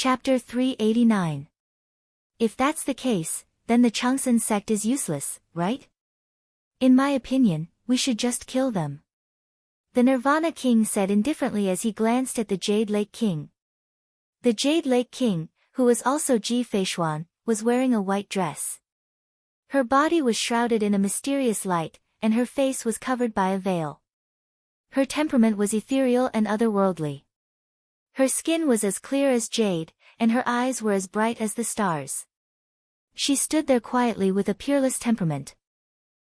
Chapter 389. If that's the case, then the Changsun sect is useless, right? In my opinion, we should just kill them. The Nirvana King said indifferently as he glanced at the Jade Lake King. The Jade Lake King, who was also Ji Feishuan, was wearing a white dress. Her body was shrouded in a mysterious light, and her face was covered by a veil. Her temperament was ethereal and otherworldly. Her skin was as clear as jade, and her eyes were as bright as the stars. She stood there quietly with a peerless temperament.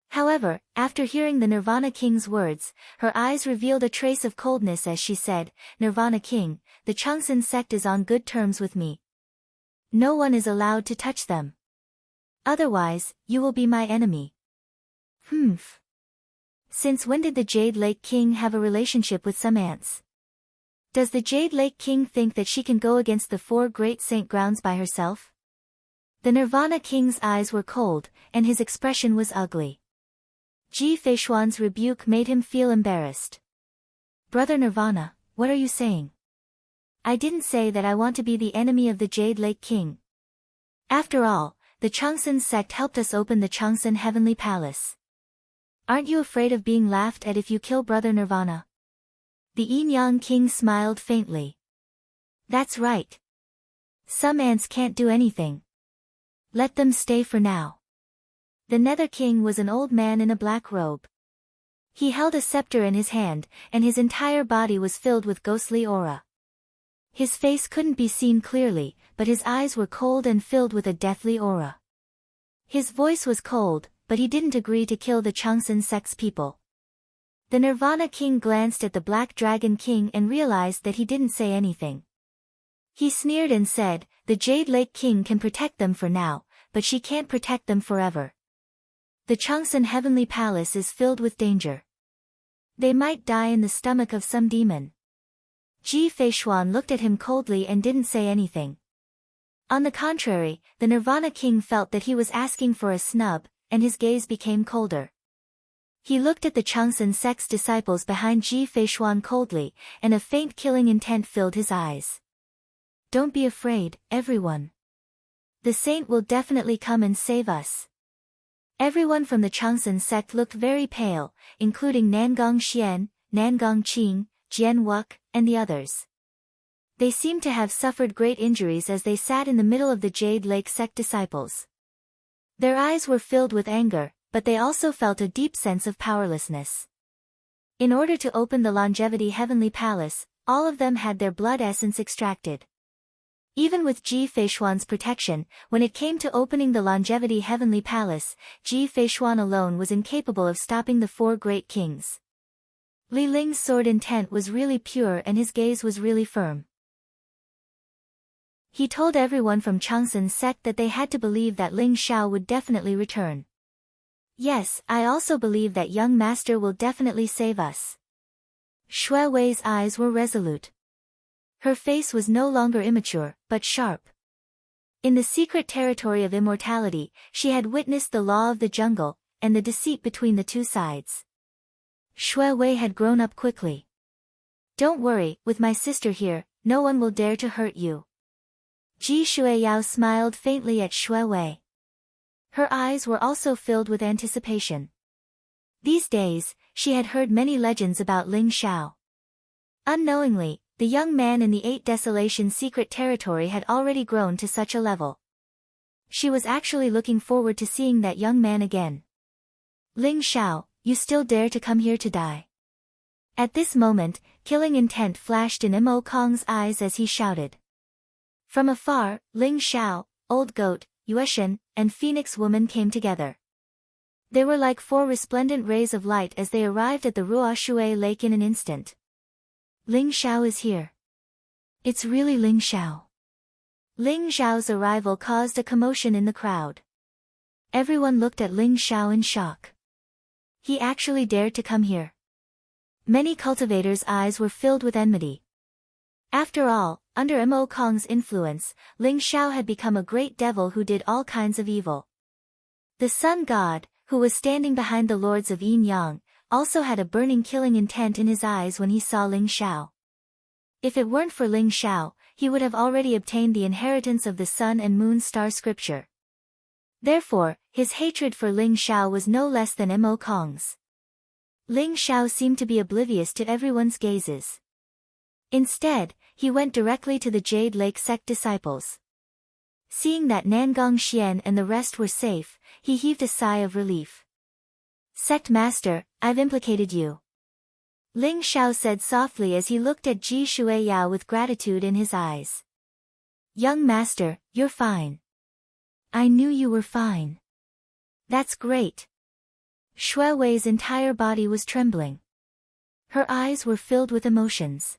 However, after hearing the Nirvana King's words, her eyes revealed a trace of coldness as she said, "Nirvana King, the Changsun sect is on good terms with me. No one is allowed to touch them. Otherwise, you will be my enemy." Humph. Since when did the Jade Lake King have a relationship with some ants? Does the Jade Lake King think that she can go against the four great saint grounds by herself? The Nirvana King's eyes were cold, and his expression was ugly. Ji Feishuan's rebuke made him feel embarrassed. "Brother Nirvana, what are you saying? I didn't say that I want to be the enemy of the Jade Lake King. After all, the Changsun sect helped us open the Changsun Heavenly Palace. Aren't you afraid of being laughed at if you kill Brother Nirvana?" The Yin-Yang King smiled faintly. "That's right. Some ants can't do anything. Let them stay for now." The Nether King was an old man in a black robe. He held a scepter in his hand, and his entire body was filled with ghostly aura. His face couldn't be seen clearly, but his eyes were cold and filled with a deathly aura. His voice was cold, but he didn't agree to kill the Changsun sect's people. The Nirvana King glanced at the Black Dragon King and realized that he didn't say anything. He sneered and said, "The Jade Lake King can protect them for now, but she can't protect them forever. The Changsun Heavenly Palace is filled with danger. They might die in the stomach of some demon." Ji Feishuan looked at him coldly and didn't say anything. On the contrary, the Nirvana King felt that he was asking for a snub, and his gaze became colder. He looked at the Changsun sect's disciples behind Ji Feishuan coldly, and a faint killing intent filled his eyes. "Don't be afraid, everyone. The saint will definitely come and save us." Everyone from the Changsun sect looked very pale, including Nangong Xian, Nangong Qing, Jian Wuk, and the others. They seemed to have suffered great injuries as they sat in the middle of the Jade Lake sect disciples. Their eyes were filled with anger, but they also felt a deep sense of powerlessness. In order to open the Longevity Heavenly Palace, all of them had their blood essence extracted. Even with Ji Feishuan's protection, when it came to opening the Longevity Heavenly Palace, Ji Feishuan alone was incapable of stopping the four great kings. Li Ling's sword intent was really pure and his gaze was really firm. He told everyone from Changsun sect that they had to believe that Ling Xiao would definitely return. "Yes, I also believe that young master will definitely save us." Shui Wei's eyes were resolute. Her face was no longer immature, but sharp. In the secret territory of immortality, she had witnessed the law of the jungle, and the deceit between the two sides. Shui Wei had grown up quickly. "Don't worry, with my sister here, no one will dare to hurt you." Ji Shuiyao smiled faintly at Shui Wei. Her eyes were also filled with anticipation. These days, she had heard many legends about Ling Xiao. Unknowingly, the young man in the Eight Desolation secret territory had already grown to such a level. She was actually looking forward to seeing that young man again. "Ling Xiao, you still dare to come here to die?" At this moment, killing intent flashed in Mo Kong's eyes as he shouted. From afar, Ling Xiao, Old Goat, Yueshan, and Phoenix Woman came together. They were like four resplendent rays of light as they arrived at the Ruoshui Lake in an instant. "Ling Xiao is here. It's really Ling Xiao." Ling Xiao's arrival caused a commotion in the crowd. Everyone looked at Ling Xiao in shock. He actually dared to come here. Many cultivators' eyes were filled with enmity. After all, under Mo Kong's influence, Ling Xiao had become a great devil who did all kinds of evil. The sun god, who was standing behind the lords of Yin Yang, also had a burning killing intent in his eyes when he saw Ling Xiao. If it weren't for Ling Xiao, he would have already obtained the inheritance of the sun and moon star scripture. Therefore, his hatred for Ling Xiao was no less than Mo Kong's. Ling Xiao seemed to be oblivious to everyone's gazes. Instead, he went directly to the Jade Lake sect disciples. Seeing that Nangong Xian and the rest were safe, he heaved a sigh of relief. "Sect master, I've implicated you," Ling Xiao said softly as he looked at Ji Shuiyao with gratitude in his eyes. "Young master, you're fine." "I knew you were fine." "That's great." Shui Wei's entire body was trembling. Her eyes were filled with emotions.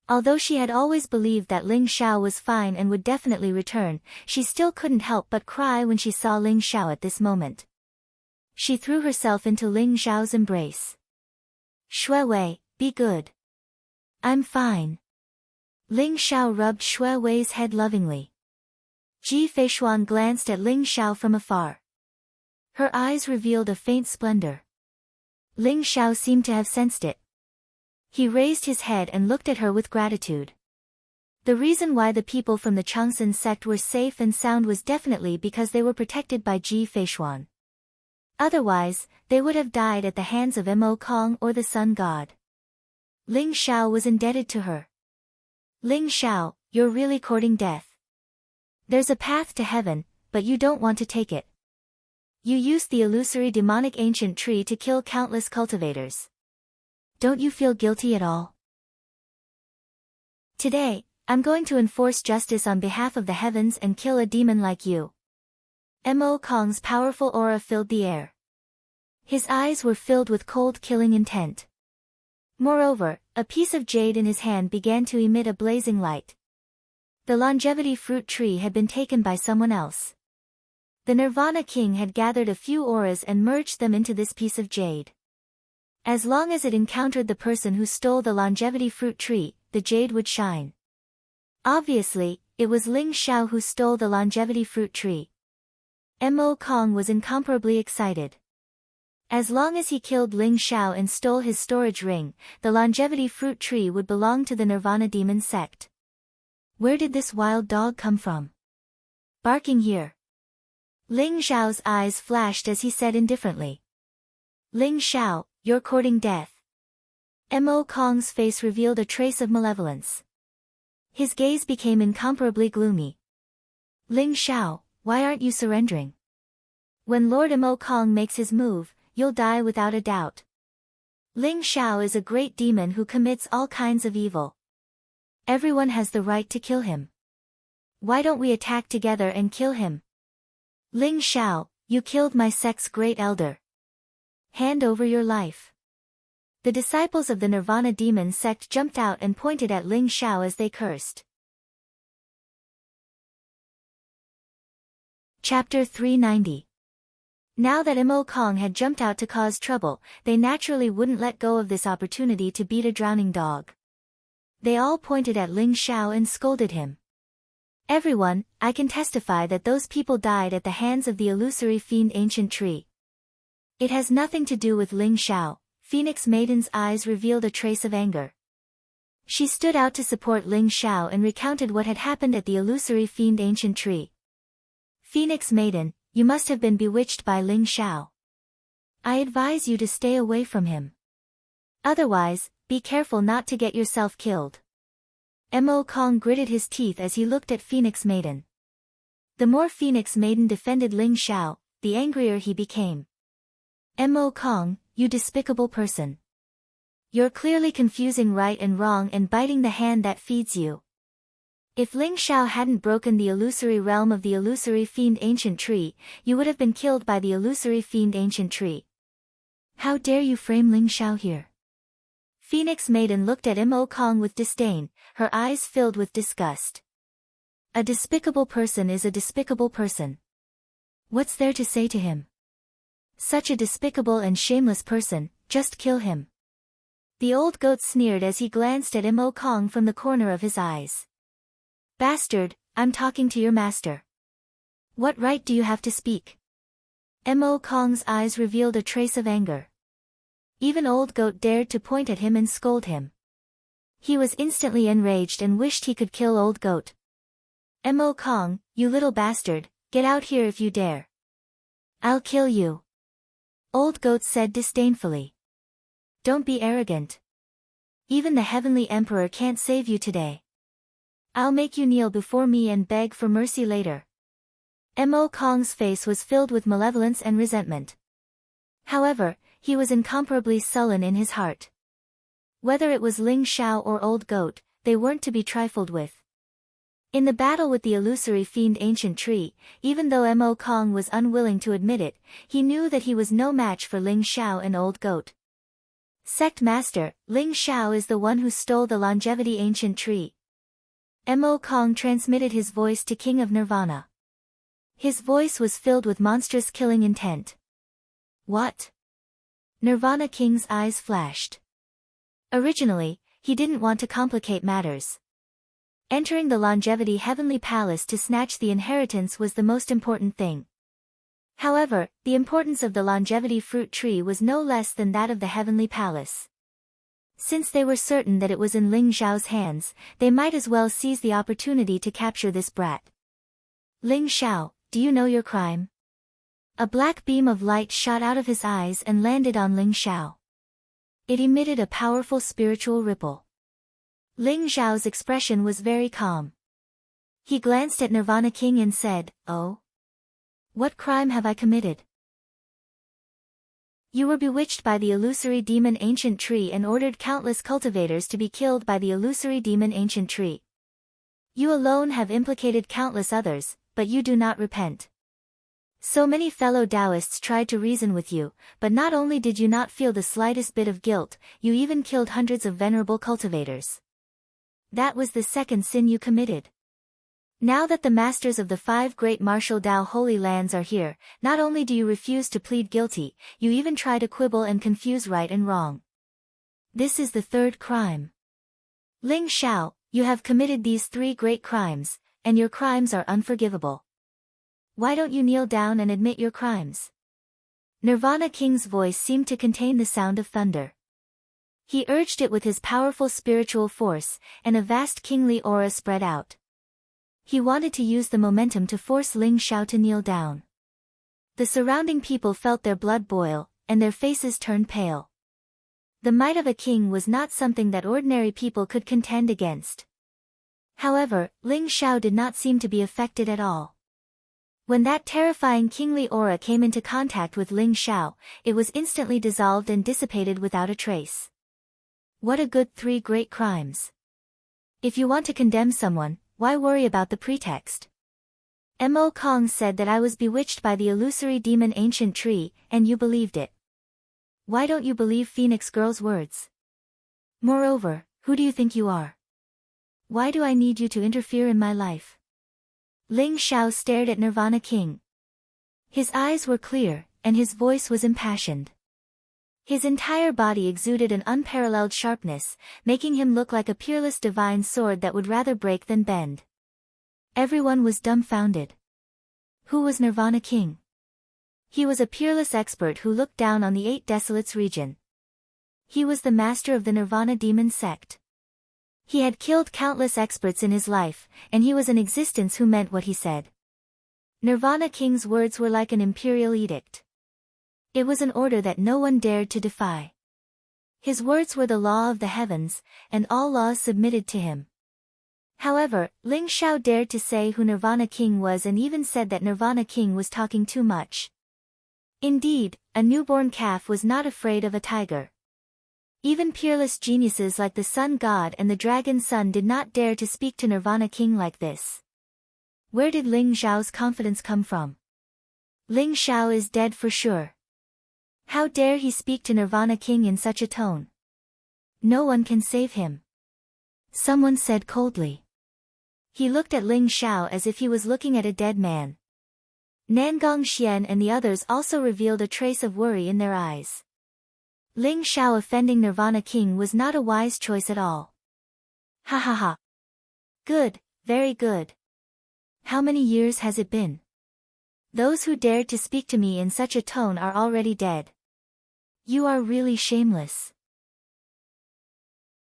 Although she had always believed that Ling Xiao was fine and would definitely return, she still couldn't help but cry when she saw Ling Xiao at this moment. She threw herself into Ling Xiao's embrace. "Shui Wei, be good." "I'm fine." Ling Xiao rubbed Shui Wei's head lovingly. Ji Feishuan glanced at Ling Xiao from afar. Her eyes revealed a faint splendor. Ling Xiao seemed to have sensed it. He raised his head and looked at her with gratitude. The reason why the people from the Changsun sect were safe and sound was definitely because they were protected by Ji Feishuan. Otherwise, they would have died at the hands of Mo Kong or the Sun God. Ling Xiao was indebted to her. "Ling Xiao, you're really courting death. There's a path to heaven, but you don't want to take it. You used the illusory demonic ancient tree to kill countless cultivators. Don't you feel guilty at all? Today, I'm going to enforce justice on behalf of the heavens and kill a demon like you." Mo Kong's powerful aura filled the air. His eyes were filled with cold killing intent. Moreover, a piece of jade in his hand began to emit a blazing light. The longevity fruit tree had been taken by someone else. The Nirvana King had gathered a few auras and merged them into this piece of jade. As long as it encountered the person who stole the longevity fruit tree, the jade would shine. Obviously, it was Ling Xiao who stole the longevity fruit tree. Mo Kong was incomparably excited. As long as he killed Ling Xiao and stole his storage ring, the longevity fruit tree would belong to the Nirvana demon sect. Where did this wild dog come from? Barking here. Ling Xiao's eyes flashed as he said indifferently. "Ling Xiao, you're courting death." Mo Kong's face revealed a trace of malevolence. His gaze became incomparably gloomy. "Ling Xiao, why aren't you surrendering? When Lord Mo Kong makes his move, you'll die without a doubt. Ling Xiao is a great demon who commits all kinds of evil. Everyone has the right to kill him. Why don't we attack together and kill him? Ling Xiao, you killed my sect's great elder. Hand over your life." The disciples of the Nirvana demon sect jumped out and pointed at Ling Xiao as they cursed. Chapter 390. Now that Mo Kong had jumped out to cause trouble, they naturally wouldn't let go of this opportunity to beat a drowning dog. They all pointed at Ling Xiao and scolded him. "Everyone, I can testify that those people died at the hands of the illusory fiend ancient tree. It has nothing to do with Ling Xiao." Phoenix Maiden's eyes revealed a trace of anger. She stood out to support Ling Xiao and recounted what had happened at the illusory fiend ancient tree. "Phoenix Maiden, you must have been bewitched by Ling Xiao. I advise you to stay away from him. Otherwise, be careful not to get yourself killed." Mo Kong gritted his teeth as he looked at Phoenix Maiden. The more Phoenix Maiden defended Ling Xiao, the angrier he became. "Mo Kong, you despicable person. You're clearly confusing right and wrong and biting the hand that feeds you. If Ling Xiao hadn't broken the illusory realm of the illusory fiend ancient tree, you would have been killed by the illusory fiend ancient tree. How dare you frame Ling Xiao here?" Phoenix Maiden looked at Mo Kong with disdain, her eyes filled with disgust. A despicable person is a despicable person. What's there to say to him? Such a despicable and shameless person, just kill him. The old goat sneered as he glanced at Mo Kong from the corner of his eyes. "Bastard, I'm talking to your master. What right do you have to speak?" Mo Kong's eyes revealed a trace of anger. Even old goat dared to point at him and scold him. He was instantly enraged and wished he could kill Old Goat. "Mo Kong, you little bastard, get out here if you dare. I'll kill you," Old Goat said disdainfully. "Don't be arrogant. Even the Heavenly Emperor can't save you today. I'll make you kneel before me and beg for mercy later." Mo Kong's face was filled with malevolence and resentment. However, he was incomparably sullen in his heart. Whether it was Ling Xiao or Old Goat, they weren't to be trifled with. In the battle with the illusory fiend Ancient Tree, even though Mo Kong was unwilling to admit it, he knew that he was no match for Ling Xiao and Old Goat. "Sect Master, Ling Xiao is the one who stole the longevity Ancient Tree." Mo Kong transmitted his voice to King of Nirvana. His voice was filled with monstrous killing intent. "What?" Nirvana King's eyes flashed. Originally, he didn't want to complicate matters. Entering the Longevity Heavenly Palace to snatch the inheritance was the most important thing. However, the importance of the Longevity Fruit Tree was no less than that of the Heavenly Palace. Since they were certain that it was in Ling Xiao's hands, they might as well seize the opportunity to capture this brat. "Ling Xiao, do you know your crime?" A black beam of light shot out of his eyes and landed on Ling Xiao. It emitted a powerful spiritual ripple. Ling Xiao's expression was very calm. He glanced at Nirvana King and said, "Oh? What crime have I committed?" "You were bewitched by the illusory demon Ancient Tree and ordered countless cultivators to be killed by the illusory demon Ancient Tree. You alone have implicated countless others, but you do not repent. So many fellow Taoists tried to reason with you, but not only did you not feel the slightest bit of guilt, you even killed hundreds of venerable cultivators. That was the second sin you committed. Now that the masters of the 5 great martial Tao Holy Lands are here, not only do you refuse to plead guilty, you even try to quibble and confuse right and wrong. This is the third crime. Ling Xiao, you have committed these 3 great crimes, and your crimes are unforgivable. Why don't you kneel down and admit your crimes?" Nirvana King's voice seemed to contain the sound of thunder. He urged it with his powerful spiritual force, and a vast kingly aura spread out. He wanted to use the momentum to force Ling Xiao to kneel down. The surrounding people felt their blood boil, and their faces turned pale. The might of a king was not something that ordinary people could contend against. However, Ling Xiao did not seem to be affected at all. When that terrifying kingly aura came into contact with Ling Xiao, it was instantly dissolved and dissipated without a trace. What a good 3 great crimes. If you want to condemn someone, why worry about the pretext? Mo Kong said that I was bewitched by the illusory demon Ancient Tree, and you believed it. Why don't you believe Phoenix Girl's words? Moreover, who do you think you are? Why do I need you to interfere in my life? Ling Xiao stared at Nirvana King. His eyes were clear, and his voice was impassioned. His entire body exuded an unparalleled sharpness, making him look like a peerless divine sword that would rather break than bend. Everyone was dumbfounded. Who was Nirvana King? He was a peerless expert who looked down on the 8 Desolates region. He was the master of the Nirvana demon sect. He had killed countless experts in his life, and he was in existence who meant what he said. Nirvana King's words were like an imperial edict. It was an order that no one dared to defy. His words were the law of the heavens, and all laws submitted to him. However, Ling Xiao dared to say who Nirvana King was and even said that Nirvana King was talking too much. Indeed, a newborn calf was not afraid of a tiger. Even peerless geniuses like the Sun God and the Dragon Sun did not dare to speak to Nirvana King like this. Where did Ling Xiao's confidence come from? Ling Xiao is dead for sure. How dare he speak to Nirvana King in such a tone? No one can save him. Someone said coldly. He looked at Ling Xiao as if he was looking at a dead man. Nangong Xian and the others also revealed a trace of worry in their eyes. Ling Xiao offending Nirvana King was not a wise choice at all. Ha ha ha. Good, very good. How many years has it been? Those who dared to speak to me in such a tone are already dead. You are really shameless.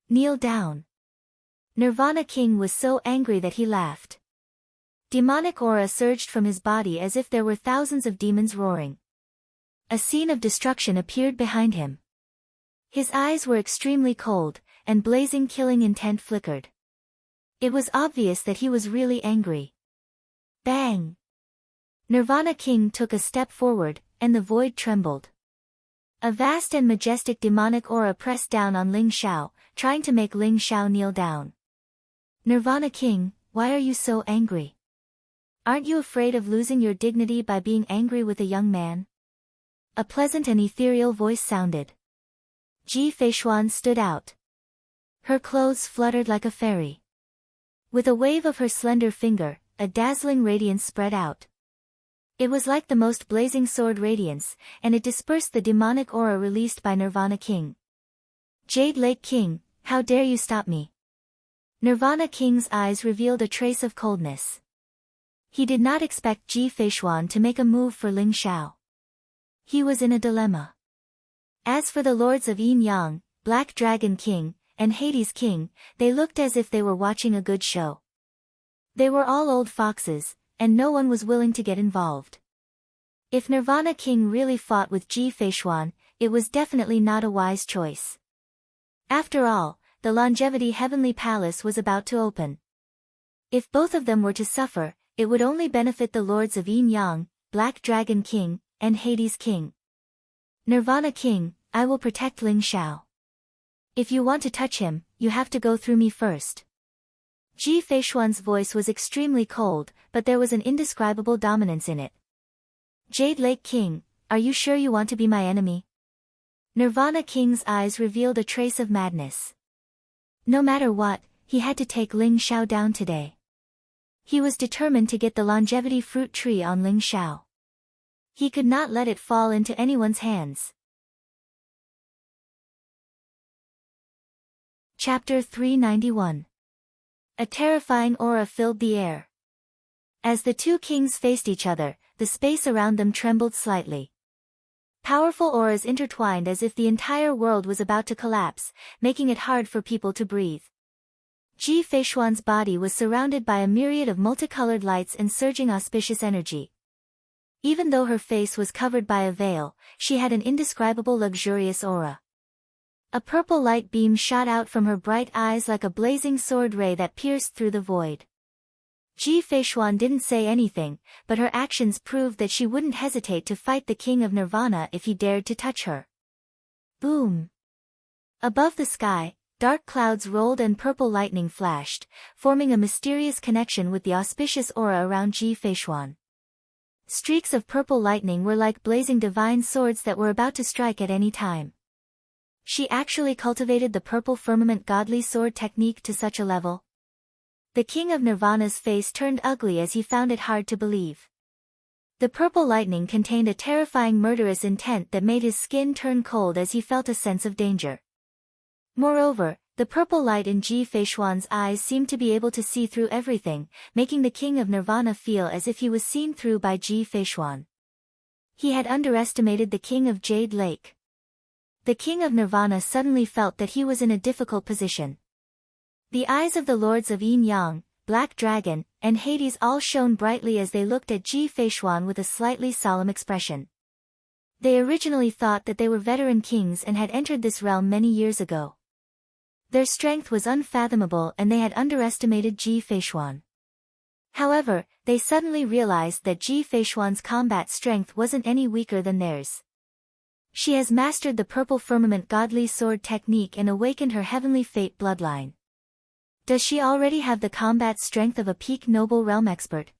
Kneel down. Nirvana King was so angry that he laughed. Demonic aura surged from his body as if there were thousands of demons roaring. A scene of destruction appeared behind him. His eyes were extremely cold, and blazing killing intent flickered. It was obvious that he was really angry. Bang! Nirvana King took a step forward, and the void trembled. A vast and majestic demonic aura pressed down on Ling Xiao, trying to make Ling Xiao kneel down. Nirvana King, why are you so angry? Aren't you afraid of losing your dignity by being angry with a young man? A pleasant and ethereal voice sounded. Ji Feishuan stood out. Her clothes fluttered like a fairy. With a wave of her slender finger, a dazzling radiance spread out. It was like the most blazing sword radiance, and it dispersed the demonic aura released by Nirvana King. Jade Lake King, how dare you stop me? Nirvana King's eyes revealed a trace of coldness. He did not expect Ji Feishuan to make a move for Ling Xiao. He was in a dilemma. As for the lords of Yin Yang, Black Dragon King, and Hades King, they looked as if they were watching a good show. They were all old foxes, and no one was willing to get involved. If Nirvana King really fought with Ji Feishuan, it was definitely not a wise choice. After all, the Longevity Heavenly Palace was about to open. If both of them were to suffer, it would only benefit the lords of Yin Yang, Black Dragon King, and Hades King. Nirvana King, I will protect Ling Xiao. If you want to touch him, you have to go through me first. Ji Feishuan's voice was extremely cold, but there was an indescribable dominance in it. Jade Lake King, are you sure you want to be my enemy? Nirvana King's eyes revealed a trace of madness. No matter what, he had to take Ling Xiao down today. He was determined to get the longevity fruit tree on Ling Xiao. He could not let it fall into anyone's hands. Chapter 391. A terrifying aura filled the air. As the two kings faced each other, the space around them trembled slightly. Powerful auras intertwined as if the entire world was about to collapse, making it hard for people to breathe. Ji Feishuan's body was surrounded by a myriad of multicolored lights and surging auspicious energy. Even though her face was covered by a veil, she had an indescribable luxurious aura. A purple light beam shot out from her bright eyes like a blazing sword ray that pierced through the void. Ji Feishuan didn't say anything, but her actions proved that she wouldn't hesitate to fight the King of Nirvana if he dared to touch her. Boom! Above the sky, dark clouds rolled and purple lightning flashed, forming a mysterious connection with the auspicious aura around Ji Feishuan. Streaks of purple lightning were like blazing divine swords that were about to strike at any time. She actually cultivated the purple firmament godly sword technique to such a level. The King of Nirvana's face turned ugly as he found it hard to believe. The purple lightning contained a terrifying murderous intent that made his skin turn cold as he felt a sense of danger. Moreover, the purple light in Ji Feishuan's eyes seemed to be able to see through everything, making the King of Nirvana feel as if he was seen through by Ji Feishuan. He had underestimated the King of Jade Lake. The King of Nirvana suddenly felt that he was in a difficult position. The eyes of the lords of Yin Yang, Black Dragon, and Hades all shone brightly as they looked at Ji Feishuan with a slightly solemn expression. They originally thought that they were veteran kings and had entered this realm many years ago. Their strength was unfathomable and they had underestimated Ji Feishuan. However, they suddenly realized that Ji Feishuan's combat strength wasn't any weaker than theirs. She has mastered the purple firmament godly sword technique and awakened her heavenly fate bloodline. Does she already have the combat strength of a peak noble realm expert?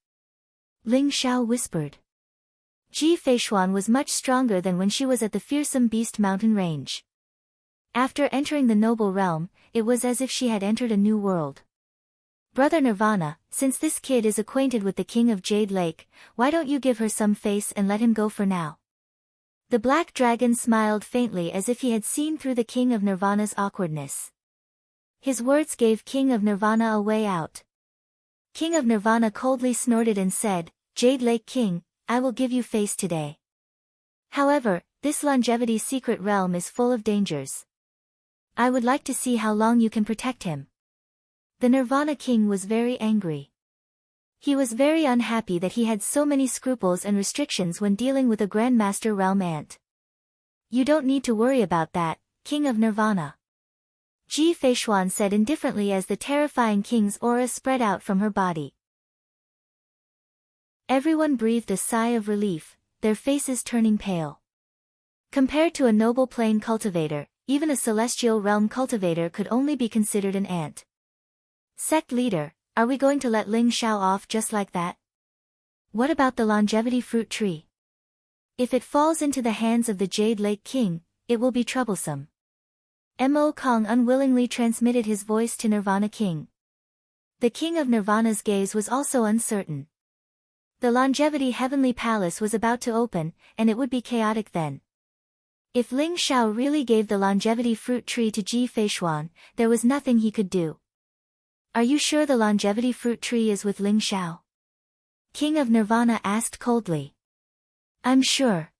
Ling Xiao whispered. Ji Feishuan was much stronger than when she was at the fearsome beast mountain range. After entering the noble realm, it was as if she had entered a new world. Brother Nirvana, since this kid is acquainted with the King of Jade Lake, why don't you give her some face and let him go for now? The Black Dragon smiled faintly as if he had seen through the King of Nirvana's awkwardness. His words gave King of Nirvana a way out. King of Nirvana coldly snorted and said, Jade Lake King, I will give you face today. However, this longevity secret realm is full of dangers. I would like to see how long you can protect him. The Nirvana king was very angry. He was very unhappy that he had so many scruples and restrictions when dealing with a Grandmaster realm ant. You don't need to worry about that, King of Nirvana. Ji Feishuan said indifferently as the terrifying king's aura spread out from her body. Everyone breathed a sigh of relief, their faces turning pale. Compared to a noble plane cultivator, even a celestial realm cultivator could only be considered an ant. Sect leader, are we going to let Ling Xiao off just like that? What about the longevity fruit tree? If it falls into the hands of the Jade Lake King, it will be troublesome. Mo Kong unwillingly transmitted his voice to Nirvana King. The King of Nirvana's gaze was also uncertain. The longevity heavenly palace was about to open, and it would be chaotic then. If Ling Xiao really gave the longevity fruit tree to Ji Feishuan, there was nothing he could do. Are you sure the longevity fruit tree is with Ling Xiao? King of Nirvana asked coldly. I'm sure.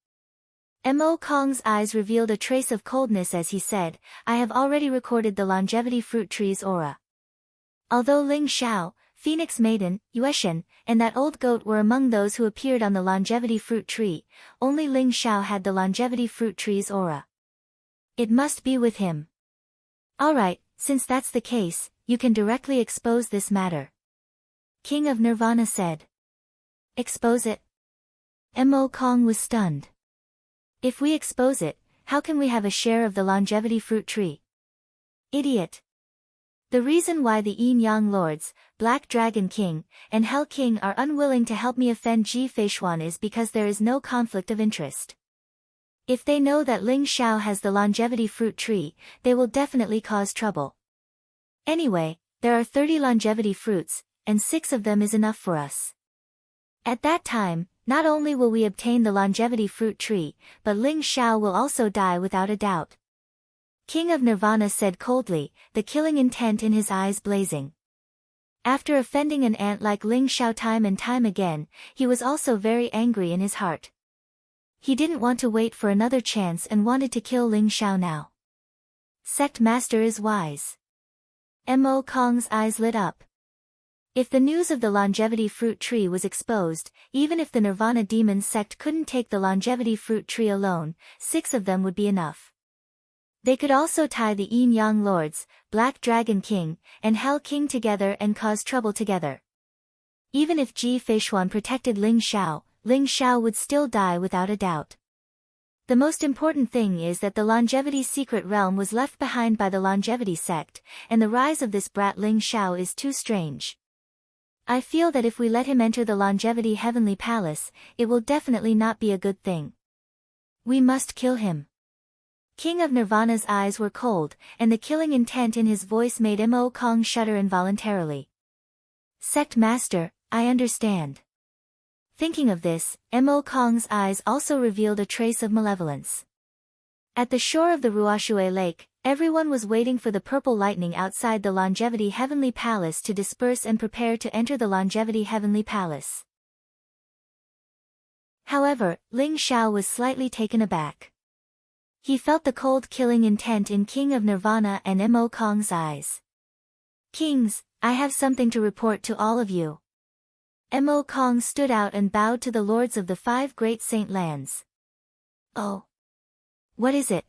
Mo Kong's eyes revealed a trace of coldness as he said, I have already recorded the longevity fruit tree's aura. Although Ling Xiao, Phoenix Maiden, Yueshan, and that old goat were among those who appeared on the longevity fruit tree, only Ling Xiao had the longevity fruit tree's aura. It must be with him. Alright, since that's the case, you can directly expose this matter. King of Nirvana said. Expose it? Mo Kong was stunned. If we expose it, how can we have a share of the longevity fruit tree? Idiot. The reason why the Yin Yang Lords, Black Dragon King, and Hell King are unwilling to help me offend Ji Feishuan is because there is no conflict of interest. If they know that Ling Xiao has the longevity fruit tree, they will definitely cause trouble. Anyway, there are 30 longevity fruits, and 6 of them is enough for us. At that time, not only will we obtain the longevity fruit tree, but Ling Xiao will also die without a doubt. King of Nirvana said coldly, the killing intent in his eyes blazing. After offending an ant like Ling Xiao time and time again, he was also very angry in his heart. He didn't want to wait for another chance and wanted to kill Ling Xiao now. Sect Master is wise. Mo Kong's eyes lit up. If the news of the longevity fruit tree was exposed, even if the Nirvana demon sect couldn't take the longevity fruit tree alone, 6 of them would be enough. They could also tie the Yin Yang Lords, Black Dragon King, and Hell King together and cause trouble together. Even if Ji Feishuan protected Ling Xiao would still die without a doubt. The most important thing is that the longevity secret realm was left behind by the longevity sect, and the rise of this brat Ling Xiao is too strange. I feel that if we let him enter the longevity heavenly palace, it will definitely not be a good thing. We must kill him. King of Nirvana's eyes were cold, and the killing intent in his voice made Mo Kong shudder involuntarily. Sect Master, I understand. Thinking of this, Mo Kong's eyes also revealed a trace of malevolence. At the shore of the Ruoshui Lake, everyone was waiting for the purple lightning outside the longevity heavenly palace to disperse and prepare to enter the longevity heavenly palace. However, Ling Xiao was slightly taken aback. He felt the cold killing intent in King of Nirvana and Mo Kong's eyes. Kings, I have something to report to all of you. Mo Kong stood out and bowed to the lords of the 5 great saint lands. Oh. What is it?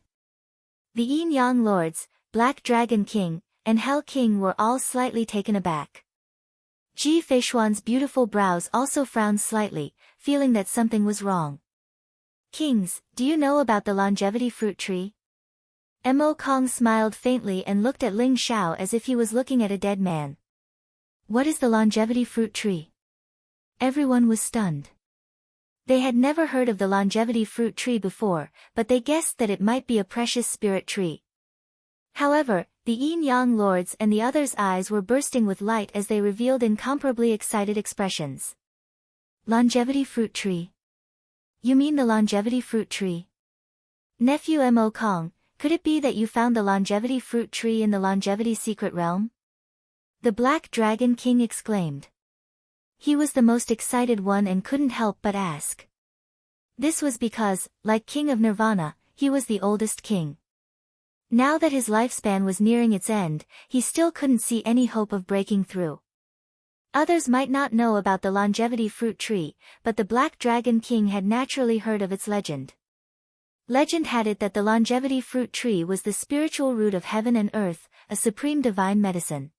The Yin Yang Lords, Black Dragon King, and Hell King were all slightly taken aback. Ji Feishuan's beautiful brows also frowned slightly, feeling that something was wrong. Kings, do you know about the longevity fruit tree? Mo Kong smiled faintly and looked at Ling Xiao as if he was looking at a dead man. What is the longevity fruit tree? Everyone was stunned. They had never heard of the longevity fruit tree before, but they guessed that it might be a precious spirit tree. However, the Yin Yang Lords and the others' eyes were bursting with light as they revealed incomparably excited expressions. Longevity fruit tree? You mean the longevity fruit tree? Nephew Mo Kong, could it be that you found the longevity fruit tree in the longevity secret realm? The Black Dragon King exclaimed. He was the most excited one and couldn't help but ask. This was because, like King of Nirvana, he was the oldest king. Now that his lifespan was nearing its end, he still couldn't see any hope of breaking through. Others might not know about the longevity fruit tree, but the Black Dragon King had naturally heard of its legend. Legend had it that the longevity fruit tree was the spiritual root of heaven and earth, a supreme divine medicine.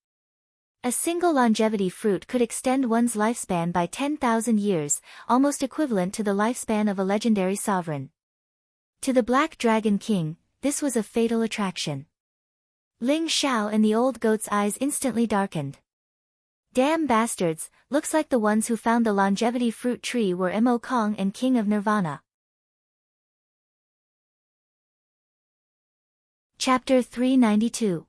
A single longevity fruit could extend one's lifespan by 10,000 years, almost equivalent to the lifespan of a legendary sovereign. To the Black Dragon King, this was a fatal attraction. Ling Xiao and the old goat's eyes instantly darkened. Damn bastards, looks like the ones who found the longevity fruit tree were Mo Kong and King of Nirvana. Chapter 392.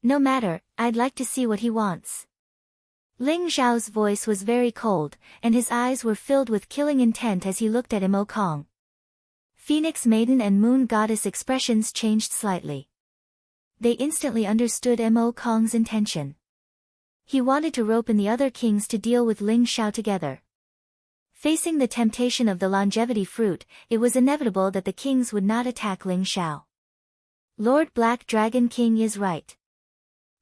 No matter, I'd like to see what he wants. Ling Xiao's voice was very cold, and his eyes were filled with killing intent as he looked at Mo Kong. Phoenix Maiden and Moon Goddess expressions changed slightly. They instantly understood Mo Kong's intention. He wanted to rope in the other kings to deal with Ling Xiao together. Facing the temptation of the longevity fruit, it was inevitable that the kings would not attack Ling Xiao. Lord Black Dragon King is right.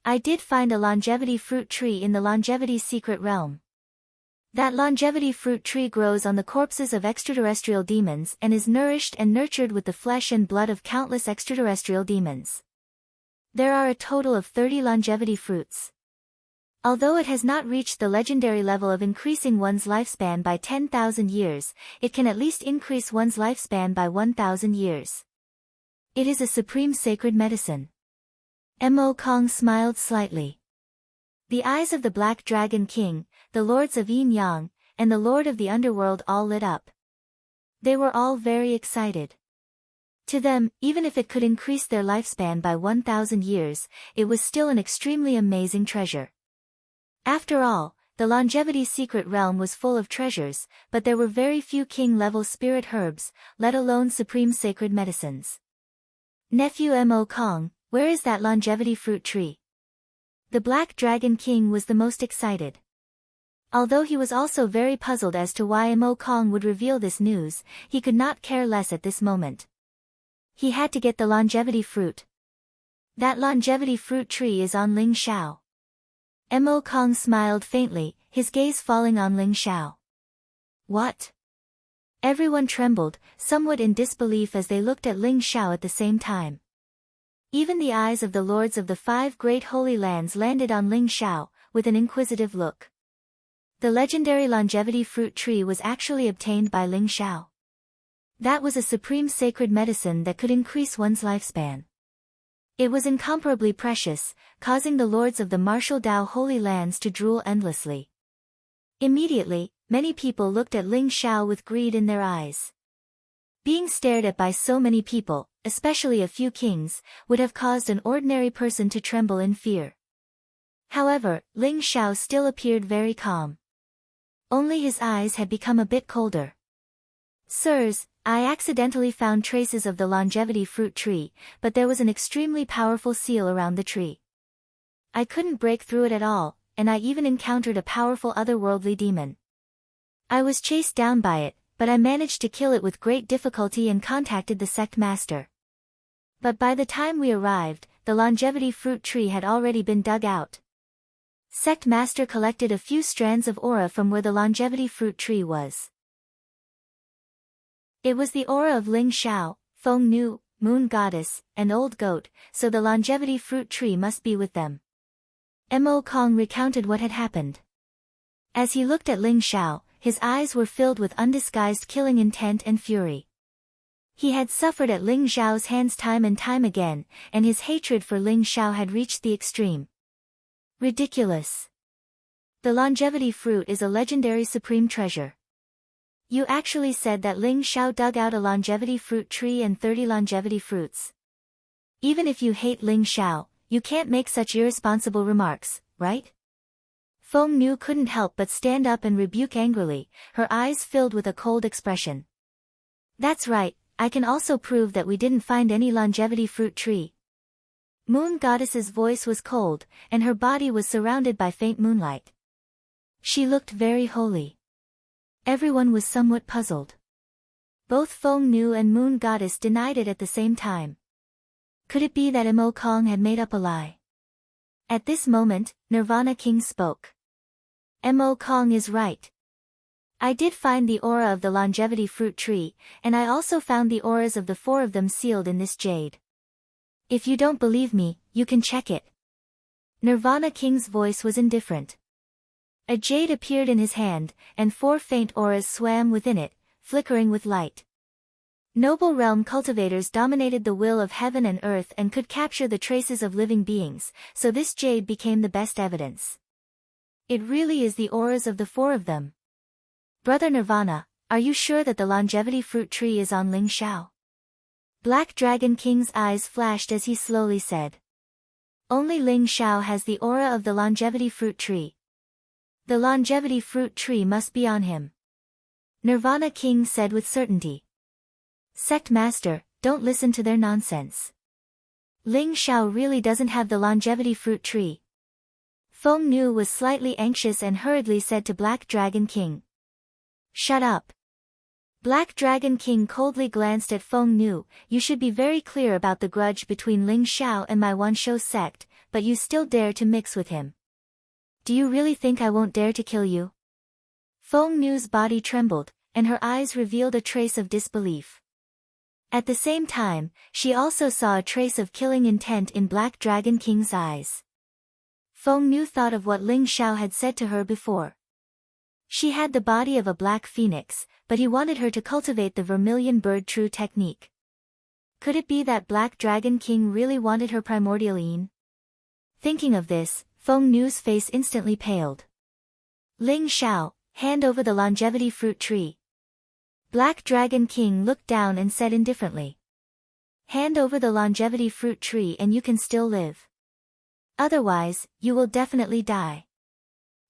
I did find a longevity fruit tree in the longevity secret realm. That longevity fruit tree grows on the corpses of extraterrestrial demons and is nourished and nurtured with the flesh and blood of countless extraterrestrial demons. There are a total of 30 longevity fruits. Although it has not reached the legendary level of increasing one's lifespan by 10,000 years, it can at least increase one's lifespan by 1,000 years. It is a supreme sacred medicine. Mo Kong smiled slightly. The eyes of the Black Dragon King, the lords of Yin Yang, and the Lord of the Underworld all lit up. They were all very excited. To them, even if it could increase their lifespan by 1,000 years, it was still an extremely amazing treasure. After all, the longevity secret realm was full of treasures, but there were very few king-level spirit herbs, let alone supreme sacred medicines. Nephew Mo Kong, where is that longevity fruit tree? The Black Dragon King was the most excited. Although he was also very puzzled as to why Mo Kong would reveal this news, he could not care less at this moment. He had to get the longevity fruit. That longevity fruit tree is on Ling Xiao. Mo Kong smiled faintly, his gaze falling on Ling Xiao. What? Everyone trembled, somewhat in disbelief as they looked at Ling Xiao at the same time. Even the eyes of the lords of the 5 great holy lands landed on Ling Xiao, with an inquisitive look. The legendary longevity fruit tree was actually obtained by Ling Xiao. That was a supreme sacred medicine that could increase one's lifespan. It was incomparably precious, causing the lords of the martial Dao holy lands to drool endlessly. Immediately, many people looked at Ling Xiao with greed in their eyes. Being stared at by so many people, especially a few kings, would have caused an ordinary person to tremble in fear. However, Ling Xiao still appeared very calm. Only his eyes had become a bit colder. Sirs, I accidentally found traces of the longevity fruit tree, but there was an extremely powerful seal around the tree. I couldn't break through it at all, and I even encountered a powerful otherworldly demon. I was chased down by it, but I managed to kill it with great difficulty and contacted the sect master. But by the time we arrived, the longevity fruit tree had already been dug out. Sect master collected a few strands of aura from where the longevity fruit tree was. It was the aura of Ling Xiao, Feng Nu, Moon Goddess, and Old Goat, so the longevity fruit tree must be with them. Mo Kong recounted what had happened. As he looked at Ling Xiao, his eyes were filled with undisguised killing intent and fury. He had suffered at Ling Xiao's hands time and time again, and his hatred for Ling Xiao had reached the extreme. Ridiculous. The longevity fruit is a legendary supreme treasure. You actually said that Ling Xiao dug out a longevity fruit tree and 30 longevity fruits. Even if you hate Ling Xiao, you can't make such irresponsible remarks, right? Feng Nu couldn't help but stand up and rebuke angrily, her eyes filled with a cold expression. That's right, I can also prove that we didn't find any longevity fruit tree. Moon Goddess's voice was cold, and her body was surrounded by faint moonlight. She looked very holy. Everyone was somewhat puzzled. Both Feng Nu and Moon Goddess denied it at the same time. Could it be that Mo Kong had made up a lie? At this moment, Nirvana King spoke. Mo Kong is right. I did find the aura of the longevity fruit tree, and I also found the auras of the 4 of them sealed in this jade. If you don't believe me, you can check it. Nirvana King's voice was indifferent. A jade appeared in his hand, and 4 faint auras swam within it, flickering with light. Noble realm cultivators dominated the will of heaven and earth and could capture the traces of living beings, so this jade became the best evidence. It really is the auras of the 4 of them. Brother Nirvana, are you sure that the longevity fruit tree is on Ling Xiao? Black Dragon King's eyes flashed as he slowly said. Only Ling Xiao has the aura of the longevity fruit tree. The longevity fruit tree must be on him. Nirvana King said with certainty. Sect Master, don't listen to their nonsense. Ling Xiao really doesn't have the longevity fruit tree. Feng Nu was slightly anxious and hurriedly said to Black Dragon King. Shut up. Black Dragon King coldly glanced at Feng Nu. You should be very clear about the grudge between Ling Xiao and my Wanshou sect, but you still dare to mix with him. Do you really think I won't dare to kill you? Feng Nu's body trembled, and her eyes revealed a trace of disbelief. At the same time, she also saw a trace of killing intent in Black Dragon King's eyes. Feng Nu thought of what Ling Xiao had said to her before. She had the body of a black phoenix, but he wanted her to cultivate the vermilion bird true technique. Could it be that Black Dragon King really wanted her primordial yin? Thinking of this, Feng Nu's face instantly paled. Ling Xiao, hand over the longevity fruit tree. Black Dragon King looked down and said indifferently. Hand over the longevity fruit tree and you can still live. Otherwise, you will definitely die.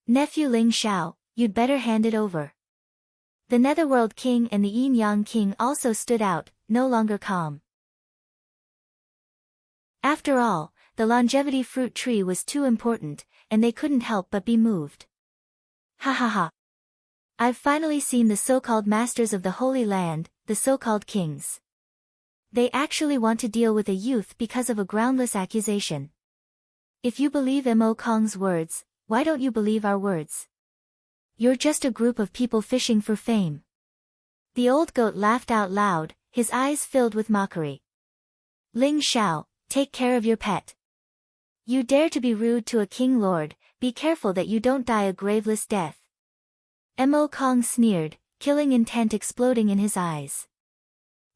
Nephew Ling Xiao, you'd better hand it over. The Netherworld King and the Yin Yang King also stood out, no longer calm. After all, the longevity fruit tree was too important, and they couldn't help but be moved. Ha ha ha. I've finally seen the so-called masters of the Holy Land, the so-called kings. They actually want to deal with a youth because of a groundless accusation. If you believe Mo Kong's words, why don't you believe our words? You're just a group of people fishing for fame. The old goat laughed out loud, his eyes filled with mockery. Ling Xiao, take care of your pet. You dare to be rude to a king lord, be careful that you don't die a graveless death. Mo Kong sneered, killing intent exploding in his eyes.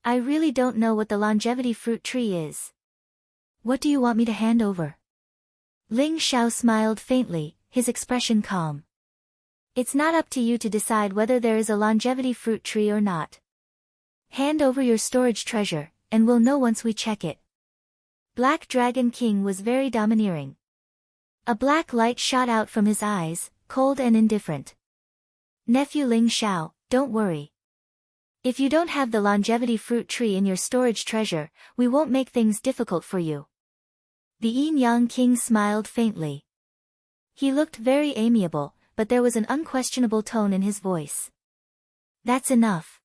I really don't know what the longevity fruit tree is. What do you want me to hand over? Ling Xiao smiled faintly, his expression calm. It's not up to you to decide whether there is a longevity fruit tree or not. Hand over your storage treasure, and we'll know once we check it. Black Dragon King was very domineering. A black light shot out from his eyes, cold and indifferent. Nephew Ling Xiao, don't worry. If you don't have the longevity fruit tree in your storage treasure, we won't make things difficult for you. The Yin Yang King smiled faintly. He looked very amiable, but there was an unquestionable tone in his voice. That's enough.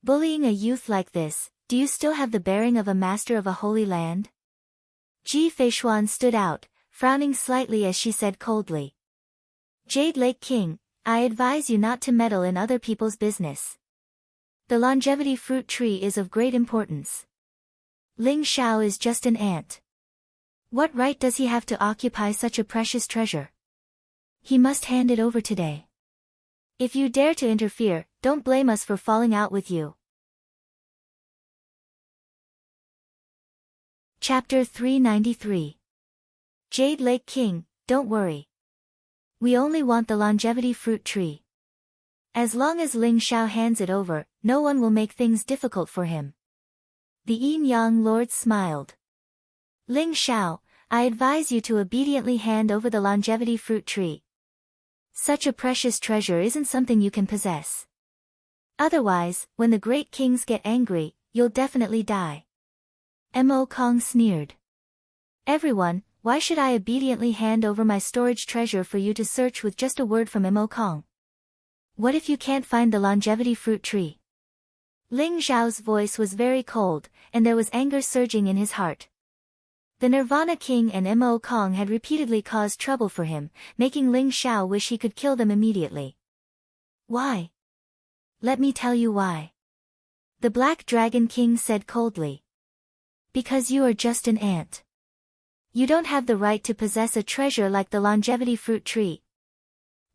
Bullying a youth like this, do you still have the bearing of a master of a holy land? Ji Feishuan stood out, frowning slightly as she said coldly. Jade Lake King, I advise you not to meddle in other people's business. The longevity fruit tree is of great importance. Ling Xiao is just an ant. What right does he have to occupy such a precious treasure? He must hand it over today. If you dare to interfere, don't blame us for falling out with you. Chapter 393. Jade Lake King, don't worry. We only want the longevity fruit tree. As long as Ling Xiao hands it over, no one will make things difficult for him. The Yin Yang Lord smiled. Ling Xiao, I advise you to obediently hand over the longevity fruit tree. Such a precious treasure isn't something you can possess. Otherwise, when the great kings get angry, you'll definitely die. Mo Kong sneered. Everyone, why should I obediently hand over my storage treasure for you to search with just a word from Mo Kong? What if you can't find the longevity fruit tree? Ling Xiao's voice was very cold, and there was anger surging in his heart. The Nirvana King and Mo Kong had repeatedly caused trouble for him, making Ling Xiao wish he could kill them immediately. Why? Let me tell you why. The Black Dragon King said coldly. Because you are just an ant. You don't have the right to possess a treasure like the longevity fruit tree.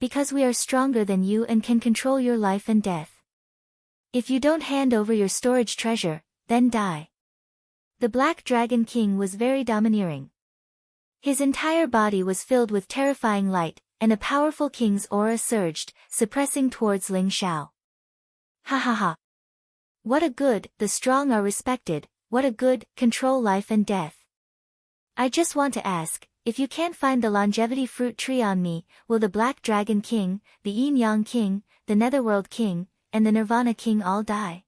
Because we are stronger than you and can control your life and death. If you don't hand over your storage treasure, then die. The Black Dragon King was very domineering. His entire body was filled with terrifying light, and a powerful king's aura surged, suppressing towards Ling Xiao. Ha ha ha. What a good, the strong are respected, what a good, control life and death. I just want to ask, if you can't find the longevity fruit tree on me, will the Black Dragon King, the Yin Yang King, the Netherworld King, and the Nirvana King all die?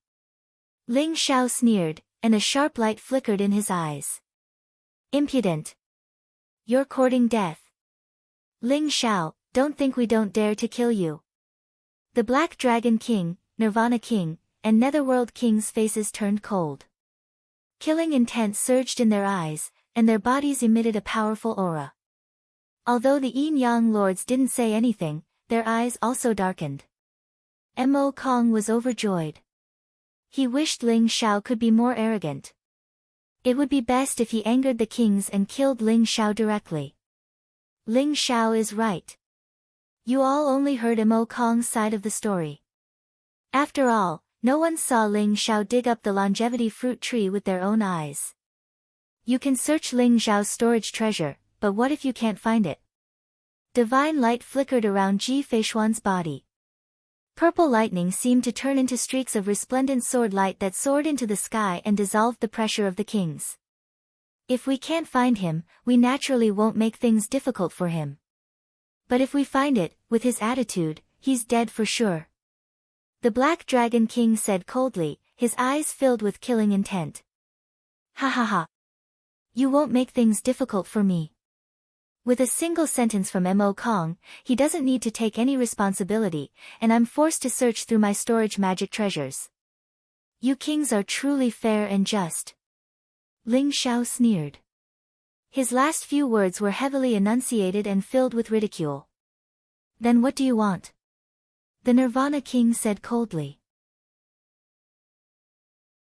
Ling Xiao sneered, and a sharp light flickered in his eyes. Impudent. You're courting death. Ling Xiao, don't think we don't dare to kill you. The Black Dragon King, Nirvana King, and Netherworld King's faces turned cold. Killing intent surged in their eyes, and their bodies emitted a powerful aura. Although the Yin-Yang Lords didn't say anything, their eyes also darkened. Mo Kong was overjoyed. He wished Ling Xiao could be more arrogant. It would be best if he angered the kings and killed Ling Xiao directly. Ling Xiao is right. You all only heard Mo Kong's side of the story. After all, no one saw Ling Xiao dig up the longevity fruit tree with their own eyes. You can search Ling Xiao's storage treasure, but what if you can't find it? Divine light flickered around Ji Feishuan's body. Purple lightning seemed to turn into streaks of resplendent sword light that soared into the sky and dissolved the pressure of the kings. If we can't find him, we naturally won't make things difficult for him. But if we find it, with his attitude, he's dead for sure. The Black Dragon King said coldly, his eyes filled with killing intent. Ha ha ha. You won't make things difficult for me. With a single sentence from Mo Kong, he doesn't need to take any responsibility, and I'm forced to search through my storage magic treasures. You kings are truly fair and just. Ling Xiao sneered. His last few words were heavily enunciated and filled with ridicule. Then what do you want? The Nirvana King said coldly.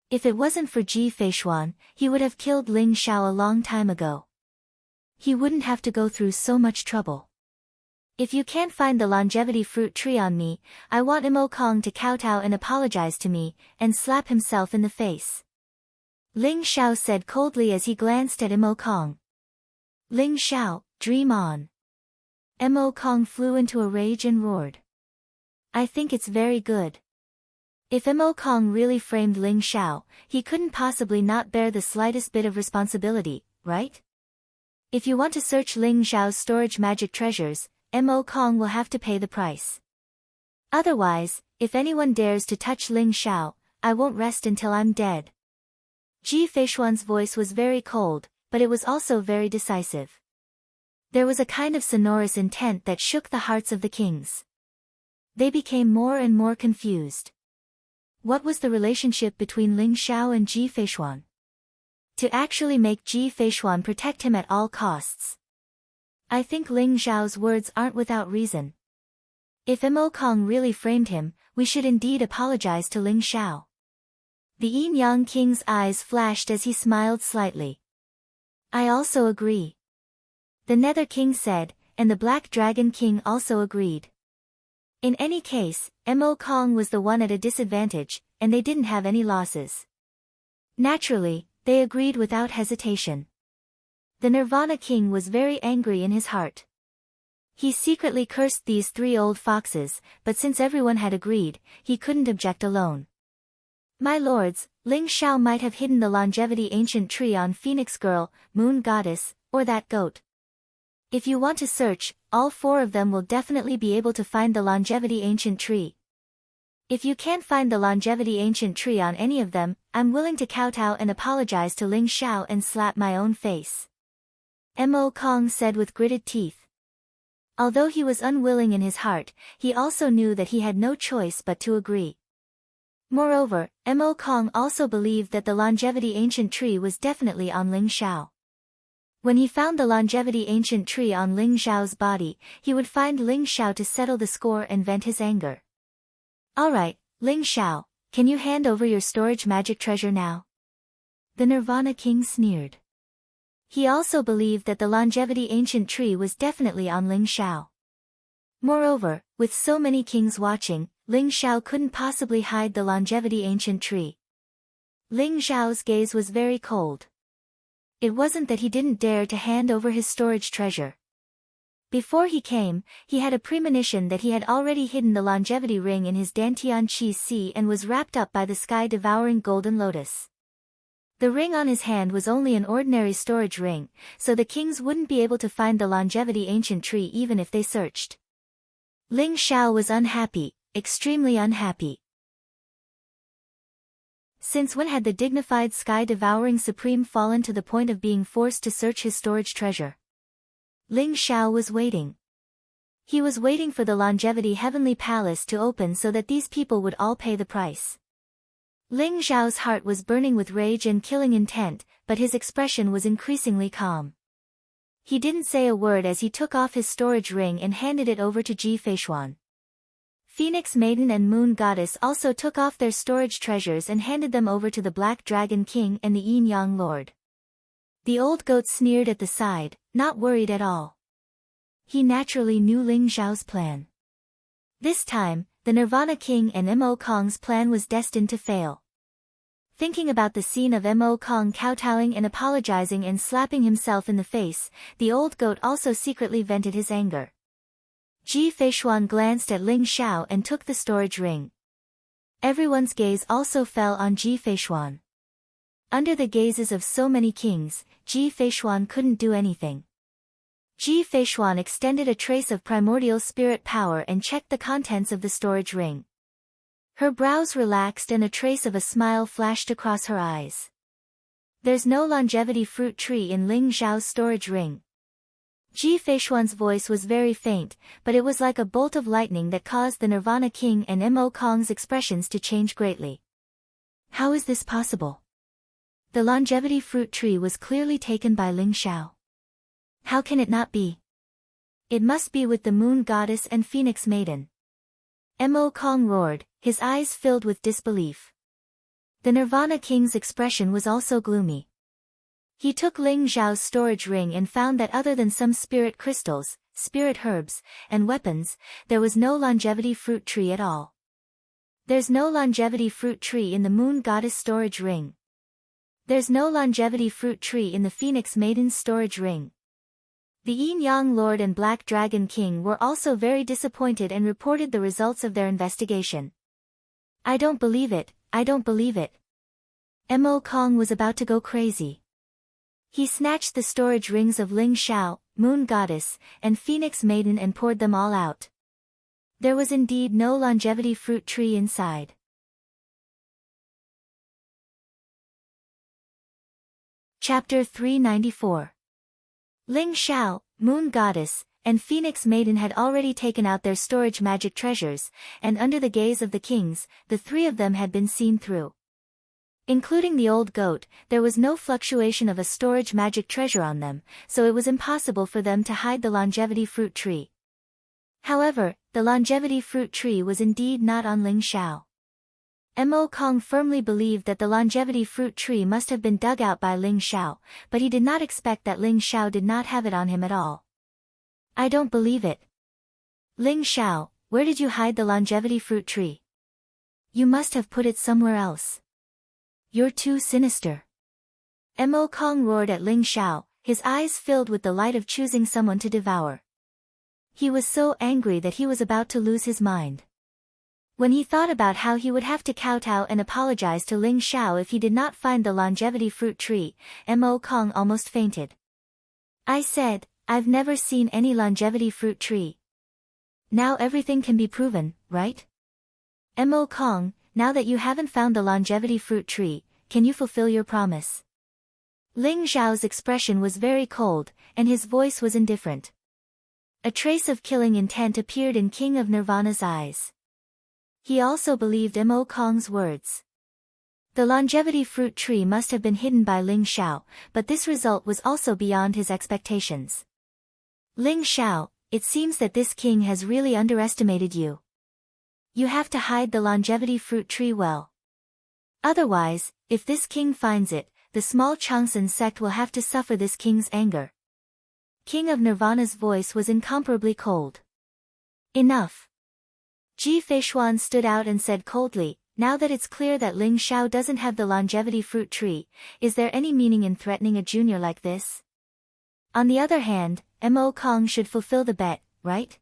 If it wasn't for Ji Feishuan, he would have killed Ling Xiao a long time ago. He wouldn't have to go through so much trouble. If you can't find the longevity fruit tree on me, I want Mo Kong to kowtow and apologize to me, and slap himself in the face. Ling Xiao said coldly as he glanced at Mo Kong. Ling Xiao, dream on. Mo Kong flew into a rage and roared. I think it's very good. If Mo Kong really framed Ling Xiao, he couldn't possibly not bear the slightest bit of responsibility, right? If you want to search Ling Xiao's storage magic treasures, Mo Kong will have to pay the price. Otherwise, if anyone dares to touch Ling Xiao, I won't rest until I'm dead. Ji Feishuan's voice was very cold, but it was also very decisive. There was a kind of sonorous intent that shook the hearts of the kings. They became more and more confused. What was the relationship between Ling Xiao and Ji Feishuan? To actually make Ji Feishuan protect him at all costs. I think Ling Xiao's words aren't without reason. If Mo Kong really framed him, we should indeed apologize to Ling Xiao. The Yin Yang King's eyes flashed as he smiled slightly. I also agree. The Nether King said, and the Black Dragon King also agreed. In any case, Mo Kong was the one at a disadvantage, and they didn't have any losses. Naturally, they agreed without hesitation. The Nirvana King was very angry in his heart. He secretly cursed these three old foxes, but since everyone had agreed, he couldn't object alone. My lords, Ling Xiao might have hidden the longevity ancient tree on Phoenix Girl, Moon Goddess, or that goat. If you want to search, all four of them will definitely be able to find the longevity ancient tree. If you can't find the longevity ancient tree on any of them, I'm willing to kowtow and apologize to Ling Xiao and slap my own face. Mo Kong said with gritted teeth. Although he was unwilling in his heart, he also knew that he had no choice but to agree. Moreover, Mo Kong also believed that the longevity ancient tree was definitely on Ling Xiao. When he found the longevity ancient tree on Ling Xiao's body, he would find Ling Xiao to settle the score and vent his anger. Alright, Ling Xiao, can you hand over your storage magic treasure now? The Nirvana King sneered. He also believed that the longevity ancient tree was definitely on Ling Xiao. Moreover, with so many kings watching, Ling Xiao couldn't possibly hide the longevity ancient tree. Ling Xiao's gaze was very cold. It wasn't that he didn't dare to hand over his storage treasure. Before he came, he had a premonition that he had already hidden the longevity ring in his Dantian Qi Si and was wrapped up by the sky-devouring golden lotus. The ring on his hand was only an ordinary storage ring, so the kings wouldn't be able to find the longevity ancient tree even if they searched. Ling Xiao was unhappy, extremely unhappy. Since when had the dignified sky-devouring supreme fallen to the point of being forced to search his storage treasure? Ling Xiao was waiting. He was waiting for the longevity heavenly palace to open so that these people would all pay the price. Ling Xiao's heart was burning with rage and killing intent, but his expression was increasingly calm. He didn't say a word as he took off his storage ring and handed it over to Ji Feishuan. Phoenix Maiden and Moon Goddess also took off their storage treasures and handed them over to the Black Dragon King and the Yin Yang Lord. The old goat sneered at the side, not worried at all. He naturally knew Ling Xiao's plan. This time, the Nirvana King and Mo Kong's plan was destined to fail. Thinking about the scene of Mo Kong kowtowing and apologizing and slapping himself in the face, the old goat also secretly vented his anger. Ji Feishuan glanced at Ling Xiao and took the storage ring. Everyone's gaze also fell on Ji Feishuan. Under the gazes of so many kings, Ji Feishuan couldn't do anything. Ji Feishuan extended a trace of primordial spirit power and checked the contents of the storage ring. Her brows relaxed and a trace of a smile flashed across her eyes. There's no longevity fruit tree in Ling Xiao's storage ring. Ji Feishuan's voice was very faint, but it was like a bolt of lightning that caused the Nirvana King and Mo Kong's expressions to change greatly. How is this possible? The longevity fruit tree was clearly taken by Ling Xiao. How can it not be? It must be with the Moon Goddess and Phoenix Maiden. Mo Kong roared, his eyes filled with disbelief. The Nirvana King's expression was also gloomy. He took Ling Xiao's storage ring and found that other than some spirit crystals, spirit herbs, and weapons, there was no longevity fruit tree at all. There's no longevity fruit tree in the Moon Goddess storage ring. There's no longevity fruit tree in the Phoenix Maiden's storage ring. The Yin Yang Lord and Black Dragon King were also very disappointed and reported the results of their investigation. I don't believe it, I don't believe it. Mo Kong was about to go crazy. He snatched the storage rings of Ling Xiao, Moon Goddess, and Phoenix Maiden and poured them all out. There was indeed no longevity fruit tree inside. Chapter 394. Ling Xiao, Moon Goddess, and Phoenix Maiden had already taken out their storage magic treasures, and under the gaze of the kings, the three of them had been seen through. Including the old goat, there was no fluctuation of a storage magic treasure on them, so it was impossible for them to hide the longevity fruit tree. However, the longevity fruit tree was indeed not on Ling Xiao. Mo Kong firmly believed that the longevity fruit tree must have been dug out by Ling Xiao, but he did not expect that Ling Xiao did not have it on him at all. I don't believe it. Ling Xiao, where did you hide the longevity fruit tree? You must have put it somewhere else. You're too sinister. Mo Kong roared at Ling Xiao, his eyes filled with the light of choosing someone to devour. He was so angry that he was about to lose his mind. When he thought about how he would have to kowtow and apologize to Ling Xiao if he did not find the longevity fruit tree, Mo Kong almost fainted. I said, I've never seen any longevity fruit tree. Now everything can be proven, right? Mo Kong, now that you haven't found the longevity fruit tree, can you fulfill your promise? Ling Xiao's expression was very cold, and his voice was indifferent. A trace of killing intent appeared in King of Nirvana's eyes. He also believed Mo Kong's words. The longevity fruit tree must have been hidden by Ling Xiao, but this result was also beyond his expectations. Ling Xiao, it seems that this king has really underestimated you. You have to hide the longevity fruit tree well. Otherwise, if this king finds it, the small Changsan sect will have to suffer this king's anger. King of Nirvana's voice was incomparably cold. Enough. Ji Feishuan stood out and said coldly, now that it's clear that Ling Xiao doesn't have the longevity fruit tree, is there any meaning in threatening a junior like this? On the other hand, Mo Kong should fulfill the bet, right?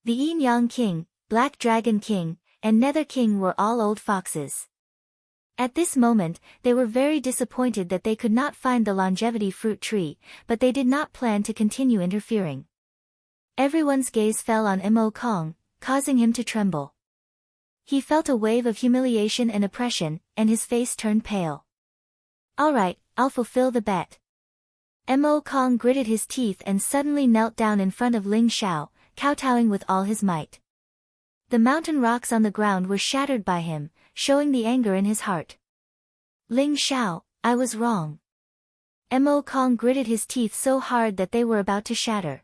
The Yin Yang King, Black Dragon King, and Nether King were all old foxes. At this moment, they were very disappointed that they could not find the longevity fruit tree, but they did not plan to continue interfering. Everyone's gaze fell on Mo Kong, causing him to tremble. He felt a wave of humiliation and oppression, and his face turned pale. All right, I'll fulfill the bet. Mo Kong gritted his teeth and suddenly knelt down in front of Ling Xiao, kowtowing with all his might. The mountain rocks on the ground were shattered by him, showing the anger in his heart. Ling Xiao, I was wrong. Mo Kong gritted his teeth so hard that they were about to shatter.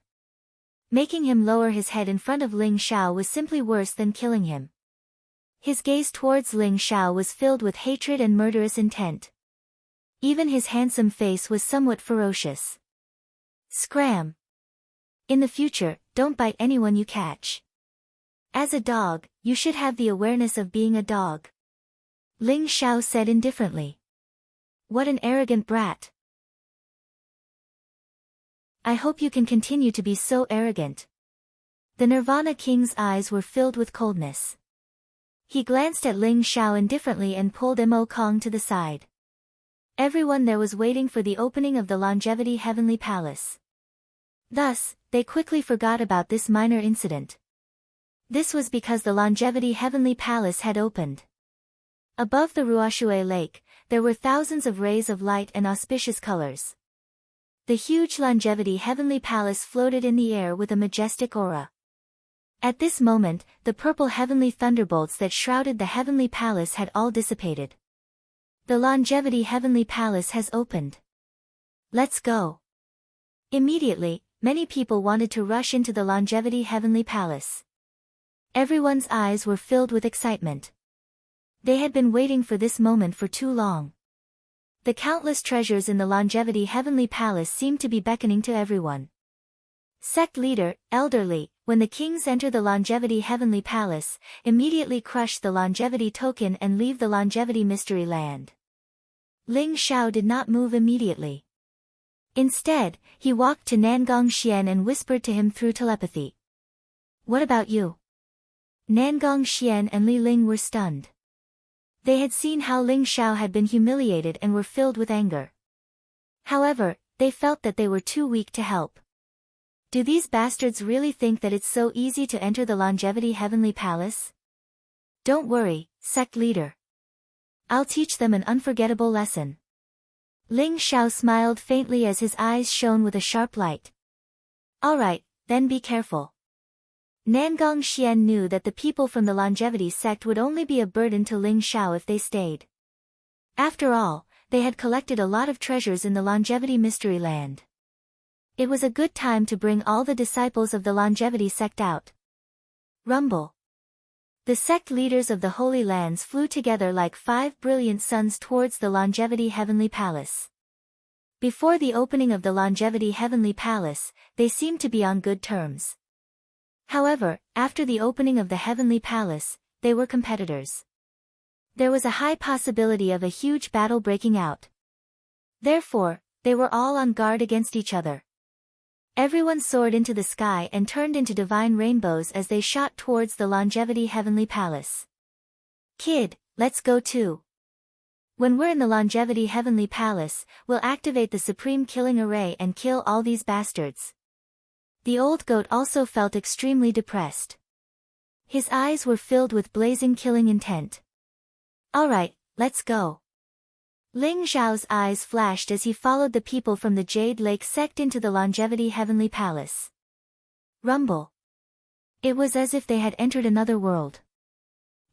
Making him lower his head in front of Ling Xiao was simply worse than killing him. His gaze towards Ling Xiao was filled with hatred and murderous intent. Even his handsome face was somewhat ferocious. Scram! In the future, don't bite anyone you catch. As a dog, you should have the awareness of being a dog. Ling Xiao said indifferently. What an arrogant brat. I hope you can continue to be so arrogant. The Nirvana King's eyes were filled with coldness. He glanced at Ling Xiao indifferently and pulled Mo Kong to the side. Everyone there was waiting for the opening of the Longevity Heavenly Palace. Thus, they quickly forgot about this minor incident. This was because the Longevity Heavenly Palace had opened. Above the Ruoshui Lake, there were thousands of rays of light and auspicious colors. The huge Longevity Heavenly Palace floated in the air with a majestic aura. At this moment, the purple heavenly thunderbolts that shrouded the Heavenly Palace had all dissipated. The Longevity Heavenly Palace has opened. Let's go. Immediately, many people wanted to rush into the Longevity Heavenly Palace. Everyone's eyes were filled with excitement. They had been waiting for this moment for too long. The countless treasures in the Longevity Heavenly Palace seemed to be beckoning to everyone. Sect leader, elderly, when the kings enter the Longevity Heavenly Palace, immediately crush the Longevity token and leave the Longevity Mystery Land. Ling Xiao did not move immediately. Instead, he walked to Nangong Xian and whispered to him through telepathy. What about you? Nangong Xian and Li Ling were stunned. They had seen how Ling Xiao had been humiliated and were filled with anger. However, they felt that they were too weak to help. Do these bastards really think that it's so easy to enter the Longevity Heavenly Palace? Don't worry, sect leader. I'll teach them an unforgettable lesson. Ling Xiao smiled faintly as his eyes shone with a sharp light. All right, then be careful. Nangong Xian knew that the people from the Longevity sect would only be a burden to Ling Xiao if they stayed. After all, they had collected a lot of treasures in the Longevity Mystery Land. It was a good time to bring all the disciples of the Longevity sect out. Rumble. The sect leaders of the Holy Lands flew together like 5 brilliant suns towards the Longevity Heavenly Palace. Before the opening of the Longevity Heavenly Palace, they seemed to be on good terms. However, after the opening of the Heavenly Palace, they were competitors. There was a high possibility of a huge battle breaking out. Therefore, they were all on guard against each other. Everyone soared into the sky and turned into divine rainbows as they shot towards the Longevity Heavenly Palace. Kid, let's go too. When we're in the Longevity Heavenly Palace, we'll activate the Supreme Killing Array and kill all these bastards. The old goat also felt extremely depressed. His eyes were filled with blazing killing intent. All right, let's go. Ling Xiao's eyes flashed as he followed the people from the Jade Lake sect into the Longevity Heavenly Palace. Rumble. It was as if they had entered another world.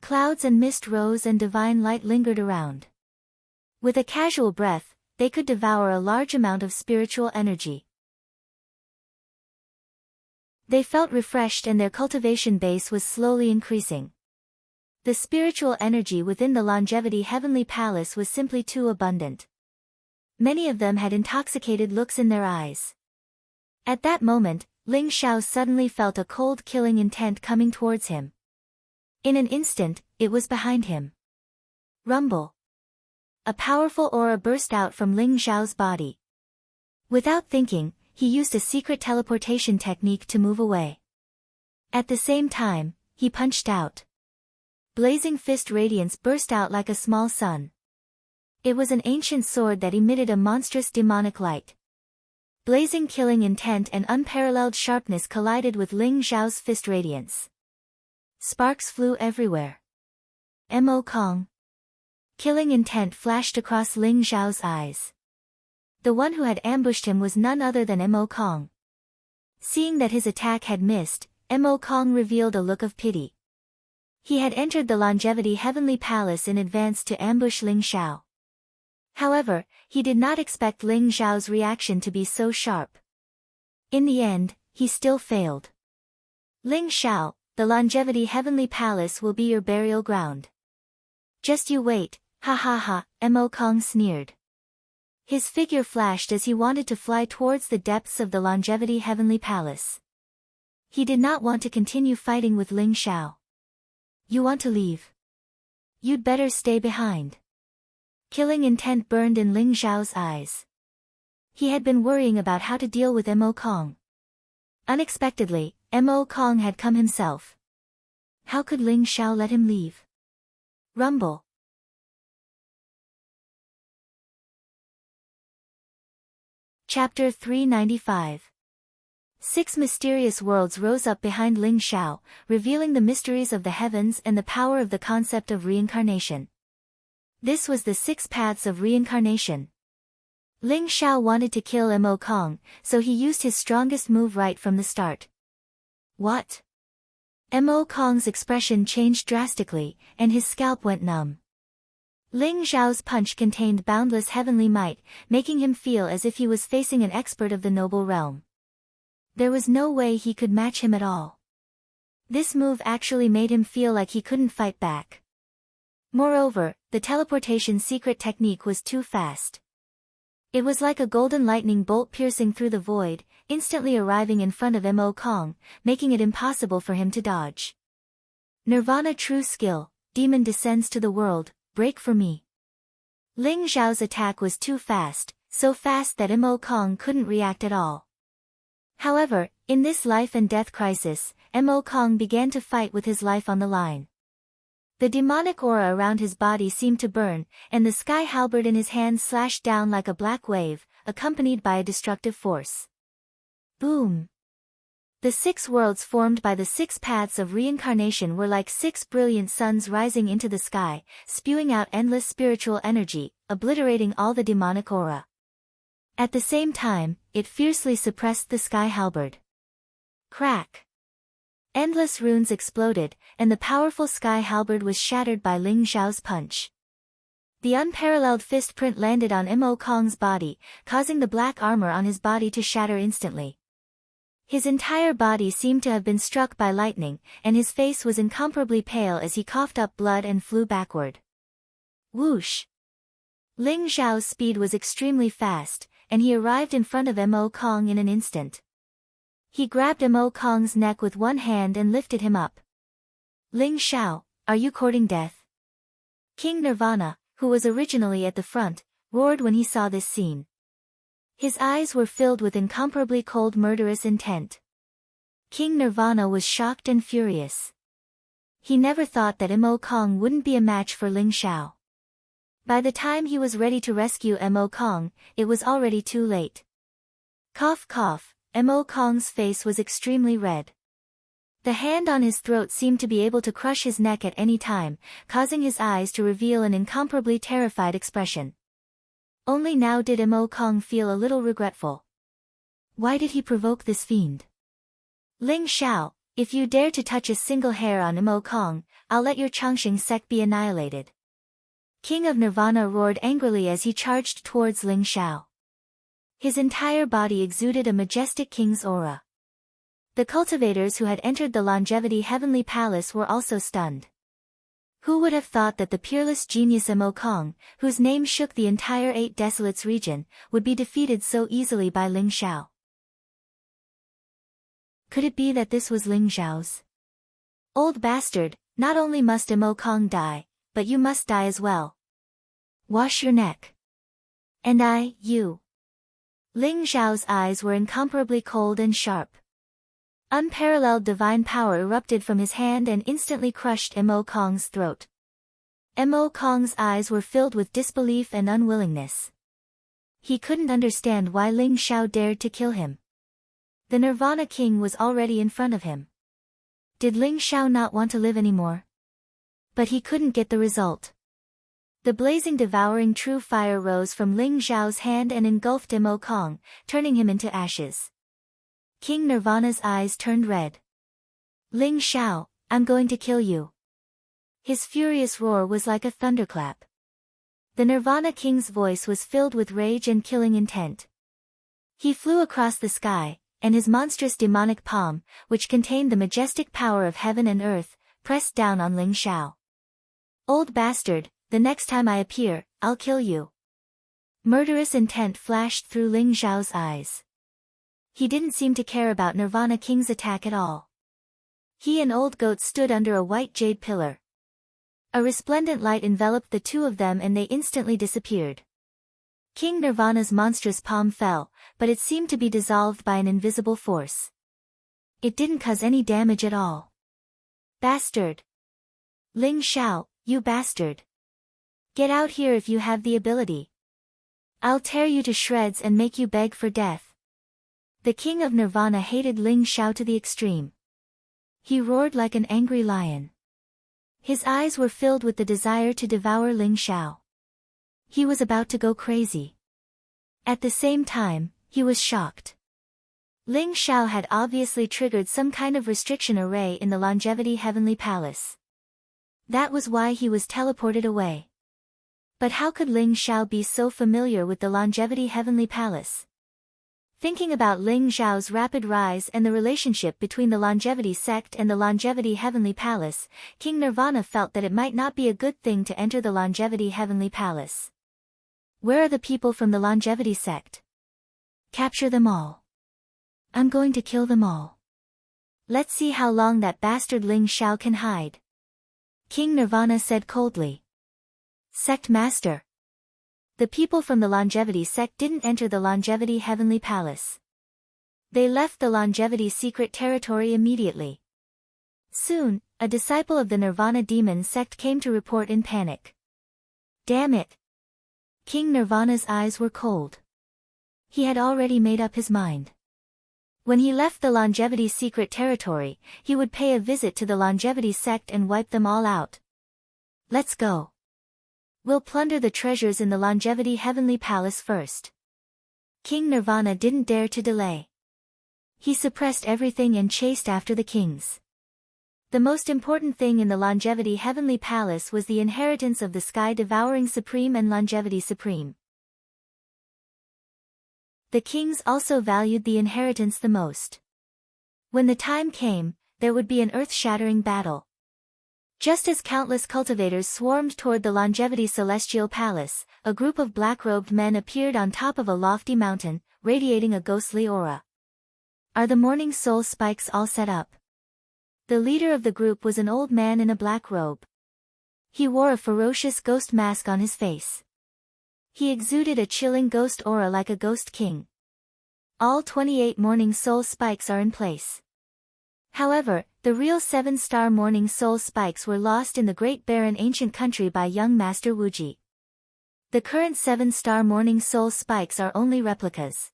Clouds and mist rose and divine light lingered around. With a casual breath, they could devour a large amount of spiritual energy. They felt refreshed and their cultivation base was slowly increasing. The spiritual energy within the Longevity Heavenly Palace was simply too abundant. Many of them had intoxicated looks in their eyes. At that moment, Ling Xiao suddenly felt a cold killing intent coming towards him. In an instant, it was behind him. Rumble. A powerful aura burst out from Ling Xiao's body. Without thinking, he used a secret teleportation technique to move away. At the same time, he punched out. Blazing fist radiance burst out like a small sun. It was an ancient sword that emitted a monstrous demonic light. Blazing killing intent and unparalleled sharpness collided with Ling Xiao's fist radiance. Sparks flew everywhere. Mo Kong. Killing intent flashed across Ling Xiao's eyes. The one who had ambushed him was none other than Mo Kong. Seeing that his attack had missed, Mo Kong revealed a look of pity. He had entered the Longevity Heavenly Palace in advance to ambush Ling Xiao. However, he did not expect Ling Xiao's reaction to be so sharp. In the end, he still failed. Ling Xiao, the Longevity Heavenly Palace will be your burial ground. Just you wait, ha ha ha, Mo Kong sneered. His figure flashed as he wanted to fly towards the depths of the Longevity Heavenly Palace. He did not want to continue fighting with Ling Xiao. You want to leave? You'd better stay behind. Killing intent burned in Ling Xiao's eyes. He had been worrying about how to deal with Mo Kong. Unexpectedly, Mo Kong had come himself. How could Ling Xiao let him leave? Rumble. Chapter 395. 6 mysterious worlds rose up behind Ling Xiao, revealing the mysteries of the heavens and the power of the concept of reincarnation. This was the 6 paths of reincarnation. Ling Xiao wanted to kill Mo Kong, so he used his strongest move right from the start. What? Mo Kong's expression changed drastically, and his scalp went numb. Ling Xiao's punch contained boundless heavenly might, making him feel as if he was facing an expert of the noble realm. There was no way he could match him at all. This move actually made him feel like he couldn't fight back. Moreover, the teleportation secret technique was too fast. It was like a golden lightning bolt piercing through the void, instantly arriving in front of Mo Kong, making it impossible for him to dodge. Nirvana true skill, demon descends to the world, break for me. Ling Xiao's attack was too fast, so fast that Mo Kong couldn't react at all. However, in this life and death crisis, Mo Kong began to fight with his life on the line. The demonic aura around his body seemed to burn, and the sky halberd in his hand slashed down like a black wave, accompanied by a destructive force. Boom! The 6 worlds formed by the 6 paths of reincarnation were like 6 brilliant suns rising into the sky, spewing out endless spiritual energy, obliterating all the demonic aura. At the same time, it fiercely suppressed the sky halberd. Crack! Endless runes exploded, and the powerful sky halberd was shattered by Ling Xiao's punch. The unparalleled fist print landed on Mo Kong's body, causing the black armor on his body to shatter instantly. His entire body seemed to have been struck by lightning, and his face was incomparably pale as he coughed up blood and flew backward. Whoosh! Ling Xiao's speed was extremely fast, and he arrived in front of Mo Kong in an instant. He grabbed Mo Kong's neck with one hand and lifted him up. Ling Xiao, are you courting death? King Nirvana, who was originally at the front, roared when he saw this scene. His eyes were filled with incomparably cold murderous intent. King Nirvana was shocked and furious. He never thought that Mo Kong wouldn't be a match for Ling Xiao. By the time he was ready to rescue Mo Kong, it was already too late. Cough cough, Mo Kong's face was extremely red. The hand on his throat seemed to be able to crush his neck at any time, causing his eyes to reveal an incomparably terrified expression. Only now did Mo Kong feel a little regretful. Why did he provoke this fiend? Ling Xiao, if you dare to touch a single hair on Mo Kong, I'll let your Changxing sect be annihilated. King of Nirvana roared angrily as he charged towards Ling Xiao. His entire body exuded a majestic king's aura. The cultivators who had entered the Longevity Heavenly Palace were also stunned. Who would have thought that the peerless genius Mo Kong, whose name shook the entire Eight Desolates region, would be defeated so easily by Ling Xiao? Could it be that this was Ling Xiao's? Old bastard, not only must Mo Kong die, but you must die as well. Wash your neck. And you. Ling Xiao's eyes were incomparably cold and sharp. Unparalleled divine power erupted from his hand and instantly crushed Mo Kong's throat. Mo Kong's eyes were filled with disbelief and unwillingness. He couldn't understand why Ling Xiao dared to kill him. The Nirvana King was already in front of him. Did Ling Xiao not want to live anymore? But he couldn't get the result. The blazing devouring true fire rose from Ling Xiao's hand and engulfed Mo Kong, turning him into ashes. King Nirvana's eyes turned red. Ling Xiao, I'm going to kill you. His furious roar was like a thunderclap. The Nirvana King's voice was filled with rage and killing intent. He flew across the sky, and his monstrous demonic palm, which contained the majestic power of heaven and earth, pressed down on Ling Xiao. Old bastard, the next time I appear, I'll kill you. Murderous intent flashed through Ling Xiao's eyes. He didn't seem to care about Nirvana King's attack at all. He and Old Goat stood under a white jade pillar. A resplendent light enveloped the two of them and they instantly disappeared. King Nirvana's monstrous palm fell, but it seemed to be dissolved by an invisible force. It didn't cause any damage at all. Bastard! Ling Xiao, you bastard! Get out here if you have the ability. I'll tear you to shreds and make you beg for death. The King of Nirvana hated Ling Xiao to the extreme. He roared like an angry lion. His eyes were filled with the desire to devour Ling Xiao. He was about to go crazy. At the same time, he was shocked. Ling Xiao had obviously triggered some kind of restriction array in the Longevity Heavenly Palace. That was why he was teleported away. But how could Ling Xiao be so familiar with the Longevity Heavenly Palace? Thinking about Ling Xiao's rapid rise and the relationship between the Longevity Sect and the Longevity Heavenly Palace, King Nirvana felt that it might not be a good thing to enter the Longevity Heavenly Palace. Where are the people from the Longevity Sect? Capture them all. I'm going to kill them all. Let's see how long that bastard Ling Xiao can hide. King Nirvana said coldly. Sect Master. The people from the Longevity Sect didn't enter the Longevity Heavenly Palace. They left the Longevity Secret Territory immediately. Soon, a disciple of the Nirvana Demon Sect came to report in panic. Damn it! King Nirvana's eyes were cold. He had already made up his mind. When he left the Longevity Secret Territory, he would pay a visit to the Longevity Sect and wipe them all out. Let's go. We'll plunder the treasures in the Longevity Heavenly Palace first. King Nirvana didn't dare to delay. He suppressed everything and chased after the kings. The most important thing in the Longevity Heavenly Palace was the inheritance of the Sky-Devouring Supreme and Longevity Supreme. The kings also valued the inheritance the most. When the time came, there would be an earth-shattering battle. Just as countless cultivators swarmed toward the Longevity Celestial Palace, a group of black-robed men appeared on top of a lofty mountain, radiating a ghostly aura. Are the morning soul spikes all set up? The leader of the group was an old man in a black robe. He wore a ferocious ghost mask on his face. He exuded a chilling ghost aura like a ghost king. All 28 morning soul spikes are in place. However, the real 7-star morning soul spikes were lost in the Great Barren Ancient Country by young Master Wuji. The current 7-star morning soul spikes are only replicas.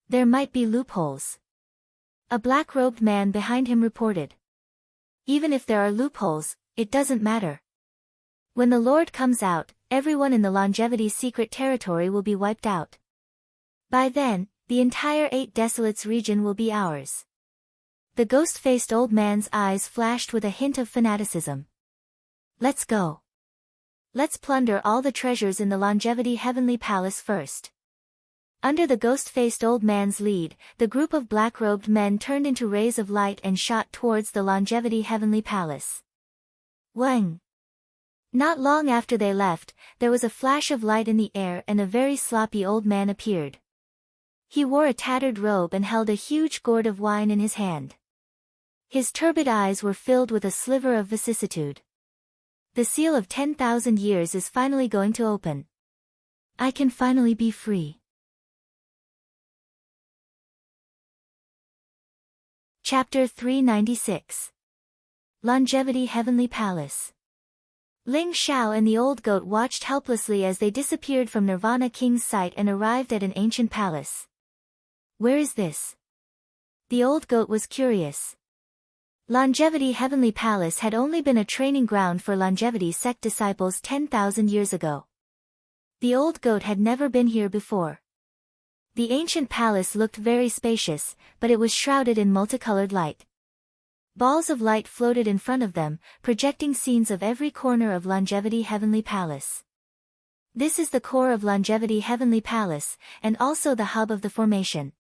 There might be loopholes. A black-robed man behind him reported. Even if there are loopholes, it doesn't matter. When the Lord comes out, everyone in the Longevity Secret Territory will be wiped out. By then, the entire 8 Desolates region will be ours. The ghost-faced old man's eyes flashed with a hint of fanaticism. Let's go. Let's plunder all the treasures in the Longevity Heavenly Palace first. Under the ghost-faced old man's lead, the group of black-robed men turned into rays of light and shot towards the Longevity Heavenly Palace. Wang! Not long after they left, there was a flash of light in the air and a very sloppy old man appeared. He wore a tattered robe and held a huge gourd of wine in his hand. His turbid eyes were filled with a sliver of vicissitude. The seal of 10,000 years is finally going to open. I can finally be free. Chapter 396. Longevity Heavenly Palace. Ling Xiao and the old goat watched helplessly as they disappeared from Nirvana King's sight and arrived at an ancient palace. Where is this? The old goat was curious. Longevity Heavenly Palace had only been a training ground for Longevity sect disciples 10,000 years ago. The old goat had never been here before. The ancient palace looked very spacious, but it was shrouded in multicolored light. Balls of light floated in front of them, projecting scenes of every corner of Longevity Heavenly Palace. This is the core of Longevity Heavenly Palace, and also the hub of the formation.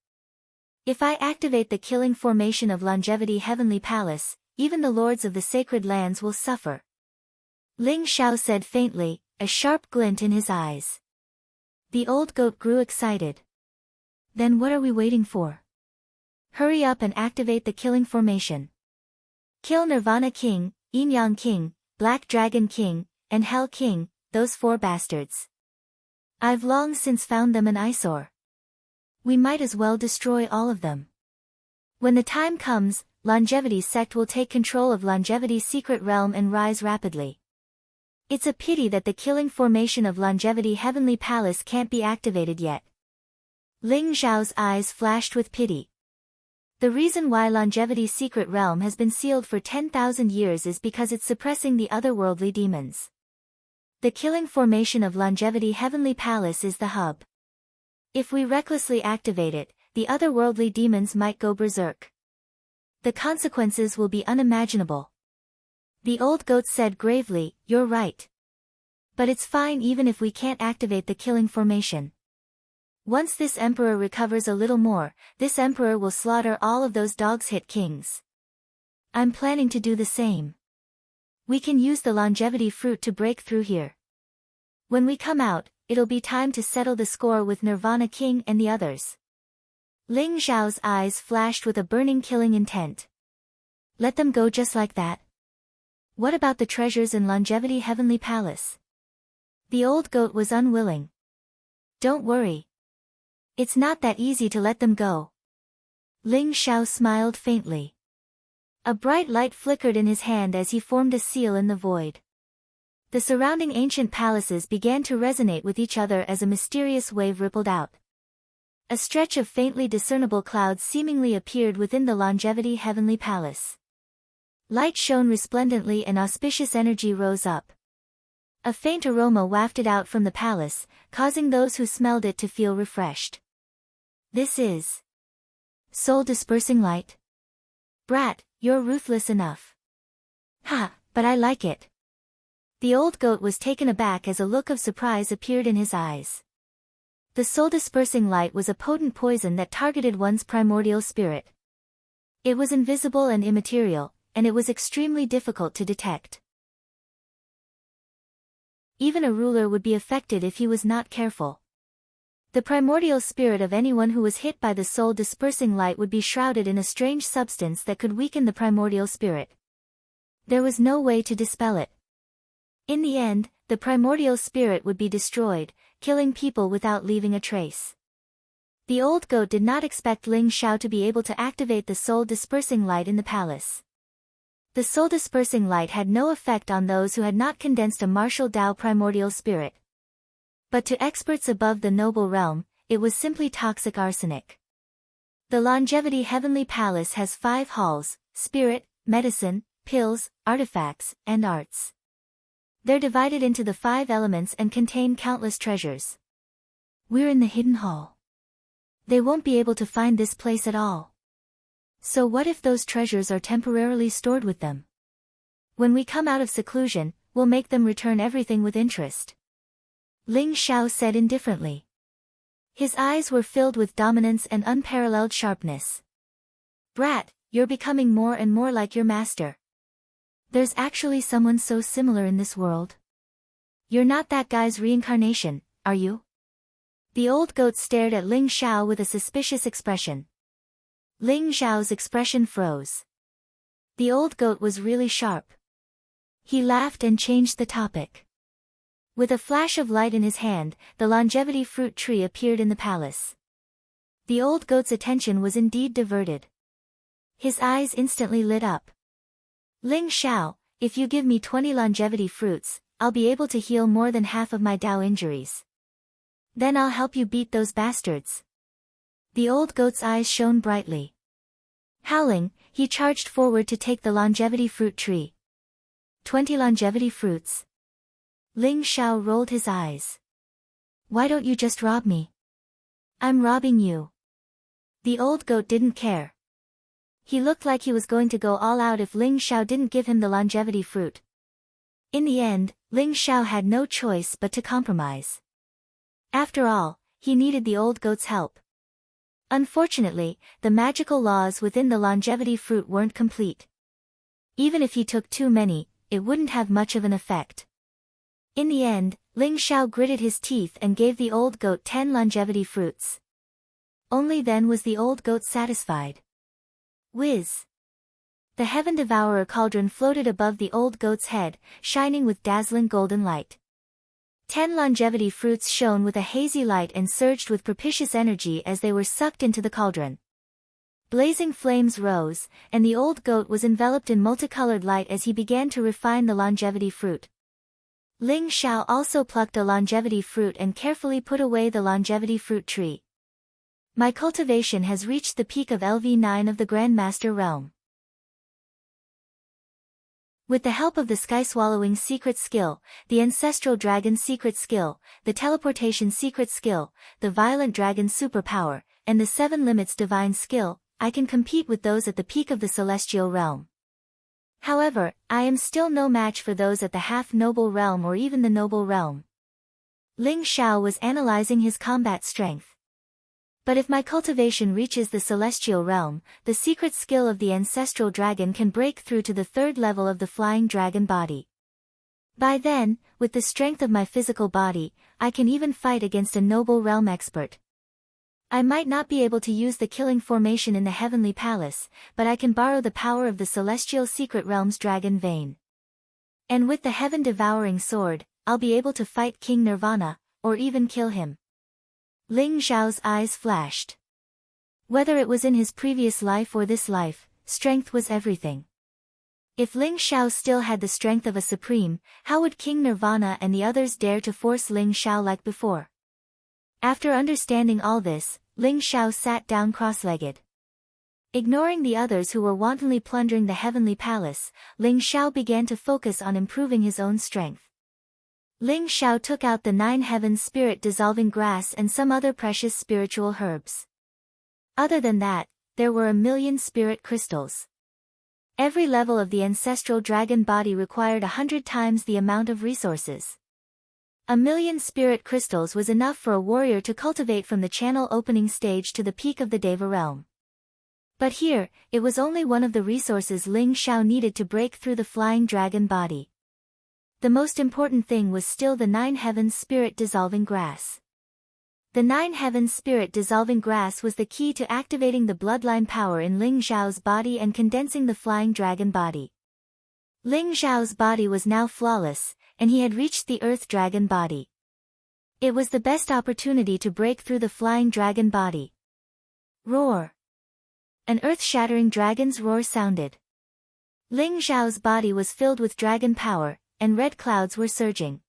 If I activate the killing formation of Longevity Heavenly Palace, even the lords of the sacred lands will suffer. Ling Xiao said faintly, a sharp glint in his eyes. The old goat grew excited. Then what are we waiting for? Hurry up and activate the killing formation. Kill Nirvana King, Yin Yang King, Black Dragon King, and Hell King, those 4 bastards. I've long since found them an eyesore. We might as well destroy all of them. When the time comes, Longevity sect will take control of Longevity's secret realm and rise rapidly. It's a pity that the killing formation of Longevity Heavenly Palace can't be activated yet. Ling Xiao's eyes flashed with pity. The reason why Longevity's secret realm has been sealed for 10,000 years is because it's suppressing the otherworldly demons. The killing formation of Longevity Heavenly Palace is the hub. If we recklessly activate it, the otherworldly demons might go berserk. The consequences will be unimaginable. The old goat said gravely, you're right. But it's fine even if we can't activate the killing formation. Once this emperor recovers a little more, this emperor will slaughter all of those dogs-hit kings. I'm planning to do the same. We can use the longevity fruit to break through here. When we come out, it'll be time to settle the score with Nirvana King and the others. Ling Xiao's eyes flashed with a burning killing intent. Let them go just like that. What about the treasures in Longevity Heavenly Palace? The old goat was unwilling. Don't worry. It's not that easy to let them go. Ling Xiao smiled faintly. A bright light flickered in his hand as he formed a seal in the void. The surrounding ancient palaces began to resonate with each other as a mysterious wave rippled out. A stretch of faintly discernible clouds seemingly appeared within the Longevity Heavenly Palace. Light shone resplendently and auspicious energy rose up. A faint aroma wafted out from the palace, causing those who smelled it to feel refreshed. This is soul-dispersing light. Brat, you're ruthless enough. Ha, but I like it. The old goat was taken aback as a look of surprise appeared in his eyes. The soul-dispersing light was a potent poison that targeted one's primordial spirit. It was invisible and immaterial, and it was extremely difficult to detect. Even a ruler would be affected if he was not careful. The primordial spirit of anyone who was hit by the soul-dispersing light would be shrouded in a strange substance that could weaken the primordial spirit. There was no way to dispel it. In the end, the primordial spirit would be destroyed, killing people without leaving a trace. The old goat did not expect Ling Xiao to be able to activate the soul-dispersing light in the palace. The soul-dispersing light had no effect on those who had not condensed a martial Tao primordial spirit. But to experts above the noble realm, it was simply toxic arsenic. The Longevity Heavenly Palace has 5 halls: spirit, medicine, pills, artifacts, and arts. They're divided into the 5 elements and contain countless treasures. We're in the hidden hall. They won't be able to find this place at all. So what if those treasures are temporarily stored with them? When we come out of seclusion, we'll make them return everything with interest. Ling Xiao said indifferently. His eyes were filled with dominance and unparalleled sharpness. Brat, you're becoming more and more like your master. There's actually someone so similar in this world. You're not that guy's reincarnation, are you? The old goat stared at Ling Xiao with a suspicious expression. Ling Xiao's expression froze. The old goat was really sharp. He laughed and changed the topic. With a flash of light in his hand, the longevity fruit tree appeared in the palace. The old goat's attention was indeed diverted. His eyes instantly lit up. Ling Xiao, if you give me 20 longevity fruits, I'll be able to heal more than half of my Dao injuries. Then I'll help you beat those bastards. The old goat's eyes shone brightly. Howling, he charged forward to take the longevity fruit tree. 20 longevity fruits. Ling Xiao rolled his eyes. Why don't you just rob me? I'm robbing you. The old goat didn't care. He looked like he was going to go all out if Ling Xiao didn't give him the longevity fruit. In the end, Ling Xiao had no choice but to compromise. After all, he needed the old goat's help. Unfortunately, the magical laws within the longevity fruit weren't complete. Even if he took too many, it wouldn't have much of an effect. In the end, Ling Xiao gritted his teeth and gave the old goat 10 longevity fruits. Only then was the old goat satisfied. Whiz! The Heaven Devourer cauldron floated above the old goat's head, shining with dazzling golden light. 10 longevity fruits shone with a hazy light and surged with propitious energy as they were sucked into the cauldron. Blazing flames rose, and the old goat was enveloped in multicolored light as he began to refine the longevity fruit. Ling Xiao also plucked a longevity fruit and carefully put away the longevity fruit tree. My cultivation has reached the peak of LV9 of the Grandmaster realm. With the help of the sky-swallowing secret skill, the ancestral dragon secret skill, the teleportation secret skill, the violent dragon superpower, and the 7 limits divine skill, I can compete with those at the peak of the celestial realm. However, I am still no match for those at the half-noble realm or even the noble realm. Ling Xiao was analyzing his combat strength. But if my cultivation reaches the celestial realm, the secret skill of the ancestral dragon can break through to the 3rd level of the flying dragon body. By then, with the strength of my physical body, I can even fight against a noble realm expert. I might not be able to use the killing formation in the heavenly palace, but I can borrow the power of the celestial secret realm's dragon vein. And with the heaven-devouring sword, I'll be able to fight King Nirvana, or even kill him. Ling Xiao's eyes flashed. Whether it was in his previous life or this life, strength was everything. If Ling Xiao still had the strength of a supreme, how would King Nirvana and the others dare to force Ling Xiao like before? After understanding all this, Ling Xiao sat down cross-legged. Ignoring the others who were wantonly plundering the heavenly palace, Ling Xiao began to focus on improving his own strength. Ling Xiao took out the 9 heavens spirit-dissolving grass and some other precious spiritual herbs. Other than that, there were 1,000,000 spirit crystals. Every level of the ancestral dragon body required 100 times the amount of resources. 1,000,000 spirit crystals was enough for a warrior to cultivate from the channel opening stage to the peak of the Deva realm. But here, it was only one of the resources Ling Xiao needed to break through the flying dragon body. The most important thing was still the 9 heavens spirit-dissolving grass. The 9 heavens spirit-dissolving grass was the key to activating the bloodline power in Ling Xiao's body and condensing the flying dragon body. Ling Xiao's body was now flawless, and he had reached the earth dragon body. It was the best opportunity to break through the flying dragon body. Roar! An earth-shattering dragon's roar sounded. Ling Xiao's body was filled with dragon power, and red clouds were surging.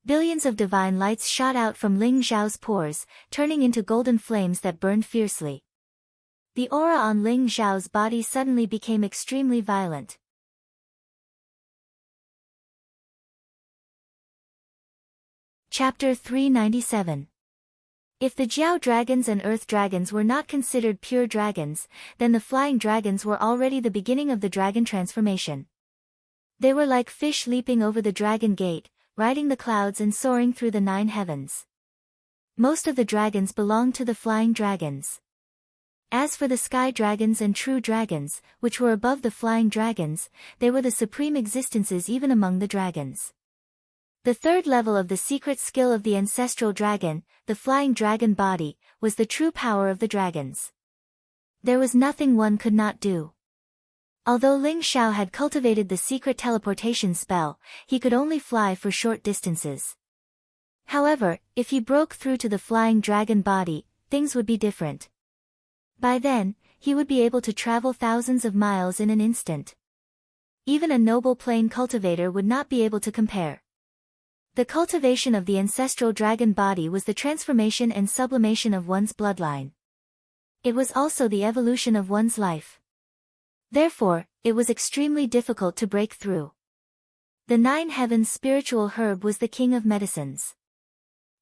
Billions of divine lights shot out from Ling Xiao's pores, turning into golden flames that burned fiercely. The aura on Ling Xiao's body suddenly became extremely violent. Chapter 397. If the Jiao dragons and earth dragons were not considered pure dragons, then the flying dragons were already the beginning of the dragon transformation. They were like fish leaping over the dragon gate, riding the clouds and soaring through the 9 heavens. Most of the dragons belonged to the flying dragons. As for the sky dragons and true dragons, which were above the flying dragons, they were the supreme existences even among the dragons. The third level of the secret skill of the ancestral dragon, the flying dragon body, was the true power of the dragons. There was nothing one could not do. Although Ling Xiao had cultivated the secret teleportation spell, he could only fly for short distances. However, if he broke through to the flying dragon body, things would be different. By then, he would be able to travel thousands of miles in an instant. Even a noble plane cultivator would not be able to compare. The cultivation of the ancestral dragon body was the transformation and sublimation of one's bloodline. It was also the evolution of one's life. Therefore, it was extremely difficult to break through. The 9 heavens spiritual herb was the king of medicines.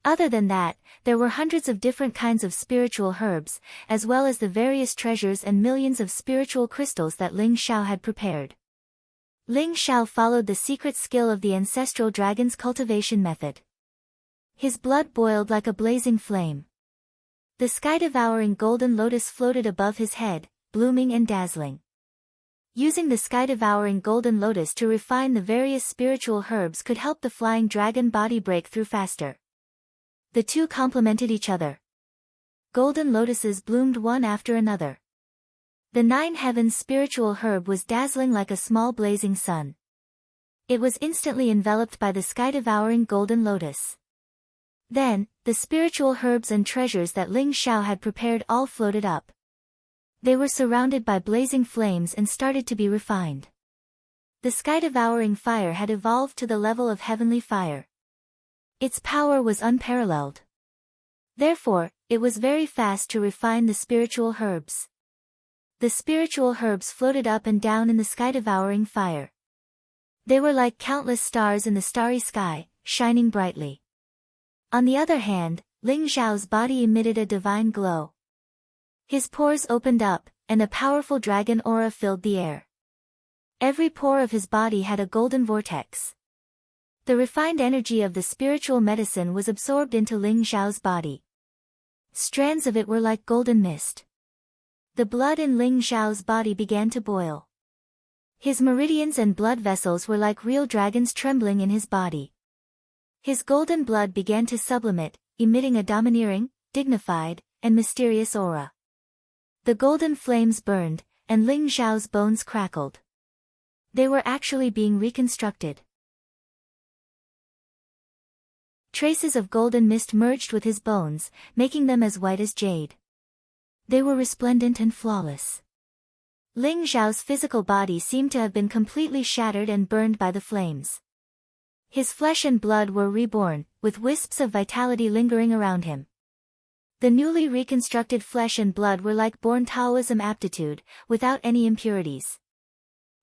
Other than that, there were hundreds of different kinds of spiritual herbs, as well as the various treasures and millions of spiritual crystals that Ling Xiao had prepared. Ling Xiao followed the secret skill of the ancestral dragon's cultivation method. His blood boiled like a blazing flame. The sky-devouring golden lotus floated above his head, blooming and dazzling. Using the sky-devouring golden lotus to refine the various spiritual herbs could help the flying dragon body break through faster. The two complemented each other. Golden lotuses bloomed one after another. The 9 heavens spiritual herb was dazzling like a small blazing sun. It was instantly enveloped by the sky-devouring golden lotus. Then, the spiritual herbs and treasures that Ling Xiao had prepared all floated up. They were surrounded by blazing flames and started to be refined. The sky-devouring fire had evolved to the level of heavenly fire. Its power was unparalleled. Therefore, it was very fast to refine the spiritual herbs. The spiritual herbs floated up and down in the sky-devouring fire. They were like countless stars in the starry sky, shining brightly. On the other hand, Ling Xiao's body emitted a divine glow. His pores opened up, and a powerful dragon aura filled the air. Every pore of his body had a golden vortex. The refined energy of the spiritual medicine was absorbed into Ling Xiao's body. Strands of it were like golden mist. The blood in Ling Xiao's body began to boil. His meridians and blood vessels were like real dragons trembling in his body. His golden blood began to sublimate, emitting a domineering, dignified, and mysterious aura. The golden flames burned, and Ling Xiao's bones crackled. They were actually being reconstructed. Traces of golden mist merged with his bones, making them as white as jade. They were resplendent and flawless. Ling Xiao's physical body seemed to have been completely shattered and burned by the flames. His flesh and blood were reborn, with wisps of vitality lingering around him. The newly reconstructed flesh and blood were like born Taoism aptitude, without any impurities.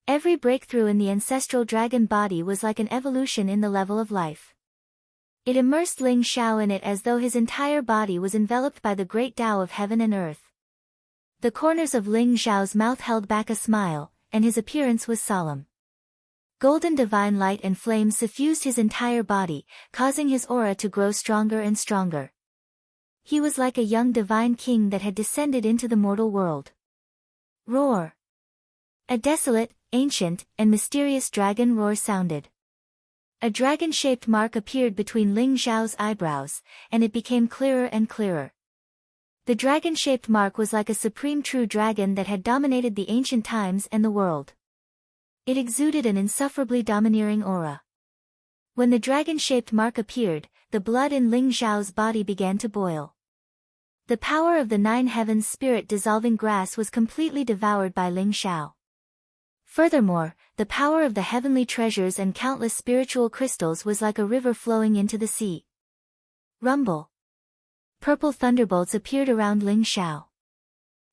Every breakthrough in the ancestral dragon body was like an evolution in the level of life. It immersed Ling Xiao in it as though his entire body was enveloped by the great Tao of heaven and earth. The corners of Ling Xiao's mouth held back a smile, and his appearance was solemn. Golden divine light and flame suffused his entire body, causing his aura to grow stronger and stronger. He was like a young divine king that had descended into the mortal world. Roar! A desolate, ancient, and mysterious dragon roar sounded. A dragon-shaped mark appeared between Ling Xiao's eyebrows, and it became clearer and clearer. The dragon-shaped mark was like a supreme true dragon that had dominated the ancient times and the world. It exuded an insufferably domineering aura. When the dragon-shaped mark appeared, the blood in Ling Xiao's body began to boil. The power of the 9 heavens spirit dissolving grass was completely devoured by Ling Xiao. Furthermore, the power of the heavenly treasures and countless spiritual crystals was like a river flowing into the sea. Rumble! Purple thunderbolts appeared around Ling Xiao.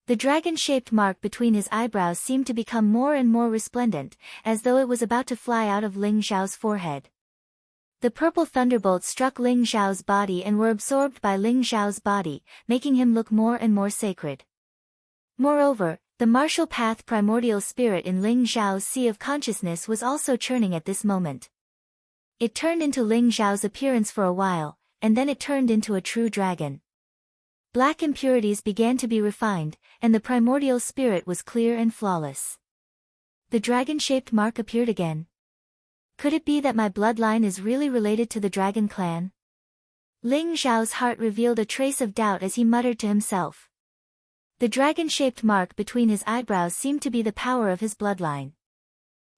The dragon-shaped mark between his eyebrows seemed to become more and more resplendent, as though it was about to fly out of Ling Xiao's forehead. The purple thunderbolts struck Ling Xiao's body and were absorbed by Ling Xiao's body, making him look more and more sacred. Moreover, The martial path primordial spirit in Ling Zhao's sea of consciousness was also churning at this moment. It turned into Ling Zhao's appearance for a while, and then it turned into a true dragon. Black impurities began to be refined, and the primordial spirit was clear and flawless. The dragon-shaped mark appeared again. Could it be that my bloodline is really related to the dragon clan? Ling Zhao's heart revealed a trace of doubt as he muttered to himself. The dragon-shaped mark between his eyebrows seemed to be the power of his bloodline.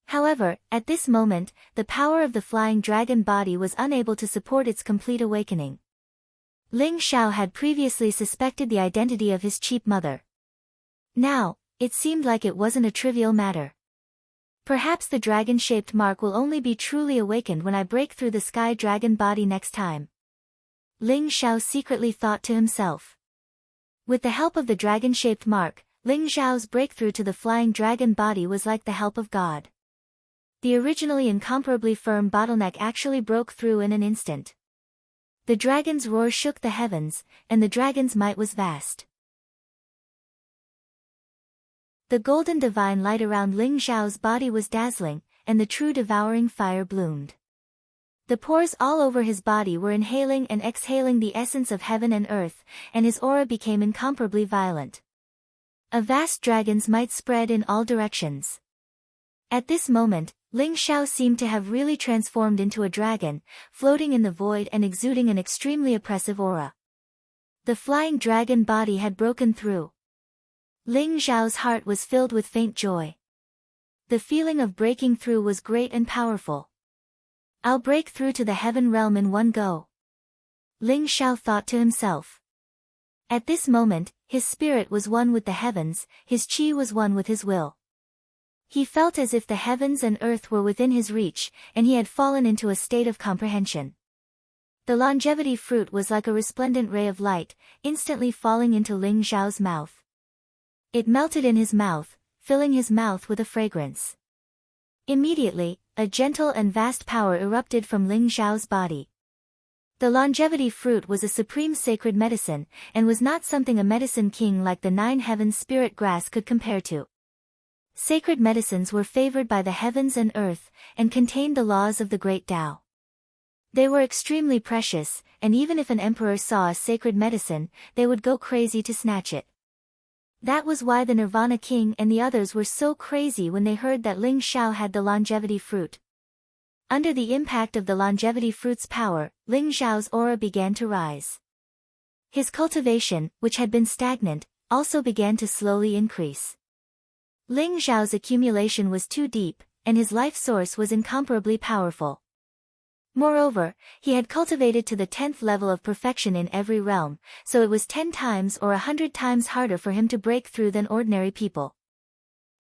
However, at this moment, the power of the flying dragon body was unable to support its complete awakening. Ling Zhao had previously suspected the identity of his cheap mother. Now, it seemed like it wasn't a trivial matter. Perhaps the dragon-shaped mark will only be truly awakened when I break through the sky dragon body next time. Ling Zhao secretly thought to himself. With the help of the dragon-shaped mark, Ling Zhao's breakthrough to the flying dragon body was like the help of God. The originally incomparably firm bottleneck actually broke through in an instant. The dragon's roar shook the heavens, and the dragon's might was vast. The golden divine light around Ling Zhao's body was dazzling, and the true devouring fire bloomed. The pores all over his body were inhaling and exhaling the essence of heaven and earth, and his aura became incomparably violent. A vast dragon's might spread in all directions. At this moment, Ling Zhao seemed to have really transformed into a dragon, floating in the void and exuding an extremely oppressive aura. The flying dragon body had broken through. Ling Zhao's heart was filled with faint joy. The feeling of breaking through was great and powerful. I'll break through to the heaven realm in one go. Ling Zhao thought to himself. At this moment, his spirit was one with the heavens, his qi was one with his will. He felt as if the heavens and earth were within his reach, and he had fallen into a state of comprehension. The longevity fruit was like a resplendent ray of light, instantly falling into Ling Zhao's mouth. It melted in his mouth, filling his mouth with a fragrance. Immediately, a gentle and vast power erupted from Ling Zhao's body. The longevity fruit was a supreme sacred medicine, and was not something a medicine king like the Nine Heavens spirit grass could compare to. Sacred medicines were favored by the heavens and earth, and contained the laws of the great Tao. They were extremely precious, and even if an emperor saw a sacred medicine, they would go crazy to snatch it. That was why the Nirvana King and the others were so crazy when they heard that Ling Zhao had the longevity fruit. Under the impact of the longevity fruit's power, Ling Zhao's aura began to rise. His cultivation, which had been stagnant, also began to slowly increase. Ling Zhao's accumulation was too deep, and his life source was incomparably powerful. Moreover, he had cultivated to the 10th level of perfection in every realm, so it was 10 times or 100 times harder for him to break through than ordinary people.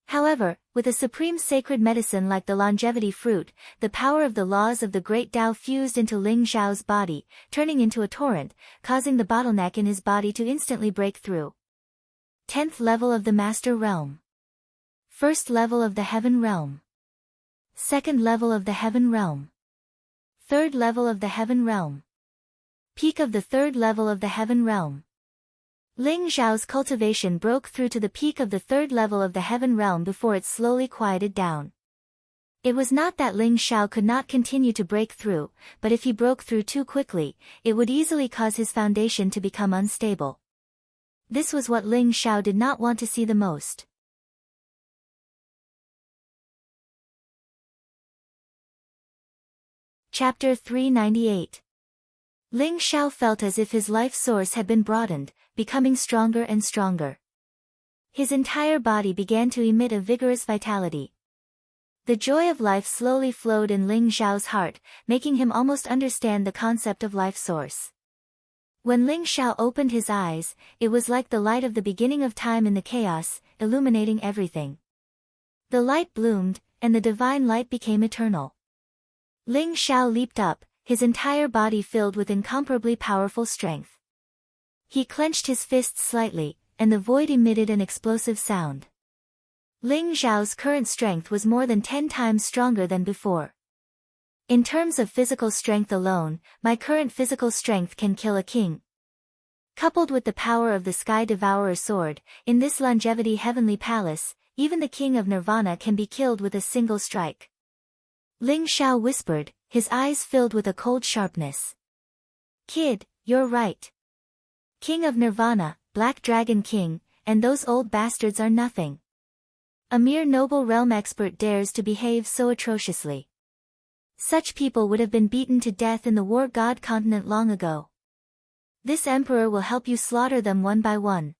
However, with a supreme sacred medicine like the longevity fruit, the power of the laws of the great Tao fused into Ling Zhao's body, turning into a torrent, causing the bottleneck in his body to instantly break through. 10th level of the Master Realm. 1st level of the Heaven Realm. 2nd level of the Heaven Realm. 3rd level of the Heaven Realm. Peak of the 3rd level of the Heaven Realm. Ling Zhao's cultivation broke through to the peak of the 3rd level of the Heaven Realm before it slowly quieted down. It was not that Ling Zhao could not continue to break through, but if he broke through too quickly, it would easily cause his foundation to become unstable. This was what Ling Zhao did not want to see the most. Chapter 398. Ling Zhao felt as if his life source had been broadened, becoming stronger and stronger. His entire body began to emit a vigorous vitality. The joy of life slowly flowed in Ling Zhao's heart, making him almost understand the concept of life source. When Ling Zhao opened his eyes, it was like the light of the beginning of time in the chaos, illuminating everything. The light bloomed, and the divine light became eternal. Ling Zhao leaped up, his entire body filled with incomparably powerful strength. He clenched his fists slightly, and the void emitted an explosive sound. Ling Zhao's current strength was more than 10 times stronger than before. In terms of physical strength alone, my current physical strength can kill a king. Coupled with the power of the Sky Devourer sword, in this longevity heavenly palace, even the king of Nirvana can be killed with a single strike. Ling Xiao whispered, his eyes filled with a cold sharpness. Kid, you're right. King of Nirvana, Black Dragon King, and those old bastards are nothing. A mere noble realm expert dares to behave so atrociously. Such people would have been beaten to death in the War God continent long ago. This emperor will help you slaughter them one by one.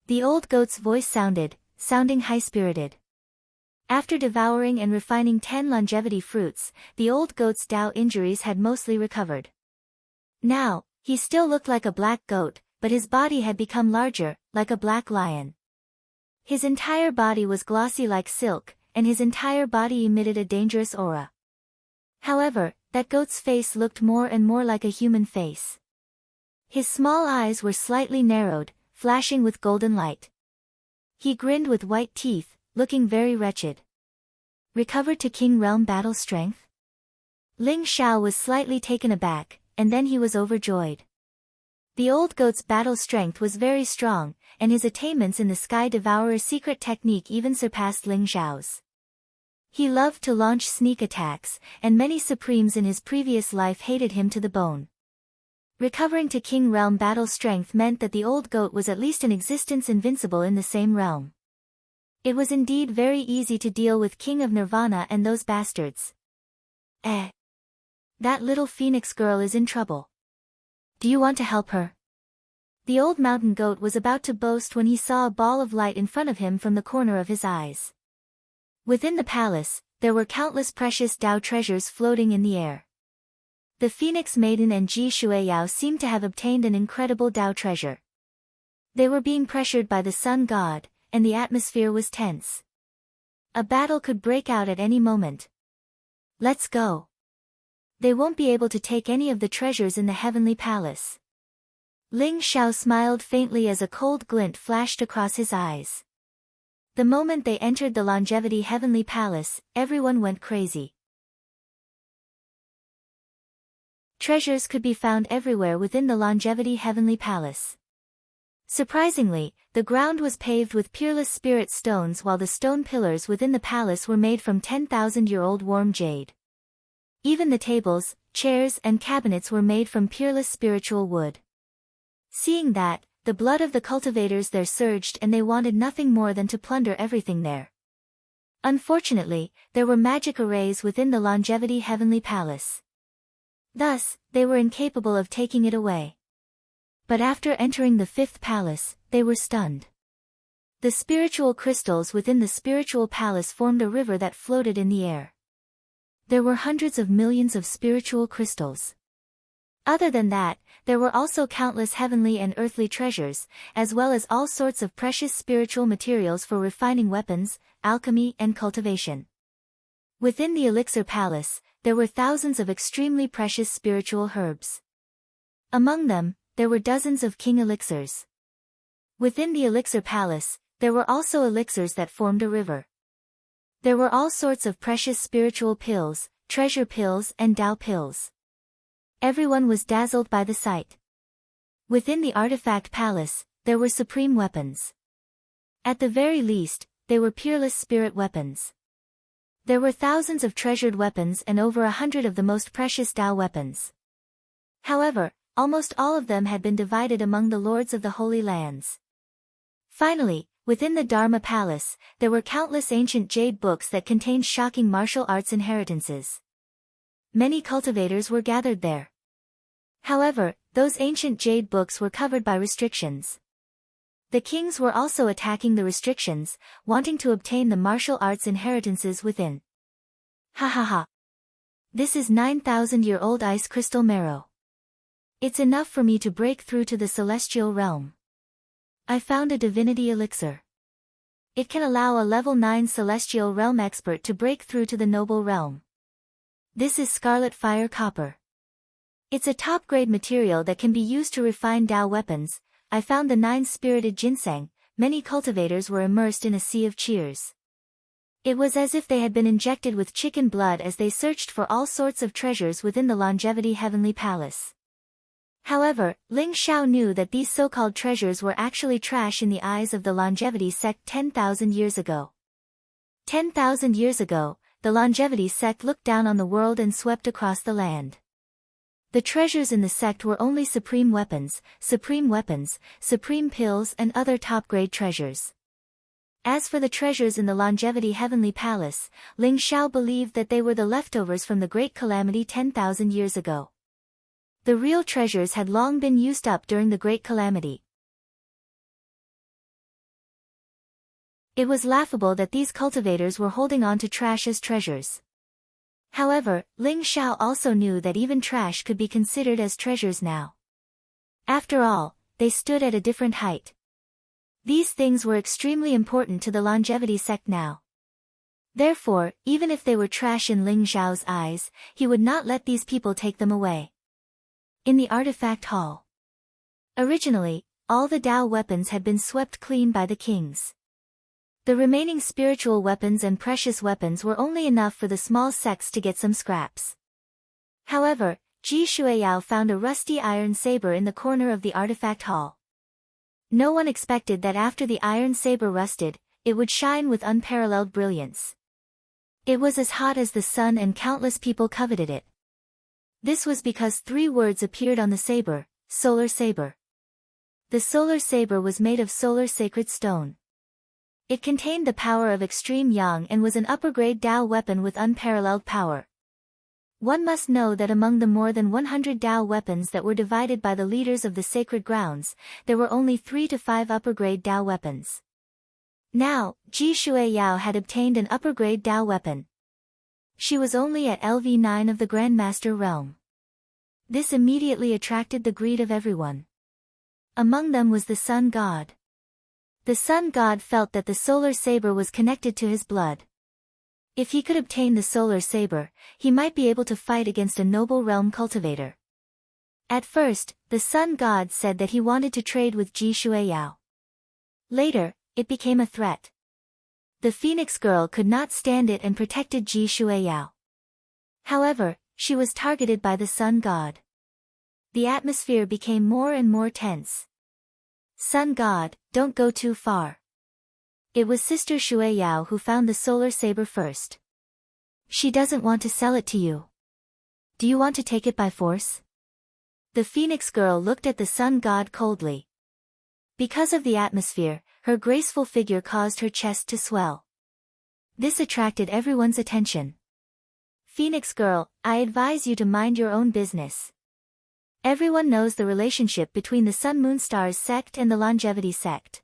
The old goat's voice sounding high-spirited. After devouring and refining 10 longevity fruits, the old goat's Tao injuries had mostly recovered. Now, he still looked like a black goat, but his body had become larger, like a black lion. His entire body was glossy like silk, and his entire body emitted a dangerous aura. However, that goat's face looked more and more like a human face. His small eyes were slightly narrowed, flashing with golden light. He grinned with white teeth, looking very wretched. Recovered to King Realm battle strength? Ling Xiao was slightly taken aback, and then he was overjoyed. The old goat's battle strength was very strong, and his attainments in the Sky Devourer's secret technique even surpassed Ling Xiao's. He loved to launch sneak attacks, and many supremes in his previous life hated him to the bone. Recovering to King Realm battle strength meant that the old goat was at least in existence invincible in the same realm. It was indeed very easy to deal with King of Nirvana and those bastards. That little phoenix girl is in trouble. Do you want to help her? The old mountain goat was about to boast when he saw a ball of light in front of him from the corner of his eyes. Within the palace, there were countless precious Tao treasures floating in the air. The Phoenix Maiden and Ji Shuiyao seemed to have obtained an incredible Tao treasure. They were being pressured by the sun god, and the atmosphere was tense. A battle could break out at any moment. Let's go. They won't be able to take any of the treasures in the heavenly palace. Ling Xiao smiled faintly as a cold glint flashed across his eyes. The moment they entered the longevity heavenly palace, everyone went crazy. Treasures could be found everywhere within the longevity heavenly palace. Surprisingly, the ground was paved with peerless spirit stones while the stone pillars within the palace were made from 10,000-year-old warm jade. Even the tables, chairs and cabinets were made from peerless spiritual wood. Seeing that, the blood of the cultivators there surged and they wanted nothing more than to plunder everything there. Unfortunately, there were magic arrays within the longevity heavenly palace. Thus, they were incapable of taking it away. But after entering the fifth palace, they were stunned. The spiritual crystals within the spiritual palace formed a river that floated in the air. There were hundreds of millions of spiritual crystals. Other than that, there were also countless heavenly and earthly treasures, as well as all sorts of precious spiritual materials for refining weapons, alchemy and cultivation. Within the Elixir Palace, there were thousands of extremely precious spiritual herbs. Among them, there were dozens of king elixirs. Within the Elixir Palace, there were also elixirs that formed a river. There were all sorts of precious spiritual pills, treasure pills and Tao pills. Everyone was dazzled by the sight. Within the Artifact Palace, there were supreme weapons. At the very least, they were peerless spirit weapons. There were thousands of treasured weapons and over 100 of the most precious Tao weapons. However, almost all of them had been divided among the lords of the Holy Lands. Finally, within the Dharma Palace, there were countless ancient jade books that contained shocking martial arts inheritances. Many cultivators were gathered there. However, those ancient jade books were covered by restrictions. The kings were also attacking the restrictions, wanting to obtain the martial arts inheritances within. Ha ha ha. This is 9,000-year-old ice crystal marrow. It's enough for me to break through to the celestial realm. I found a divinity elixir. It can allow a level 9 celestial realm expert to break through to the noble realm. This is scarlet fire copper. It's a top-grade material that can be used to refine Tao weapons. I found the 9-spirited ginseng. Many cultivators were immersed in a sea of cheers. It was as if they had been injected with chicken blood as they searched for all sorts of treasures within the longevity heavenly palace. However, Ling Xiao knew that these so-called treasures were actually trash in the eyes of the longevity sect 10,000 years ago. 10,000 years ago, the longevity sect looked down on the world and swept across the land. The treasures in the sect were only supreme weapons, supreme pills and other top-grade treasures. As for the treasures in the longevity heavenly palace, Ling Xiao believed that they were the leftovers from the great calamity 10,000 years ago. The real treasures had long been used up during the great calamity. It was laughable that these cultivators were holding on to trash as treasures. However, Ling Xiao also knew that even trash could be considered as treasures now. After all, they stood at a different height. These things were extremely important to the longevity sect now. Therefore, even if they were trash in Ling Xiao's eyes, he would not let these people take them away. In the artifact hall. Originally, all the Dao weapons had been swept clean by the kings. The remaining spiritual weapons and precious weapons were only enough for the small sects to get some scraps. However, Ji Shuiyao found a rusty iron saber in the corner of the artifact hall. No one expected that after the iron saber rusted, it would shine with unparalleled brilliance. It was as hot as the sun and countless people coveted it. This was because 3 words appeared on the saber: Solar Saber. The solar saber was made of solar sacred stone. It contained the power of extreme yang and was an upper-grade Dao weapon with unparalleled power. One must know that among the more than 100 Dao weapons that were divided by the leaders of the sacred grounds, there were only 3 to 5 upper-grade Dao weapons. Now, Ji Shuiyao had obtained an upper-grade Dao weapon. She was only at LV9 of the Grandmaster realm. This immediately attracted the greed of everyone. Among them was the Sun God. The Sun God felt that the solar saber was connected to his blood. If he could obtain the solar saber, he might be able to fight against a noble realm cultivator. At first, the Sun God said that he wanted to trade with Ji Shuiyao. Later, it became a threat. The Phoenix girl could not stand it and protected Ji Shuiyao. However, she was targeted by the Sun God. The atmosphere became more and more tense. Sun God, don't go too far. It was Sister Shuiyao who found the solar saber first. She doesn't want to sell it to you. Do you want to take it by force? The Phoenix girl looked at the Sun God coldly. Because of the atmosphere, her graceful figure caused her chest to swell. This attracted everyone's attention. Phoenix girl, I advise you to mind your own business. Everyone knows the relationship between the Sun Moon Stars sect and the Longevity sect.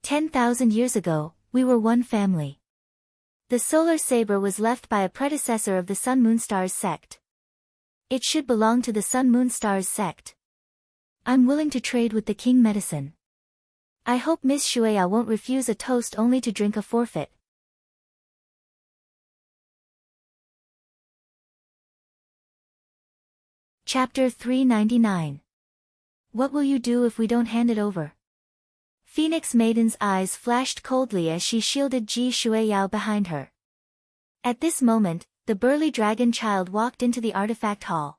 10,000 years ago, we were one family. The solar saber was left by a predecessor of the Sun Moon Stars sect. It should belong to the Sun Moon Stars sect. I'm willing to trade with the King Medicine. I hope Miss Shueya won't refuse a toast only to drink a forfeit. Chapter 399. What will you do if we don't hand it over? Phoenix Maiden's eyes flashed coldly as she shielded Ji Shuiyao behind her. At this moment, the burly dragon child walked into the artifact hall.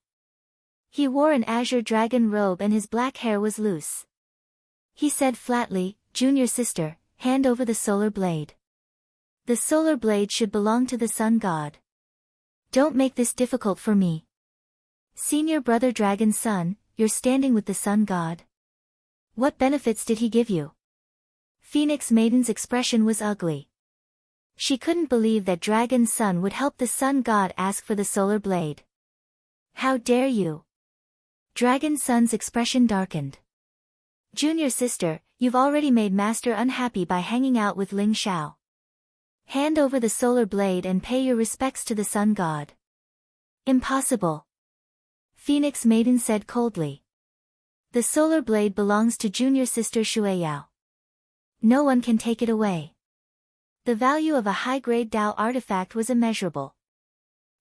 He wore an azure dragon robe and his black hair was loose. He said flatly, Junior sister, hand over the solar blade. The solar blade should belong to the Sun God. Don't make this difficult for me. Senior brother Dragon's son, you're standing with the Sun God. What benefits did he give you? Phoenix Maiden's expression was ugly. She couldn't believe that Dragon's son would help the Sun God ask for the solar blade. How dare you? Dragon's son's expression darkened. Junior sister, you've already made Master unhappy by hanging out with Ling Xiao. Hand over the solar blade and pay your respects to the Sun God. Impossible. Phoenix Maiden said coldly. The solar blade belongs to junior sister Shueyao. No one can take it away. The value of a high-grade Dao artifact was immeasurable.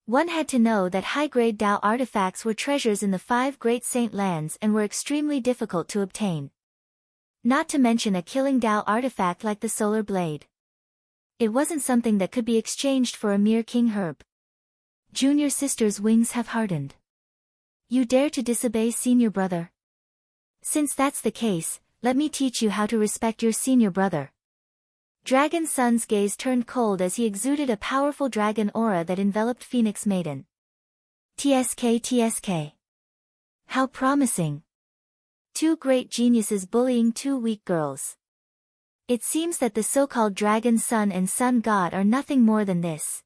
One had to know that high-grade Dao artifacts were treasures in the 5 Great Saint Lands and were extremely difficult to obtain. Not to mention a killing Dao artifact like the solar blade. It wasn't something that could be exchanged for a mere king herb. Junior sister's wings have hardened. You dare to disobey senior brother? Since that's the case, let me teach you how to respect your senior brother. Dragon Sun's gaze turned cold as he exuded a powerful dragon aura that enveloped Phoenix Maiden. TSK. How promising. Two great geniuses bullying two weak girls. It seems that the so-called Dragon Sun and Sun God are nothing more than this.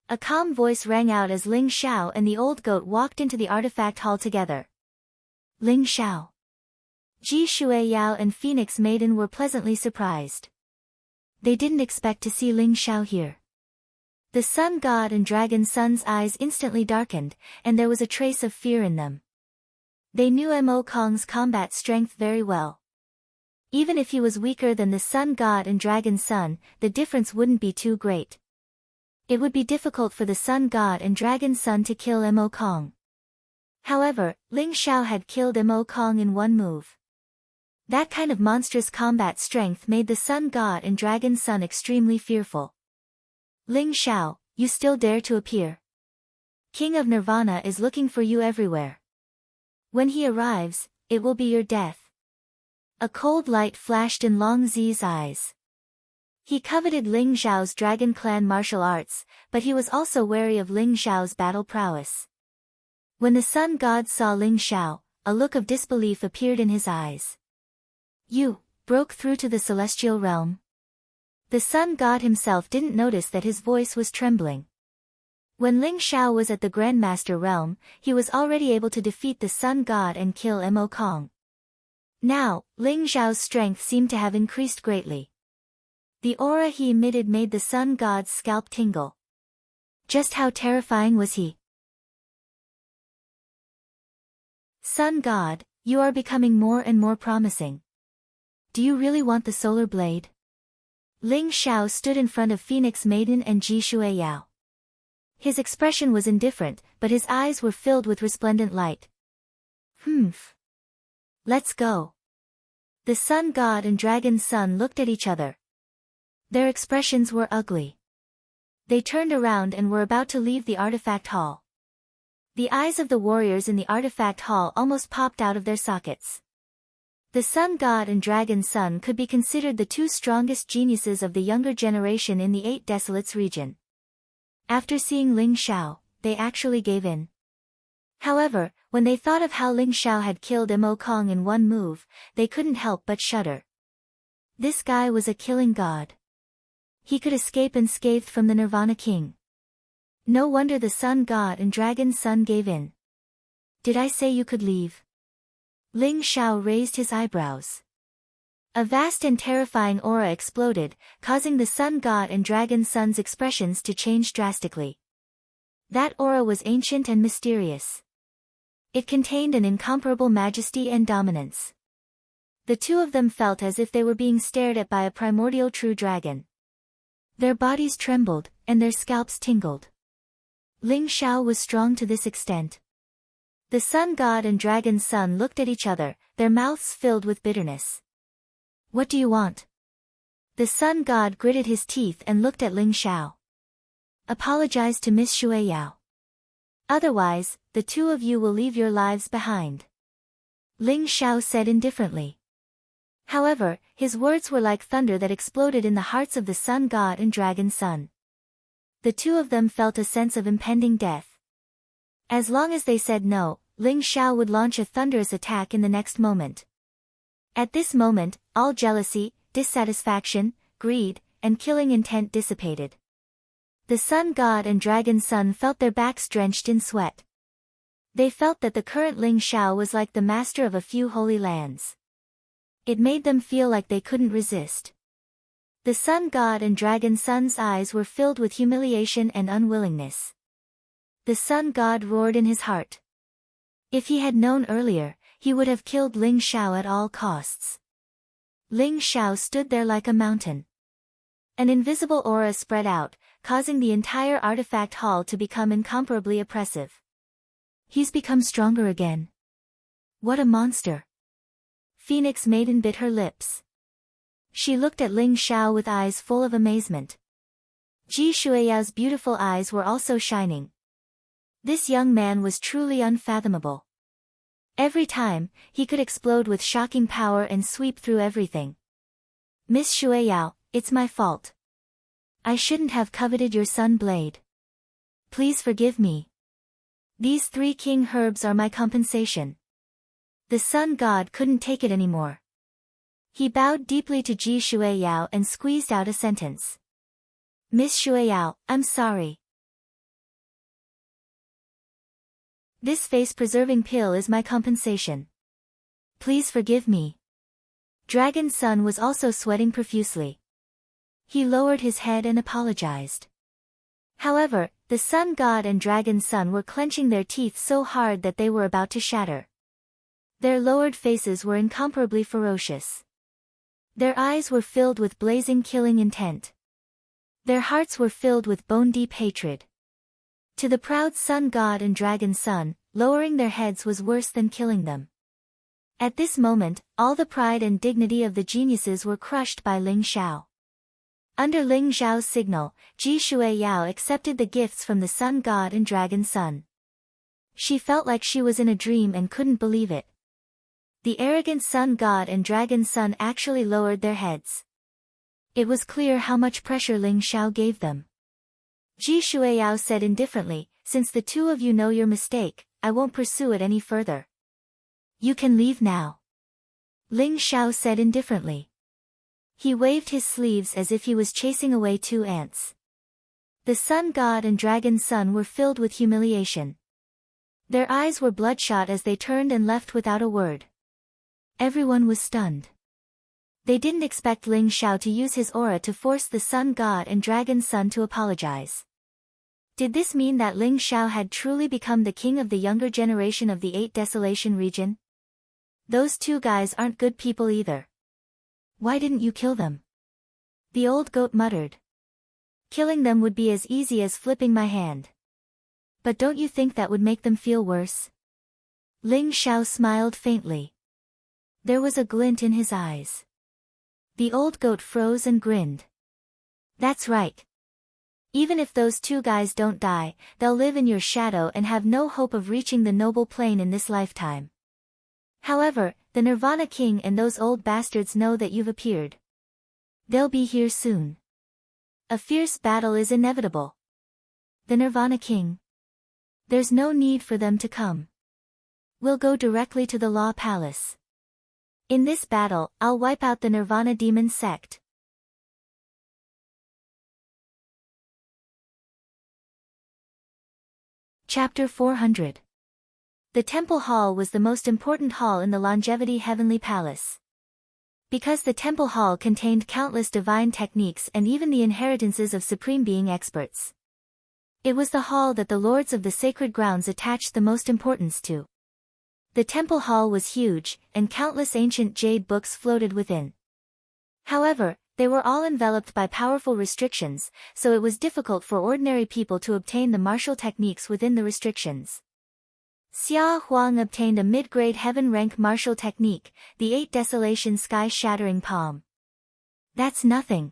A calm voice rang out as Ling Xiao and the old goat walked into the artifact hall together. Ling Xiao, Ji Shuiyao and Phoenix Maiden were pleasantly surprised. They didn't expect to see Ling Xiao here. The Sun God and Dragon Sun's eyes instantly darkened, and there was a trace of fear in them. They knew Mo Kong's combat strength very well. Even if he was weaker than the Sun God and Dragon Sun, the difference wouldn't be too great. It would be difficult for the Sun God and Dragon Sun to kill Mo Kong. However, Ling Xiao had killed Mo Kong in one move. That kind of monstrous combat strength made the Sun God and Dragon Sun extremely fearful. Ling Xiao, you still dare to appear? King of Nirvana is looking for you everywhere. When he arrives, it will be your death. A cold light flashed in Long Zi's eyes. He coveted Ling Xiao's Dragon Clan martial arts, but he was also wary of Ling Xiao's battle prowess. When the Sun God saw Ling Xiao, a look of disbelief appeared in his eyes. You broke through to the celestial realm? The Sun God himself didn't notice that his voice was trembling. When Ling Xiao was at the Grandmaster realm, he was already able to defeat the Sun God and kill Mo Kong. Now, Ling Xiao's strength seemed to have increased greatly. The aura he emitted made the Sun God's scalp tingle. Just how terrifying was he? Sun God, you are becoming more and more promising. Do you really want the solar blade? Ling Xiao stood in front of Phoenix Maiden and Ji Shuiyao. His expression was indifferent, but his eyes were filled with resplendent light. Let's go. The Sun God and Dragon Sun looked at each other. Their expressions were ugly. They turned around and were about to leave the artifact hall. The eyes of the warriors in the artifact hall almost popped out of their sockets. The Sun God and Dragon Sun could be considered the two strongest geniuses of the younger generation in the Eight Desolates region. After seeing Ling Xiao, they actually gave in. However, when they thought of how Ling Xiao had killed Mo Kong in one move, they couldn't help but shudder. This guy was a killing god. He could escape unscathed from the Nirvana King. No wonder the Sun God and Dragon Sun gave in. Did I say you could leave? Ling Xiao raised his eyebrows. A vast and terrifying aura exploded, causing the Sun God and Dragon Sun's expressions to change drastically. That aura was ancient and mysterious. It contained an incomparable majesty and dominance. The two of them felt as if they were being stared at by a primordial true dragon. Their bodies trembled, and their scalps tingled. Ling Xiao was strong to this extent. The Sun God and Dragon Sun looked at each other, their mouths filled with bitterness. What do you want? The Sun God gritted his teeth and looked at Ling Xiao. Apologize to Miss Shuiyao. Otherwise, the two of you will leave your lives behind. Ling Xiao said indifferently. However, his words were like thunder that exploded in the hearts of the Sun God and Dragon Sun. The two of them felt a sense of impending death. As long as they said no, Ling Xiao would launch a thunderous attack in the next moment. At this moment, all jealousy, dissatisfaction, greed, and killing intent dissipated. The Sun God and Dragon Sun felt their backs drenched in sweat. They felt that the current Ling Xiao was like the master of a few holy lands. It made them feel like they couldn't resist. The Sun God and Dragon Sun's eyes were filled with humiliation and unwillingness. The Sun God roared in his heart. If he had known earlier, he would have killed Ling Xiao at all costs. Ling Xiao stood there like a mountain. An invisible aura spread out, causing the entire artifact hall to become incomparably oppressive. He's become stronger again. What a monster! Phoenix Maiden bit her lips. She looked at Ling Xiao with eyes full of amazement. Ji Shuiyao's beautiful eyes were also shining. This young man was truly unfathomable. Every time, he could explode with shocking power and sweep through everything. Miss Shueyao, it's my fault. I shouldn't have coveted your sun blade. Please forgive me. These 3 king herbs are my compensation. The sun god couldn't take it anymore. He bowed deeply to Ji Shueyao and squeezed out a sentence. Miss Shueyao, I'm sorry. This face-preserving pill is my compensation. Please forgive me. Dragon Sun was also sweating profusely. He lowered his head and apologized. However, the Sun God and Dragon Sun were clenching their teeth so hard that they were about to shatter. Their lowered faces were incomparably ferocious. Their eyes were filled with blazing killing intent. Their hearts were filled with bone-deep hatred. To the proud Sun God and Dragon Sun, lowering their heads was worse than killing them. At this moment, all the pride and dignity of the geniuses were crushed by Ling Xiao. Under Ling Xiao's signal, Ji Shueyao accepted the gifts from the Sun God and Dragon Sun. She felt like she was in a dream and couldn't believe it. The arrogant Sun God and Dragon Sun actually lowered their heads. It was clear how much pressure Ling Xiao gave them. Ji Shueyao said indifferently, since the 2 of you know your mistake, I won't pursue it any further. You can leave now. Ling Xiao said indifferently. He waved his sleeves as if he was chasing away 2 ants. The Sun God and Dragon Sun were filled with humiliation. Their eyes were bloodshot as they turned and left without a word. Everyone was stunned. They didn't expect Ling Xiao to use his aura to force the Sun God and Dragon Sun to apologize. Did this mean that Ling Xiao had truly become the king of the younger generation of the 8 Desolation region? Those 2 guys aren't good people either. Why didn't you kill them? The old goat muttered. Killing them would be as easy as flipping my hand. But don't you think that would make them feel worse? Ling Xiao smiled faintly. There was a glint in his eyes. The old goat froze and grinned. That's right. Even if those 2 guys don't die, they'll live in your shadow and have no hope of reaching the noble plane in this lifetime. However, the Nirvana King and those old bastards know that you've appeared. They'll be here soon. A fierce battle is inevitable. The Nirvana King. There's no need for them to come. We'll go directly to the Law Palace. In this battle, I'll wipe out the Nirvana Demon Sect. Chapter 400. The Temple Hall was the most important hall in the Longevity Heavenly Palace. Because the Temple Hall contained countless divine techniques and even the inheritances of Supreme Being experts. It was the hall that the Lords of the Sacred Grounds attached the most importance to. The Temple Hall was huge, and countless ancient jade books floated within. However, they were all enveloped by powerful restrictions, so it was difficult for ordinary people to obtain the martial techniques within the restrictions. Xia Huang obtained a mid-grade heaven rank martial technique, the 8 Desolation Sky-Shattering Palm. That's nothing.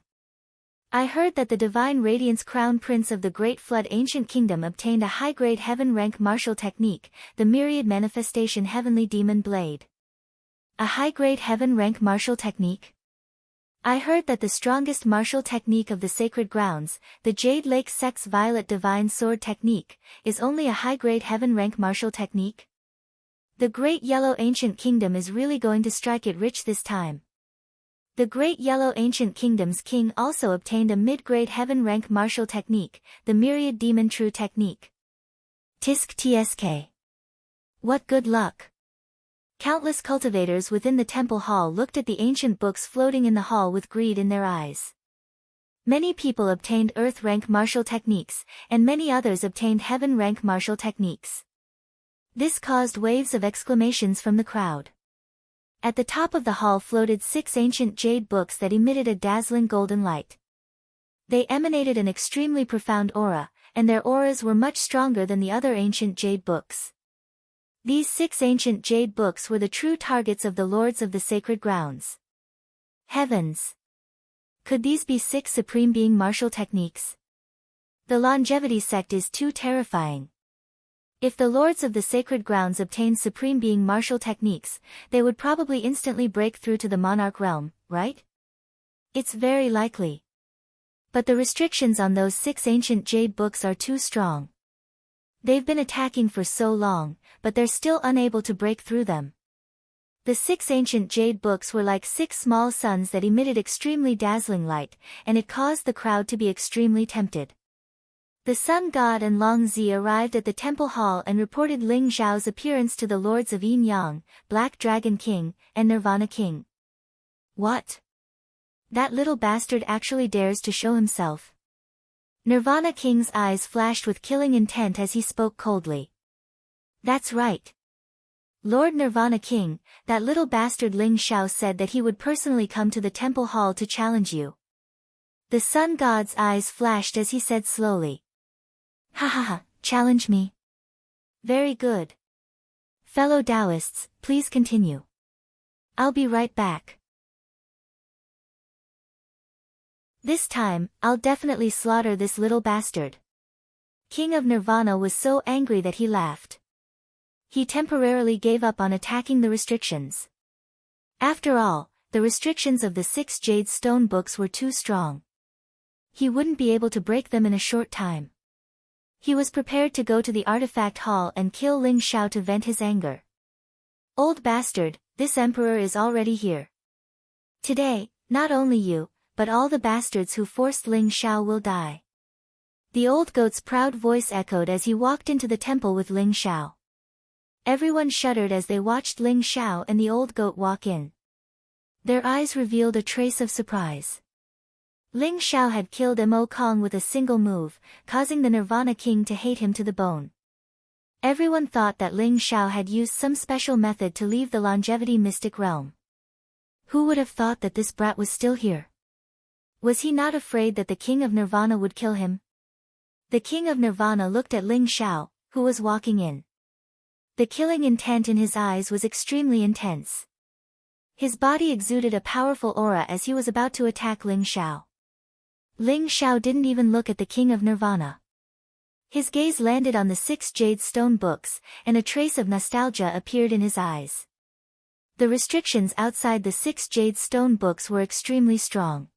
I heard that the Divine Radiance Crown Prince of the Great Flood Ancient Kingdom obtained a high-grade heaven rank martial technique, the Myriad Manifestation Heavenly Demon Blade. A high-grade heaven rank martial technique? I heard that the strongest martial technique of the Sacred Grounds, the Jade Lake Sect's Violet Divine Sword Technique, is only a high-grade heaven rank martial technique? The Great Yellow Ancient Kingdom is really going to strike it rich this time. The Great Yellow Ancient Kingdom's king also obtained a mid-grade heaven rank martial technique, the Myriad Demon True Technique. Tisk tsk. What good luck! Countless cultivators within the temple hall looked at the ancient books floating in the hall with greed in their eyes. Many people obtained earth rank martial techniques, and many others obtained heaven rank martial techniques. This caused waves of exclamations from the crowd. At the top of the hall floated 6 ancient jade books that emitted a dazzling golden light. They emanated an extremely profound aura, and their auras were much stronger than the other ancient jade books. These 6 ancient jade books were the true targets of the Lords of the Sacred Grounds. Heavens! Could these be 6 Supreme Being martial techniques? The Longevity Sect is too terrifying. If the lords of the sacred grounds obtained supreme being martial techniques, they would probably instantly break through to the monarch realm, right? It's very likely. But the restrictions on those 6 ancient jade books are too strong. They've been attacking for so long, but they're still unable to break through them. The 6 ancient jade books were like 6 small suns that emitted extremely dazzling light, and it caused the crowd to be extremely tempted. The Sun God and Long Zi arrived at the temple hall and reported Ling Zhao's appearance to the lords of Yin Yang, Black Dragon King, and Nirvana King. What? That little bastard actually dares to show himself. Nirvana King's eyes flashed with killing intent as he spoke coldly. That's right. Lord Nirvana King, that little bastard Ling Zhao said that he would personally come to the temple hall to challenge you. The Sun God's eyes flashed as he said slowly. Ha ha ha, challenge me. Very good. Fellow Taoists, please continue. I'll be right back. This time, I'll definitely slaughter this little bastard. King of Nirvana was so angry that he laughed. He temporarily gave up on attacking the restrictions. After all, the restrictions of the 6 jade stone books were too strong. He wouldn't be able to break them in a short time. He was prepared to go to the artifact hall and kill Ling Zhao to vent his anger. Old bastard, this emperor is already here. Today, not only you, but all the bastards who forced Ling Zhao will die. The old goat's proud voice echoed as he walked into the temple with Ling Zhao. Everyone shuddered as they watched Ling Zhao and the old goat walk in. Their eyes revealed a trace of surprise. Ling Zhao had killed Mo Kong with a single move, causing the Nirvana King to hate him to the bone. Everyone thought that Ling Zhao had used some special method to leave the longevity mystic realm. Who would have thought that this brat was still here? Was he not afraid that the King of Nirvana would kill him? The King of Nirvana looked at Ling Zhao, who was walking in. The killing intent in his eyes was extremely intense. His body exuded a powerful aura as he was about to attack Ling Zhao. Ling Zhao didn't even look at the King of Nirvana. His gaze landed on the 6 jade stone books, and a trace of nostalgia appeared in his eyes. The restrictions outside the 6 jade stone books were extremely strong.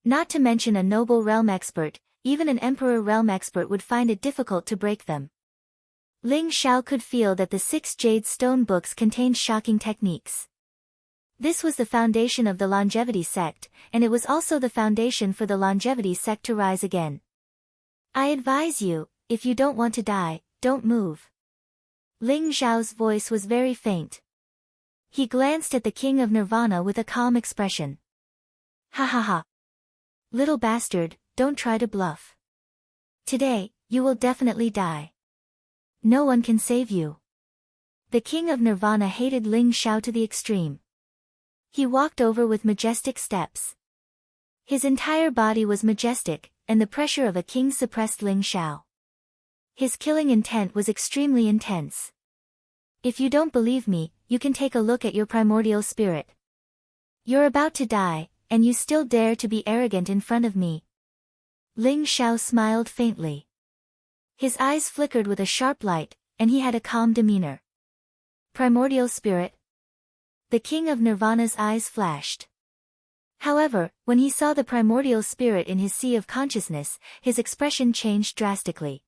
Not to mention a noble realm expert, even an emperor realm expert would find it difficult to break them. Ling Zhao could feel that the 6 jade stone books contained shocking techniques. This was the foundation of the longevity sect, and it was also the foundation for the longevity sect to rise again. I advise you, if you don't want to die, don't move. Ling Zhao's voice was very faint. He glanced at the King of Nirvana with a calm expression. Ha ha ha. Little bastard, don't try to bluff. Today, you will definitely die. No one can save you. The King of Nirvana hated Ling Zhao to the extreme. He walked over with majestic steps. His entire body was majestic, and the pressure of a king suppressed Ling Zhao. His killing intent was extremely intense. If you don't believe me, you can take a look at your primordial spirit. You're about to die, and you still dare to be arrogant in front of me. Ling Zhao smiled faintly. His eyes flickered with a sharp light, and he had a calm demeanor. Primordial spirit? The King of Nirvana's eyes flashed. However, when he saw the primordial spirit in his sea of consciousness, his expression changed drastically.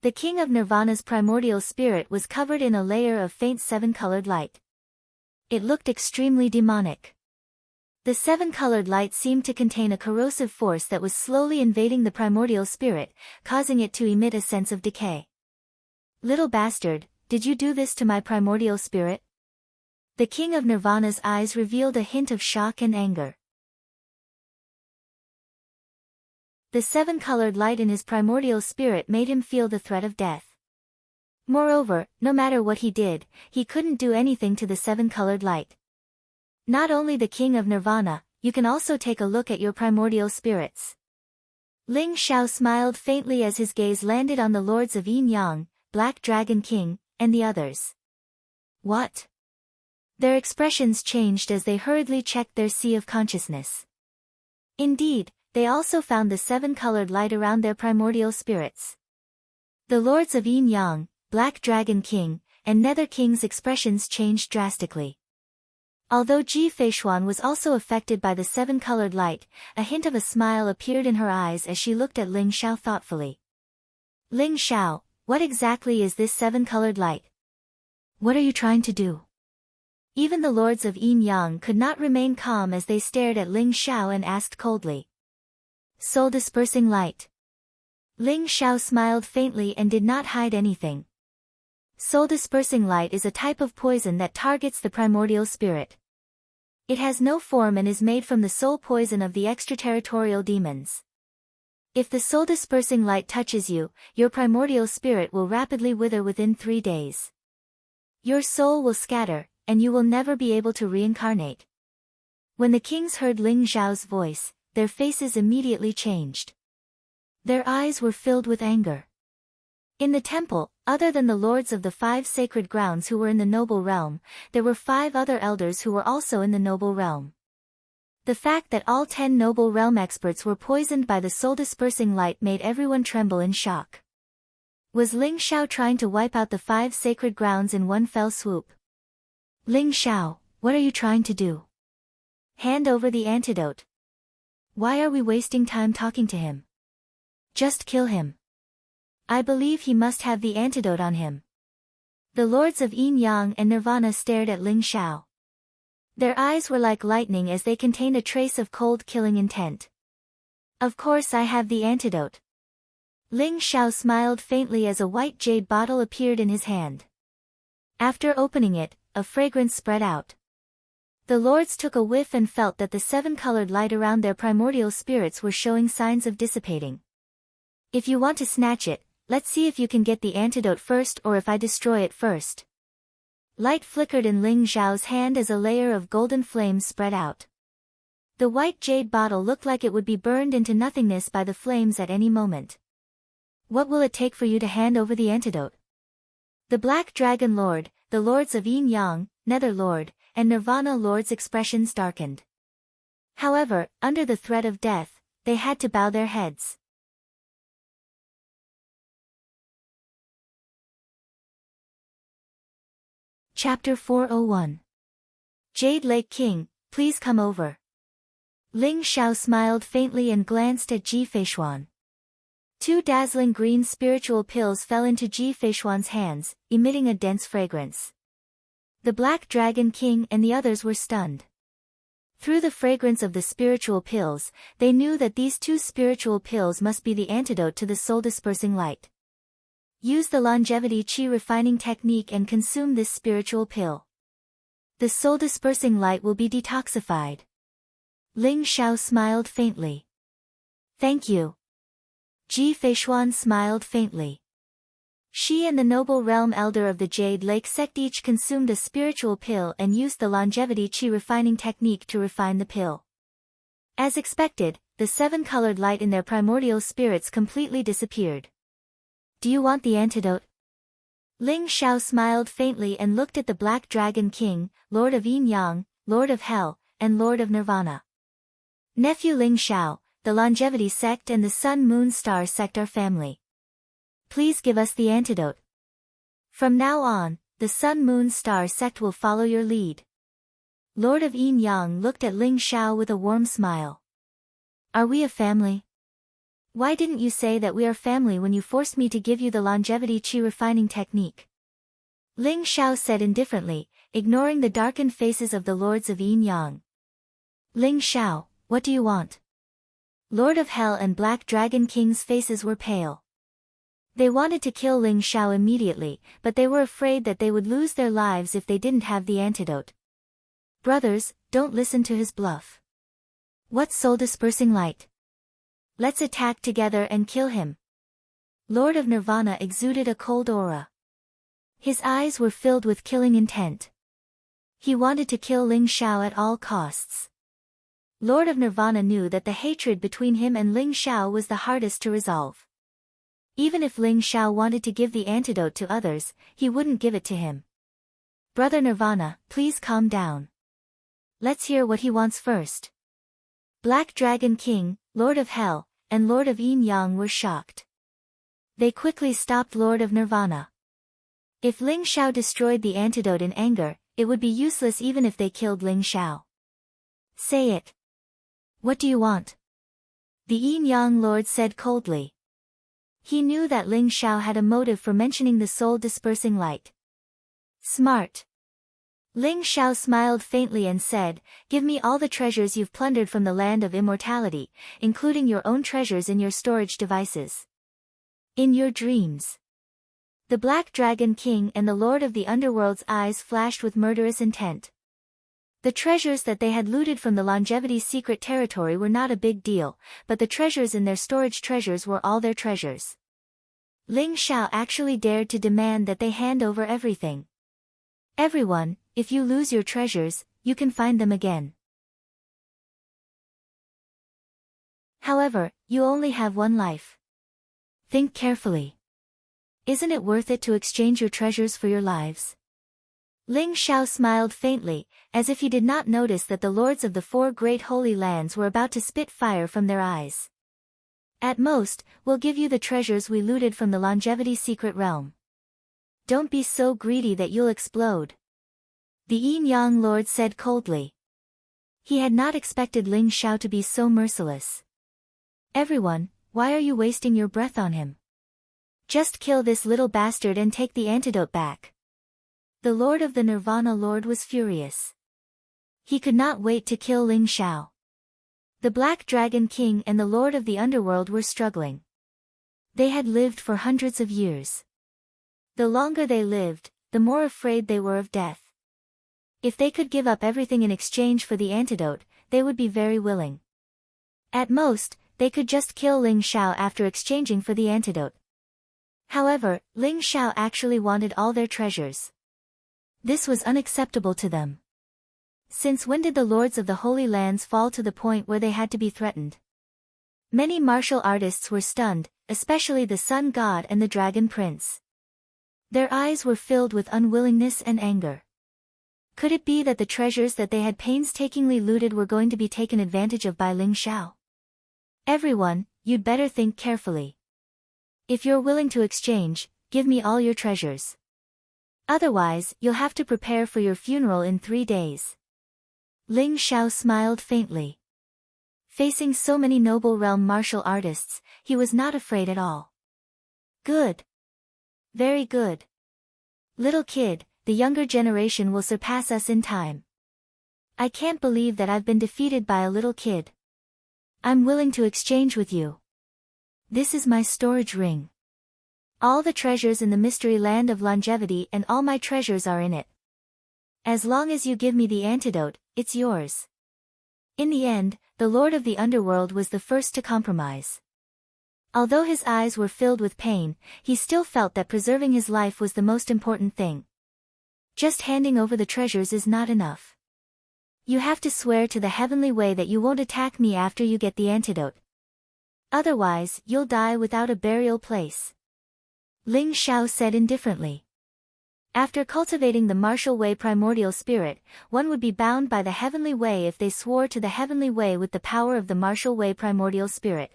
The King of Nirvana's primordial spirit was covered in a layer of faint 7-colored light. It looked extremely demonic. The 7-colored light seemed to contain a corrosive force that was slowly invading the primordial spirit, causing it to emit a sense of decay. Little bastard, did you do this to my primordial spirit? The King of Nirvana's eyes revealed a hint of shock and anger. The 7-colored light in his primordial spirit made him feel the threat of death. Moreover, no matter what he did, he couldn't do anything to the 7-colored light. Not only the King of Nirvana, you can also take a look at your primordial spirits. Ling Zhao smiled faintly as his gaze landed on the lords of Yin Yang, Black Dragon King, and the others. What? Their expressions changed as they hurriedly checked their sea of consciousness. Indeed, they also found the 7-colored light around their primordial spirits. The lords of Yin Yang, Black Dragon King, and Nether King's expressions changed drastically. Although Ji Feishuan was also affected by the seven-colored light, a hint of a smile appeared in her eyes as she looked at Ling Xiao thoughtfully. Ling Xiao, what exactly is this seven-colored light? What are you trying to do? Even the lords of Yin Yang could not remain calm as they stared at Ling Xiao and asked coldly. Soul-dispersing light. Ling Xiao smiled faintly and did not hide anything. Soul-dispersing light is a type of poison that targets the primordial spirit. It has no form and is made from the soul poison of the extraterritorial demons. If the soul-dispersing light touches you, your primordial spirit will rapidly wither within 3 days. Your soul will scatter, and you will never be able to reincarnate. When the kings heard Ling Xiao's voice, their faces immediately changed. Their eyes were filled with anger. In the temple, other than the lords of the 5 sacred grounds who were in the noble realm, there were 5 other elders who were also in the noble realm. The fact that all 10 noble realm experts were poisoned by the soul-dispersing light made everyone tremble in shock. Was Ling Xiao trying to wipe out the 5 sacred grounds in one fell swoop? Ling Xiao, what are you trying to do? Hand over the antidote. Why are we wasting time talking to him? Just kill him. I believe he must have the antidote on him. The lords of Yin Yang and Nirvana stared at Ling Xiao. Their eyes were like lightning as they contained a trace of cold killing intent. Of course I have the antidote. Ling Xiao smiled faintly as a white jade bottle appeared in his hand. After opening it, a fragrance spread out. The lords took a whiff and felt that the 7-colored light around their primordial spirits were showing signs of dissipating. If you want to snatch it, let's see if you can get the antidote first or if I destroy it first. Light flickered in Ling Xiao's hand as a layer of golden flames spread out. The white jade bottle looked like it would be burned into nothingness by the flames at any moment. What will it take for you to hand over the antidote? The Black Dragon Lord, the lords of Yin Yang, Nether Lord, and Nirvana Lord's expressions darkened. However, under the threat of death, they had to bow their heads. Chapter 401. Jade Lake King, please come over. Ling Xiao smiled faintly and glanced at Ji Feishuan. 2 dazzling green spiritual pills fell into Ji Feishuan's hands, emitting a dense fragrance. The Black Dragon King and the others were stunned. Through the fragrance of the spiritual pills, they knew that these 2 spiritual pills must be the antidote to the soul-dispersing light. Use the longevity qi refining technique and consume this spiritual pill. The soul-dispersing light will be detoxified. Ling Xiao smiled faintly. Thank you. Ji Feishuan smiled faintly. She and the noble realm elder of the Jade Lake sect each consumed a spiritual pill and used the longevity qi refining technique to refine the pill. As expected, the 7-colored light in their primordial spirits completely disappeared. Do you want the antidote? Ling Xiao smiled faintly and looked at the Black Dragon King, Lord of Yin Yang, Lord of Hell, and Lord of Nirvana. Nephew Ling Xiao, the Longevity Sect and the Sun Moon Star Sect are family. Please give us the antidote. From now on, the Sun Moon Star Sect will follow your lead. Lord of Yin Yang looked at Ling Xiao with a warm smile. Are we a family? Why didn't you say that we are family when you forced me to give you the longevity qi refining technique? Ling Xiao said indifferently, ignoring the darkened faces of the lords of Yin Yang. Ling Xiao, what do you want? Lord of Hell and Black Dragon King's faces were pale. They wanted to kill Ling Xiao immediately, but they were afraid that they would lose their lives if they didn't have the antidote. Brothers, don't listen to his bluff. What soul-dispersing light? Let's attack together and kill him. Lord of Nirvana exuded a cold aura. His eyes were filled with killing intent. He wanted to kill Ling Xiao at all costs. Lord of Nirvana knew that the hatred between him and Ling Xiao was the hardest to resolve. Even if Ling Xiao wanted to give the antidote to others, he wouldn't give it to him. Brother Nirvana, please calm down. Let's hear what he wants first. Black Dragon King, Lord of Hell, and Lord of Yin Yang were shocked. They quickly stopped Lord of Nirvana. If Ling Xiao destroyed the antidote in anger, it would be useless even if they killed Ling Xiao. Say it. What do you want? The Yin-Yang Lord said coldly. He knew that Ling Xiao had a motive for mentioning the soul-dispersing light. Smart. Ling Xiao smiled faintly and said, "Give me all the treasures you've plundered from the land of immortality, including your own treasures in your storage devices. In your dreams." The Black Dragon King and the Lord of the Underworld's eyes flashed with murderous intent. The treasures that they had looted from the Longevity's secret territory were not a big deal, but the treasures in their storage treasures were all their treasures. Ling Xiao actually dared to demand that they hand over everything. "Everyone, if you lose your treasures, you can find them again. However, you only have one life. Think carefully. Isn't it worth it to exchange your treasures for your lives?" Ling Xiao smiled faintly, as if he did not notice that the lords of the four great holy lands were about to spit fire from their eyes. "At most, we'll give you the treasures we looted from the Longevity secret realm. Don't be so greedy that you'll explode," the Yin-Yang Lord said coldly. He had not expected Ling Xiao to be so merciless. "Everyone, why are you wasting your breath on him? Just kill this little bastard and take the antidote back." The Lord of the Nirvana Lord was furious. He could not wait to kill Ling Xiao. The Black Dragon King and the Lord of the Underworld were struggling. They had lived for hundreds of years. The longer they lived, the more afraid they were of death. If they could give up everything in exchange for the antidote, they would be very willing. At most, they could just kill Ling Xiao after exchanging for the antidote. However, Ling Xiao actually wanted all their treasures. This was unacceptable to them. Since when did the lords of the Holy Lands fall to the point where they had to be threatened? Many martial artists were stunned, especially the Sun God and the Dragon Prince. Their eyes were filled with unwillingness and anger. Could it be that the treasures that they had painstakingly looted were going to be taken advantage of by Ling Xiao? "Everyone, you'd better think carefully. If you're willing to exchange, give me all your treasures. Otherwise, you'll have to prepare for your funeral in 3 days." Ling Xiao smiled faintly. Facing so many noble realm martial artists, he was not afraid at all. "Good. Very good. Little kid, the younger generation will surpass us in time. I can't believe that I've been defeated by a little kid. I'm willing to exchange with you. This is my storage ring. All the treasures in the mystery land of longevity and all my treasures are in it. As long as you give me the antidote, it's yours." In the end, the Lord of the Underworld was the first to compromise. Although his eyes were filled with pain, he still felt that preserving his life was the most important thing. Just handing over the treasures is not enough. You have to swear to the heavenly way that you won't attack me after you get the antidote. Otherwise, you'll die without a burial place. Ling Xiao said indifferently. After cultivating the martial way primordial spirit, one would be bound by the heavenly way if they swore to the heavenly way with the power of the martial way primordial spirit.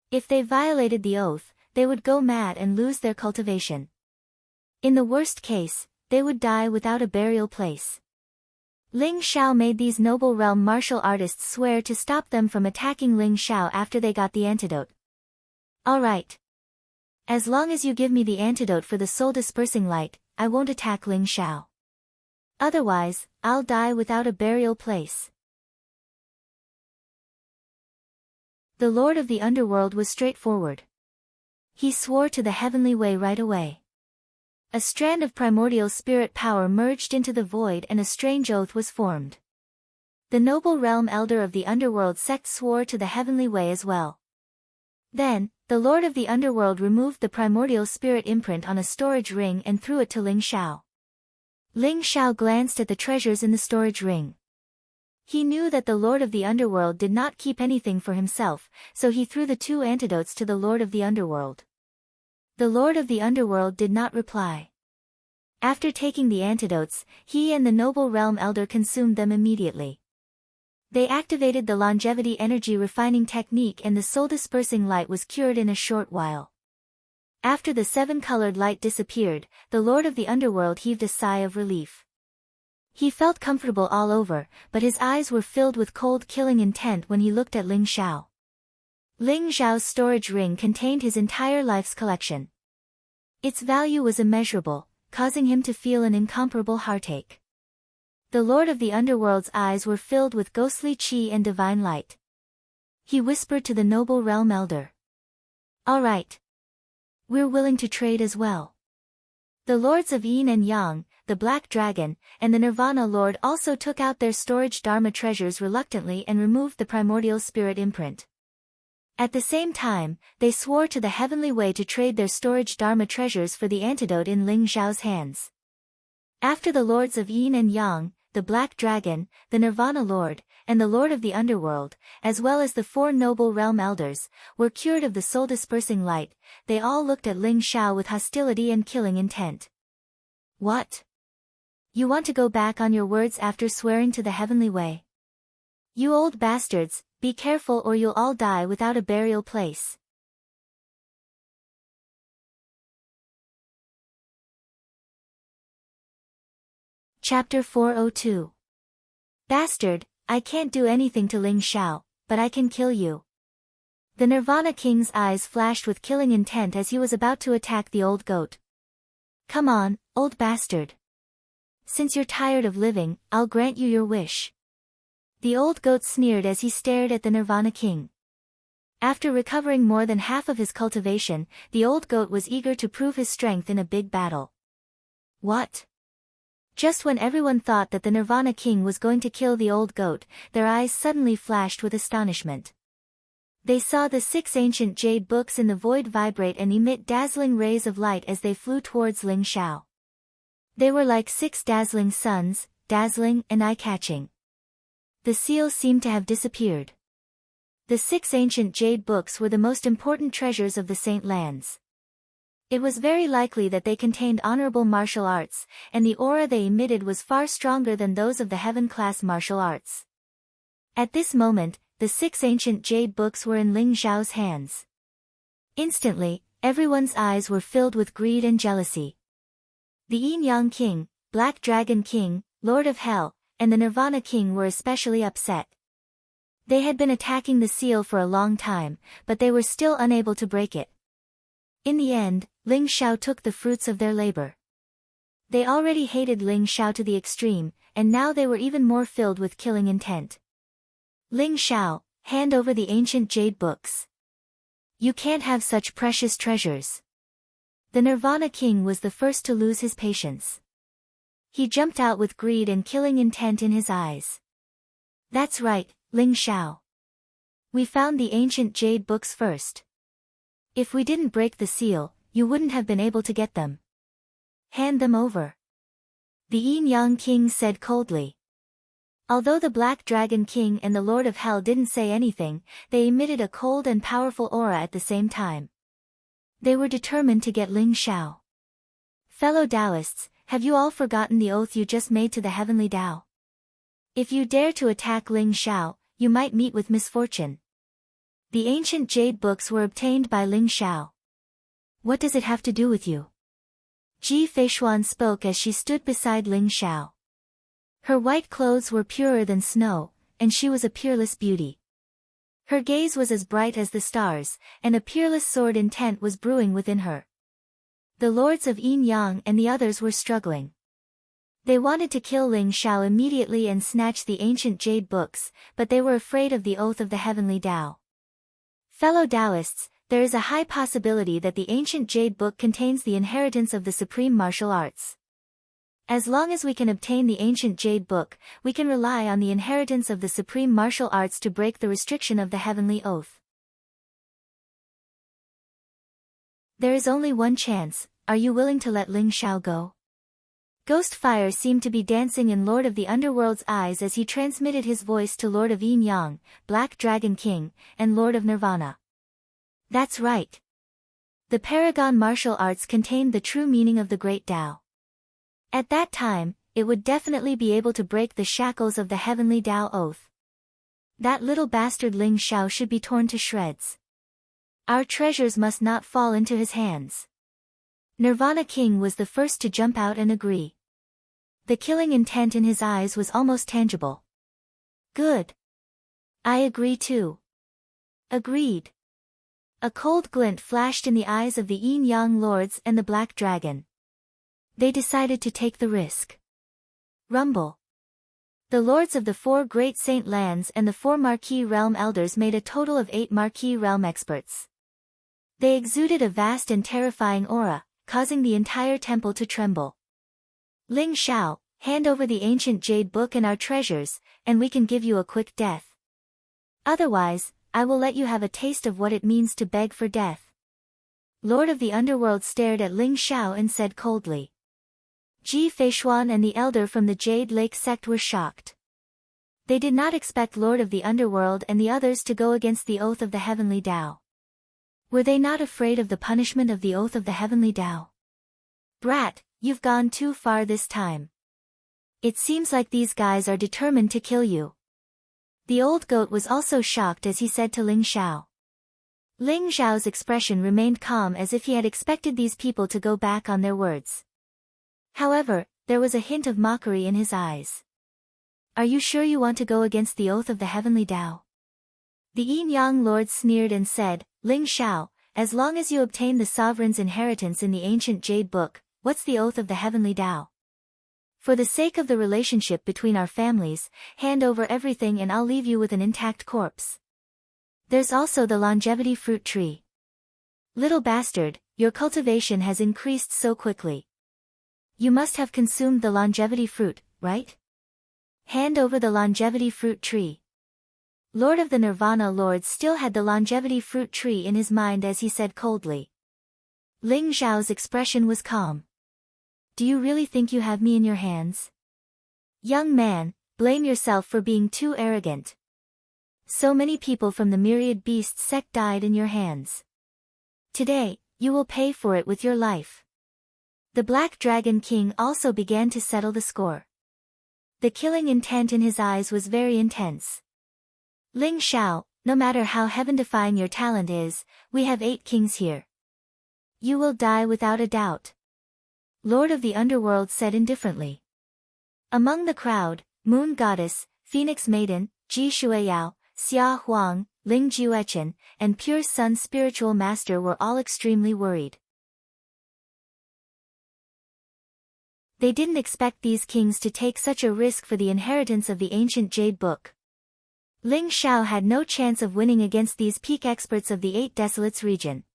If they violated the oath, they would go mad and lose their cultivation. In the worst case, they would die without a burial place. Ling Xiao made these noble realm martial artists swear to stop them from attacking Ling Xiao after they got the antidote. "All right. As long as you give me the antidote for the soul-dispersing light, I won't attack Ling Xiao. Otherwise, I'll die without a burial place." The Lord of the Underworld was straightforward. He swore to the heavenly way right away. A strand of primordial spirit power merged into the void and a strange oath was formed. The noble realm elder of the Underworld sect swore to the heavenly way as well. Then, the Lord of the Underworld removed the primordial spirit imprint on a storage ring and threw it to Ling Xiao. Ling Xiao glanced at the treasures in the storage ring. He knew that the Lord of the Underworld did not keep anything for himself, so he threw the 2 antidotes to the Lord of the Underworld. The Lord of the Underworld did not reply. After taking the antidotes, he and the noble realm elder consumed them immediately. They activated the longevity energy refining technique and the soul-dispersing light was cured in a short while. After the seven-colored light disappeared, the Lord of the Underworld heaved a sigh of relief. He felt comfortable all over, but his eyes were filled with cold killing intent when he looked at Ling Xiao. Ling Xiao's storage ring contained his entire life's collection. Its value was immeasurable, causing him to feel an incomparable heartache. The Lord of the Underworld's eyes were filled with ghostly qi and divine light. He whispered to the noble realm elder. "All right. We're willing to trade as well." The lords of Yin and Yang, the Black Dragon, and the Nirvana Lord also took out their storage Dharma treasures reluctantly and removed the primordial spirit imprint. At the same time, they swore to the heavenly way to trade their storage Dharma treasures for the antidote in Ling Xiao's hands. After the lords of Yin and Yang, the Black Dragon, the Nirvana Lord, and the Lord of the Underworld, as well as the four noble realm elders, were cured of the soul-dispersing light, they all looked at Ling Xiao with hostility and killing intent. "What? You want to go back on your words after swearing to the heavenly way? You old bastards, be careful or you'll all die without a burial place." Chapter 402. Bastard, I can't do anything to Ling Xiao, but I can kill you. The Nirvana King's eyes flashed with killing intent as he was about to attack the old goat. "Come on, old bastard. Since you're tired of living, I'll grant you your wish." The old goat sneered as he stared at the Nirvana King. After recovering more than half of his cultivation, the old goat was eager to prove his strength in a big battle. "What?" Just when everyone thought that the Nirvana King was going to kill the old goat, their eyes suddenly flashed with astonishment. They saw the 6 ancient jade books in the void vibrate and emit dazzling rays of light as they flew towards Ling Xiao. They were like 6 dazzling suns, dazzling and eye-catching. The seal seemed to have disappeared. The 6 ancient jade books were the most important treasures of the Saint Lands. It was very likely that they contained honorable martial arts, and the aura they emitted was far stronger than those of the heaven-class martial arts. At this moment, the 6 ancient jade books were in Ling Xiao's hands. Instantly, everyone's eyes were filled with greed and jealousy. The Yin-Yang King, Black Dragon King, Lord of Hell, and the Nirvana King were especially upset. They had been attacking the seal for a long time, but they were still unable to break it. In the end, Ling Xiao took the fruits of their labor. They already hated Ling Xiao to the extreme, and now they were even more filled with killing intent. "Ling Xiao, hand over the ancient jade books. You can't have such precious treasures." The Nirvana King was the first to lose his patience. He jumped out with greed and killing intent in his eyes. "That's right, Ling Xiao. We found the ancient jade books first. If we didn't break the seal, you wouldn't have been able to get them. Hand them over." The Yin-Yang King said coldly. Although the Black Dragon King and the Lord of Hell didn't say anything, they emitted a cold and powerful aura at the same time. They were determined to get Ling Xiao. "Fellow Taoists, have you all forgotten the oath you just made to the heavenly Tao? If you dare to attack Ling Xiao, you might meet with misfortune." The ancient jade books were obtained by Ling Xiao. "What does it have to do with you?" Ji Feishuan spoke as she stood beside Ling Xiao. Her white clothes were purer than snow, and she was a peerless beauty. Her gaze was as bright as the stars, and a peerless sword intent was brewing within her. The lords of Yin Yang and the others were struggling. They wanted to kill Ling Xiao immediately and snatch the ancient jade books, but they were afraid of the oath of the heavenly Tao. Fellow Taoists, there is a high possibility that the ancient jade book contains the inheritance of the supreme martial arts. As long as we can obtain the ancient jade book, we can rely on the inheritance of the supreme martial arts to break the restriction of the heavenly oath. There is only one chance. Are you willing to let Ling Xiao go? Ghost fire seemed to be dancing in Lord of the Underworld's eyes as he transmitted his voice to Lord of Yin Yang, Black Dragon King, and Lord of Nirvana. That's right. The Paragon martial arts contained the true meaning of the Great Tao. At that time, it would definitely be able to break the shackles of the heavenly Tao oath. That little bastard Ling Xiao should be torn to shreds. Our treasures must not fall into his hands. Nirvana King was the first to jump out and agree. The killing intent in his eyes was almost tangible. Good. I agree too. Agreed. A cold glint flashed in the eyes of the Yin-Yang Lords and the Black Dragon. They decided to take the risk. Rumble. The lords of the 4 great saint lands and the 4 Marquis realm elders made a total of 8 Marquis realm experts. They exuded a vast and terrifying aura, causing the entire temple to tremble. Ling Xiao, hand over the ancient jade book and our treasures, and we can give you a quick death. Otherwise, I will let you have a taste of what it means to beg for death. Lord of the Underworld stared at Ling Xiao and said coldly. Ji Feishuan and the elder from the Jade Lake sect were shocked. They did not expect Lord of the Underworld and the others to go against the oath of the Heavenly Tao. Were they not afraid of the punishment of the oath of the Heavenly Tao? Brat, you've gone too far this time. It seems like these guys are determined to kill you. The old goat was also shocked as he said to Ling Xiao. Ling Xiao's expression remained calm as if he had expected these people to go back on their words. However, there was a hint of mockery in his eyes. Are you sure you want to go against the oath of the Heavenly Tao? The Yin-Yang Lord sneered and said, Ling Xiao, as long as you obtain the sovereign's inheritance in the ancient Jade Book, what's the oath of the Heavenly Tao? For the sake of the relationship between our families, hand over everything and I'll leave you with an intact corpse. There's also the longevity fruit tree. Little bastard, your cultivation has increased so quickly. You must have consumed the longevity fruit, right? Hand over the longevity fruit tree. Lord of the Nirvana Lords still had the longevity fruit tree in his mind as he said coldly. Ling Xiao's expression was calm. Do you really think you have me in your hands? Young man, blame yourself for being too arrogant. So many people from the Myriad Beast sect died in your hands. Today, you will pay for it with your life. The Black Dragon King also began to settle the score. The killing intent in his eyes was very intense. Ling Xiao, no matter how heaven-defying your talent is, we have 8 kings here. You will die without a doubt. Lord of the Underworld said indifferently. Among the crowd, Moon Goddess, Phoenix Maiden, Ji Shuiyao, Xia Huang, Ling Juechen, and Pure Sun Spiritual Master were all extremely worried. They didn't expect these kings to take such a risk for the inheritance of the ancient Jade Book. Ling Xiao had no chance of winning against these peak experts of the 8 Desolates region.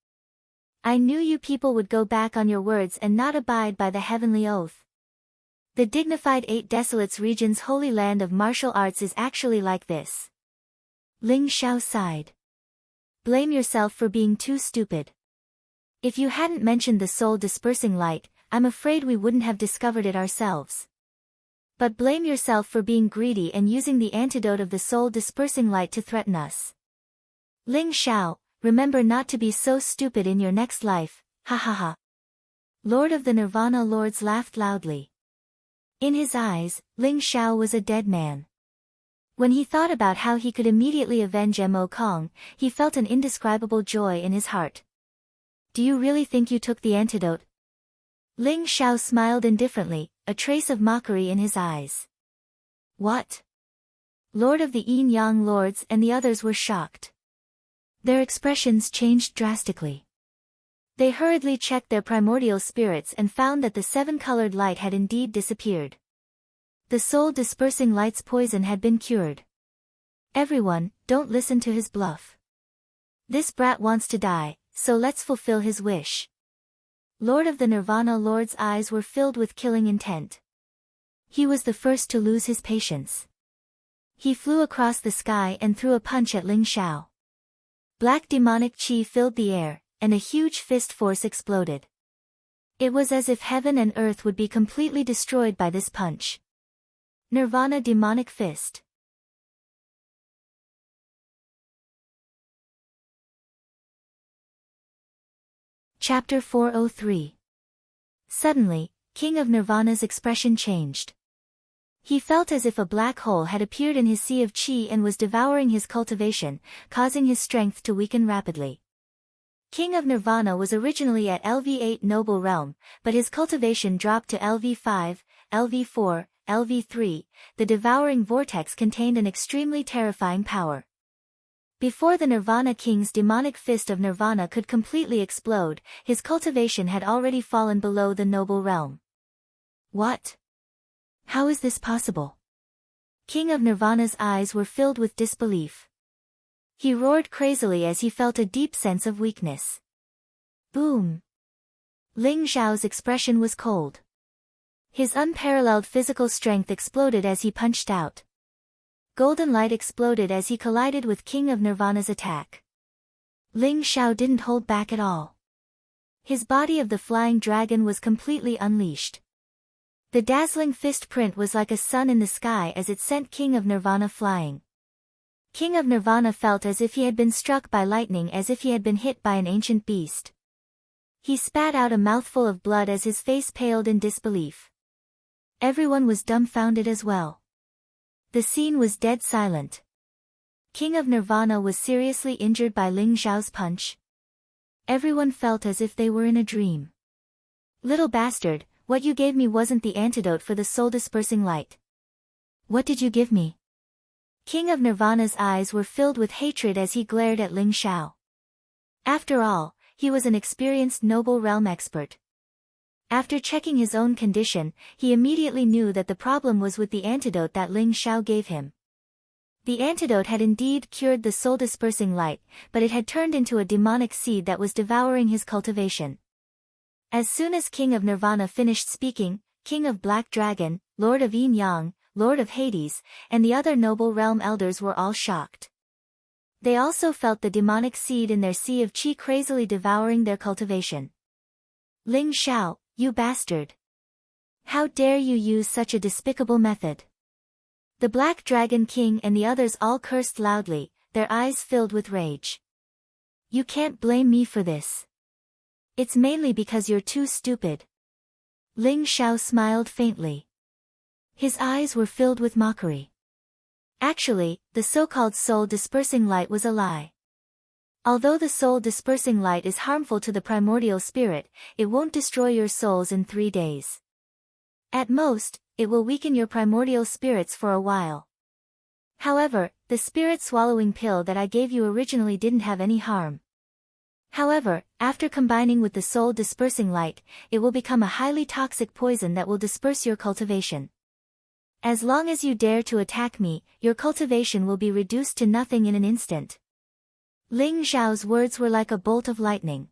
I knew you people would go back on your words and not abide by the heavenly oath. The dignified 8 Desolates region's holy land of martial arts is actually like this. Ling Xiao sighed. Blame yourself for being too stupid. If you hadn't mentioned the soul-dispersing light, I'm afraid we wouldn't have discovered it ourselves. But blame yourself for being greedy and using the antidote of the soul-dispersing light to threaten us. Ling Xiao, remember not to be so stupid in your next life, ha ha ha. Lord of the Nirvana Lords laughed loudly. In his eyes, Ling Xiao was a dead man. When he thought about how he could immediately avenge Mo Kong, he felt an indescribable joy in his heart. Do you really think you took the antidote? Ling Xiao smiled indifferently, a trace of mockery in his eyes. What? Lord of the Yin-Yang Lords and the others were shocked. Their expressions changed drastically. They hurriedly checked their primordial spirits and found that the 7-colored light had indeed disappeared. The soul-dispersing light's poison had been cured. Everyone, don't listen to his bluff. This brat wants to die, so let's fulfill his wish. Lord of the Nirvana Lord's eyes were filled with killing intent. He was the first to lose his patience. He flew across the sky and threw a punch at Ling Xiao. Black demonic chi filled the air, and a huge fist force exploded. It was as if heaven and earth would be completely destroyed by this punch. Nirvana Demonic Fist. Chapter 403. Suddenly, King of Nirvana's expression changed. He felt as if a black hole had appeared in his sea of chi and was devouring his cultivation, causing his strength to weaken rapidly. King of Nirvana was originally at LV8 Noble Realm, but his cultivation dropped to LV5, LV4, LV3. The devouring vortex contained an extremely terrifying power. Before the Nirvana King's demonic fist of Nirvana could completely explode, his cultivation had already fallen below the Noble Realm. What? How is this possible? King of Nirvana's eyes were filled with disbelief. He roared crazily as he felt a deep sense of weakness. Boom! Ling Xiao's expression was cold. His unparalleled physical strength exploded as he punched out. Golden light exploded as he collided with King of Nirvana's attack. Ling Xiao didn't hold back at all. His body of the flying dragon was completely unleashed. The dazzling fist print was like a sun in the sky as it sent King of Nirvana flying. King of Nirvana felt as if he had been struck by lightning, as if he had been hit by an ancient beast. He spat out a mouthful of blood as his face paled in disbelief. Everyone was dumbfounded as well. The scene was dead silent. King of Nirvana was seriously injured by Ling Xiao's punch. Everyone felt as if they were in a dream. Little bastard, what you gave me wasn't the antidote for the soul-dispersing light. What did you give me? King of Nirvana's eyes were filled with hatred as he glared at Ling Xiao. After all, he was an experienced Noble Realm expert. After checking his own condition, he immediately knew that the problem was with the antidote that Ling Xiao gave him. The antidote had indeed cured the soul-dispersing light, but it had turned into a demonic seed that was devouring his cultivation. As soon as King of Nirvana finished speaking, King of Black Dragon, Lord of Yin Yang, Lord of Hades, and the other Noble Realm elders were all shocked. They also felt the demonic seed in their sea of qi crazily devouring their cultivation. Ling Xiao, you bastard! How dare you use such a despicable method? The Black Dragon King and the others all cursed loudly, their eyes filled with rage. You can't blame me for this. It's mainly because you're too stupid. Ling Xiao smiled faintly. His eyes were filled with mockery. Actually, the so-called soul-dispersing light was a lie. Although the soul-dispersing light is harmful to the primordial spirit, it won't destroy your souls in 3 days. At most, it will weaken your primordial spirits for a while. However, the spirit-swallowing pill that I gave you originally didn't have any harm. However, after combining with the soul-dispersing light, it will become a highly toxic poison that will disperse your cultivation. As long as you dare to attack me, your cultivation will be reduced to nothing in an instant. Ling Xiao's words were like a bolt of lightning.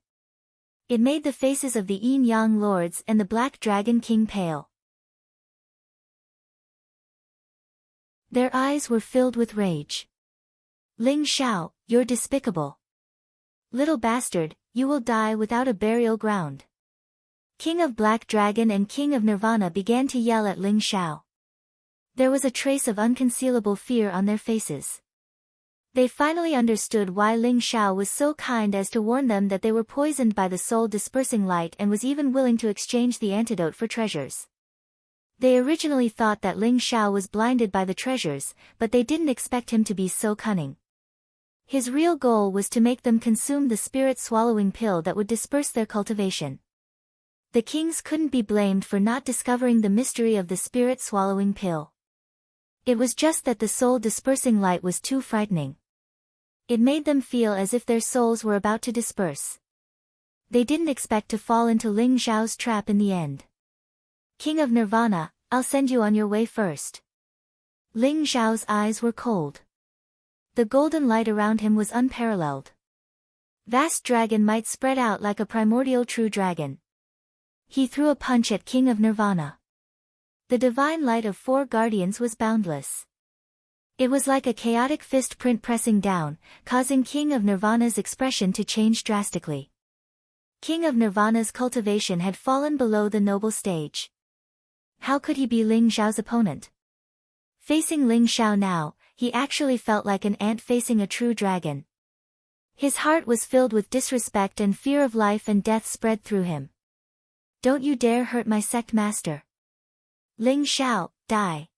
It made the faces of the Yin Yang lords and the Black Dragon King pale. Their eyes were filled with rage. Ling Xiao, you're despicable. Little bastard, you will die without a burial ground. King of Black Dragon and King of Nirvana began to yell at Ling Xiao. There was a trace of unconcealable fear on their faces. They finally understood why Ling Xiao was so kind as to warn them that they were poisoned by the soul-dispersing light and was even willing to exchange the antidote for treasures. They originally thought that Ling Xiao was blinded by the treasures, but they didn't expect him to be so cunning. His real goal was to make them consume the spirit-swallowing pill that would disperse their cultivation. The kings couldn't be blamed for not discovering the mystery of the spirit-swallowing pill. It was just that the soul-dispersing light was too frightening. It made them feel as if their souls were about to disperse. They didn't expect to fall into Ling Xiao's trap in the end. King of Nirvana, I'll send you on your way first. Ling Xiao's eyes were cold. The golden light around him was unparalleled. Vast dragon might spread out like a primordial true dragon. He threw a punch at King of Nirvana. The divine light of 4 guardians was boundless. It was like a chaotic fist print pressing down, causing King of Nirvana's expression to change drastically. King of Nirvana's cultivation had fallen below the noble stage. How could he be Ling Xiao's opponent? Facing Ling Xiao now, he actually felt like an ant facing a true dragon. His heart was filled with disrespect and fear of life and death spread through him. Don't you dare hurt my sect master. Ling Xiao, die.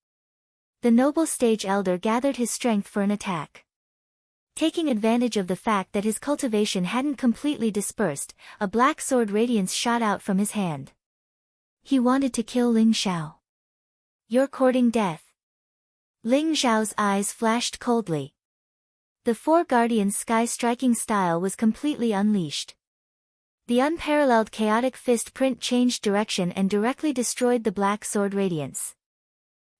The noble stage elder gathered his strength for an attack. Taking advantage of the fact that his cultivation hadn't completely dispersed, a black sword radiance shot out from his hand. He wanted to kill Ling Xiao. You're courting death. Ling Xiao's eyes flashed coldly. The Four Guardians' sky-striking style was completely unleashed. The unparalleled chaotic fist print changed direction and directly destroyed the black sword radiance.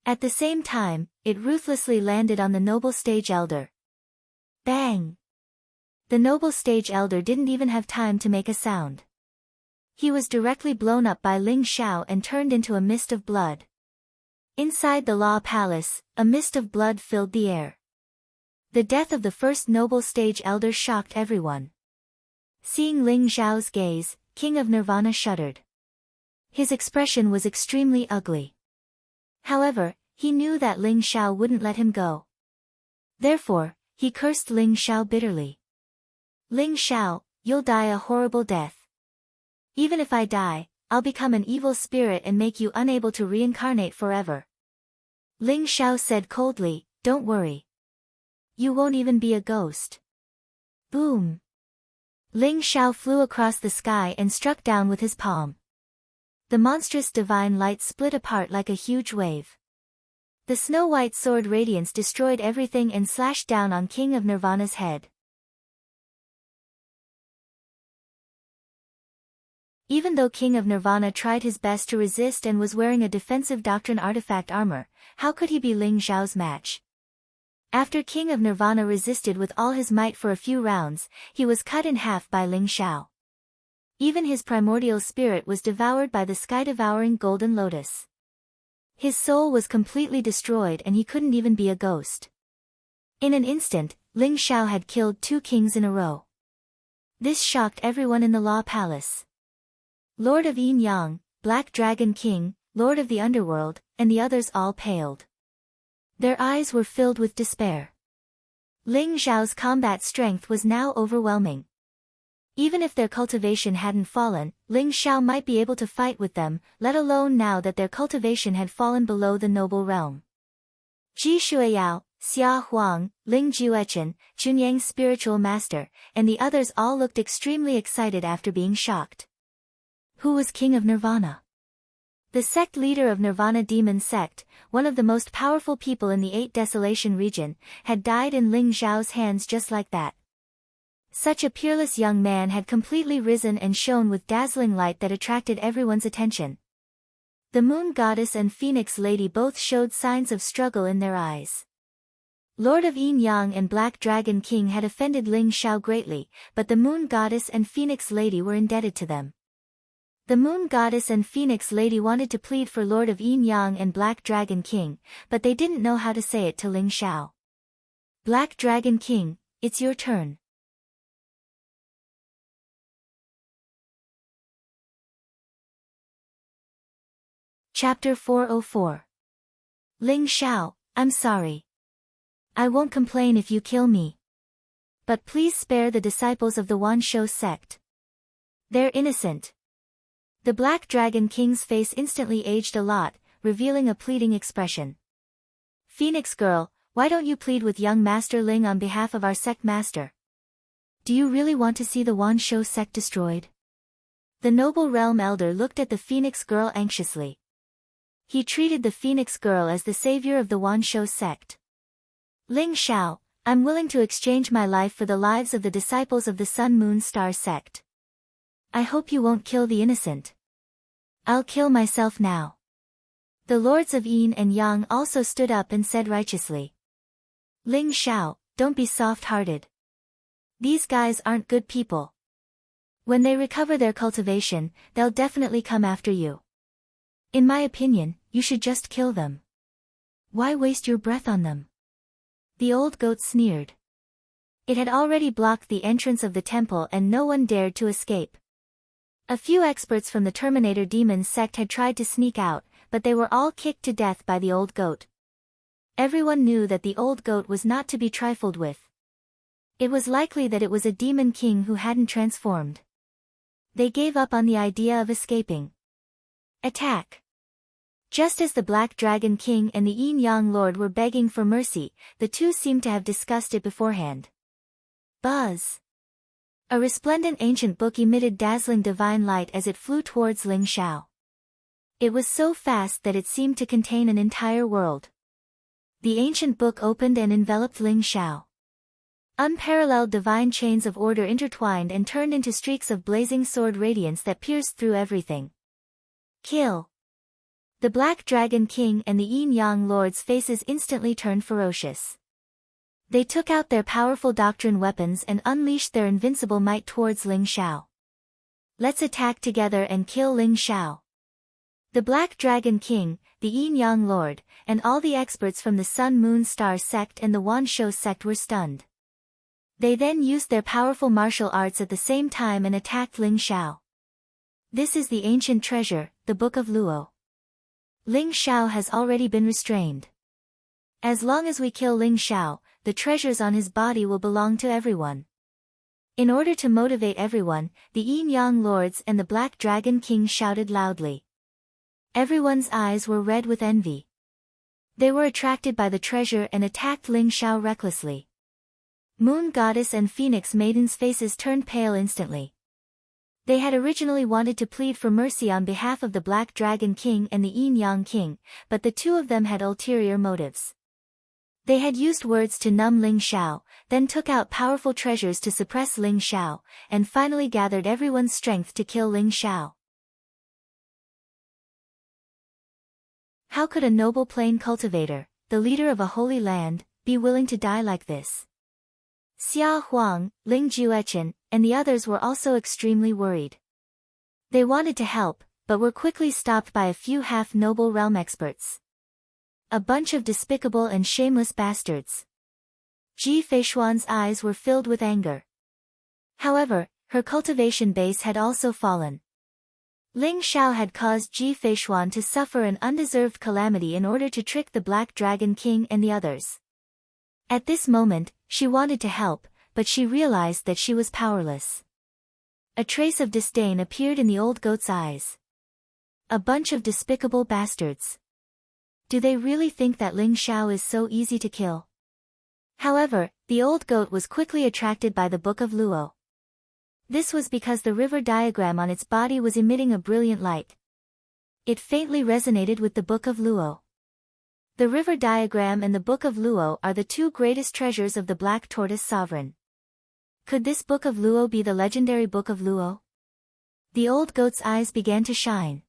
At the same time, it ruthlessly landed on the noble stage elder. Bang! The noble stage elder didn't even have time to make a sound. He was directly blown up by Ling Xiao and turned into a mist of blood. Inside the Law Palace, a mist of blood filled the air. The death of the first noble stage elder shocked everyone. Seeing Ling Xiao's gaze, King of Nirvana shuddered. His expression was extremely ugly. However, he knew that Ling Xiao wouldn't let him go. Therefore, he cursed Ling Xiao bitterly. Ling Xiao, you'll die a horrible death. Even if I die, I'll become an evil spirit and make you unable to reincarnate forever. Ling Xiao said coldly, don't worry. You won't even be a ghost. Boom! Ling Xiao flew across the sky and struck down with his palm. The monstrous divine light split apart like a huge wave. The snow-white sword radiance destroyed everything and slashed down on King of Nirvana's head. Even though King of Nirvana tried his best to resist and was wearing a defensive doctrine artifact armor, how could he be Ling Xiao's match? After King of Nirvana resisted with all his might for a few rounds, he was cut in half by Ling Xiao. Even his primordial spirit was devoured by the sky-devouring golden lotus. His soul was completely destroyed and he couldn't even be a ghost. In an instant, Ling Xiao had killed 2 kings in a row. This shocked everyone in the Law Palace. Lord of Yin Yang, Black Dragon King, Lord of the Underworld, and the others all paled. Their eyes were filled with despair. Ling Xiao's combat strength was now overwhelming. Even if their cultivation hadn't fallen, Ling Xiao might be able to fight with them, let alone now that their cultivation had fallen below the noble realm. Ji Shuiyao, Xia Huang, Ling Juechen, Chunyang's spiritual master, and the others all looked extremely excited after being shocked. Who was King of Nirvana? The sect leader of Nirvana Demon Sect, one of the most powerful people in the 8 Desolation region, had died in Ling Xiao's hands just like that. Such a peerless young man had completely risen and shone with dazzling light that attracted everyone's attention. The Moon Goddess and Phoenix Lady both showed signs of struggle in their eyes. Lord of Yin Yang and Black Dragon King had offended Ling Xiao greatly, but the Moon Goddess and Phoenix Lady were indebted to them. The Moon Goddess and Phoenix Lady wanted to plead for Lord of Yin Yang and Black Dragon King, but they didn't know how to say it to Ling Xiao. Black Dragon King, it's your turn. Chapter 404. Ling Xiao, I'm sorry. I won't complain if you kill me. But please spare the disciples of the Wanshou sect. They're innocent. The Black Dragon King's face instantly aged a lot, revealing a pleading expression. Phoenix girl, why don't you plead with young Master Ling on behalf of our sect master? Do you really want to see the Wanshou sect destroyed? The noble realm elder looked at the Phoenix girl anxiously. He treated the Phoenix girl as the savior of the Wanshou sect. Ling Xiao, I'm willing to exchange my life for the lives of the disciples of the Sun Moon Star sect. I hope you won't kill the innocent. I'll kill myself now. The lords of Yin and Yang also stood up and said righteously. Ling Xiao, don't be soft-hearted. These guys aren't good people. When they recover their cultivation, they'll definitely come after you. In my opinion, you should just kill them. Why waste your breath on them? The old goat sneered. It had already blocked the entrance of the temple and no one dared to escape. A few experts from the Terminator Demon sect had tried to sneak out, but they were all kicked to death by the old goat. Everyone knew that the old goat was not to be trifled with. It was likely that it was a demon king who hadn't transformed. They gave up on the idea of escaping. Attack! Just as the Black Dragon King and the Yin Yang Lord were begging for mercy, the two seemed to have discussed it beforehand. Buzz! A resplendent ancient book emitted dazzling divine light as it flew towards Ling Xiao. It was so fast that it seemed to contain an entire world. The ancient book opened and enveloped Ling Xiao. Unparalleled divine chains of order intertwined and turned into streaks of blazing sword radiance that pierced through everything. Kill! The Black Dragon King and the Yin-Yang Lord's faces instantly turned ferocious. They took out their powerful doctrine weapons and unleashed their invincible might towards Ling Xiao. Let's attack together and kill Ling Xiao. The Black Dragon King, the Yin-Yang Lord, and all the experts from the Sun Moon Star sect and the Wanshou sect were stunned. They then used their powerful martial arts at the same time and attacked Ling Xiao. This is the ancient treasure, the Book of Luo. Ling Xiao has already been restrained. As long as we kill Ling Xiao, the treasures on his body will belong to everyone. In order to motivate everyone, the Yin-Yang Lords and the Black Dragon King shouted loudly. Everyone's eyes were red with envy. They were attracted by the treasure and attacked Ling Xiao recklessly. Moon Goddess and Phoenix Maiden's faces turned pale instantly. They had originally wanted to plead for mercy on behalf of the Black Dragon King and the Yin-Yang King, but the two of them had ulterior motives. They had used words to numb Ling Xiao, then took out powerful treasures to suppress Ling Xiao, and finally gathered everyone's strength to kill Ling Xiao. How could a noble plain cultivator, the leader of a holy land, be willing to die like this? Xia Huang, Ling Juechen, and the others were also extremely worried. They wanted to help, but were quickly stopped by a few half-noble realm experts. A bunch of despicable and shameless bastards. Ji Feishuan's eyes were filled with anger. However, her cultivation base had also fallen. Ling Xiao had caused Ji Feishuan to suffer an undeserved calamity in order to trick the Black Dragon King and the others. At this moment, she wanted to help, but she realized that she was powerless. A trace of disdain appeared in the old goat's eyes. A bunch of despicable bastards. Do they really think that Ling Xiao is so easy to kill? However, the old goat was quickly attracted by the Book of Luo. This was because the river diagram on its body was emitting a brilliant light. It faintly resonated with the Book of Luo. The river diagram and the Book of Luo are the two greatest treasures of the Black Tortoise Sovereign. Could this Book of Luo be the legendary Book of Luo? The old goat's eyes began to shine.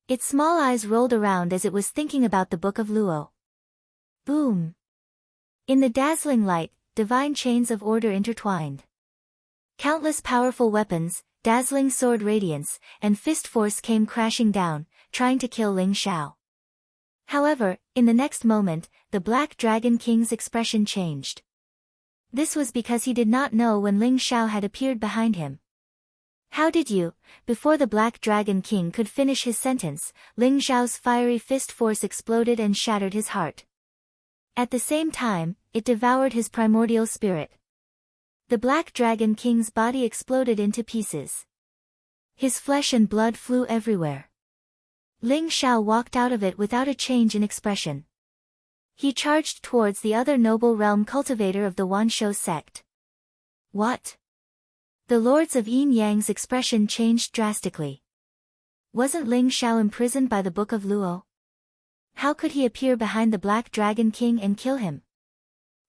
Its small eyes rolled around as it was thinking about the Book of Luo. Boom! In the dazzling light, divine chains of order intertwined. Countless powerful weapons, dazzling sword radiance, and fist force came crashing down, trying to kill Ling Xiao. However, in the next moment, the Black Dragon King's expression changed. This was because he did not know when Ling Xiao had appeared behind him. How did you? Before the Black Dragon King could finish his sentence, Ling Xiao's fiery fist force exploded and shattered his heart. At the same time, it devoured his primordial spirit. The Black Dragon King's body exploded into pieces. His flesh and blood flew everywhere. Ling Xiao walked out of it without a change in expression. He charged towards the other noble realm cultivator of the Wanshou sect. What? The lords of Yin Yang's expression changed drastically. Wasn't Ling Xiao imprisoned by the Book of Luo? How could he appear behind the Black Dragon King and kill him?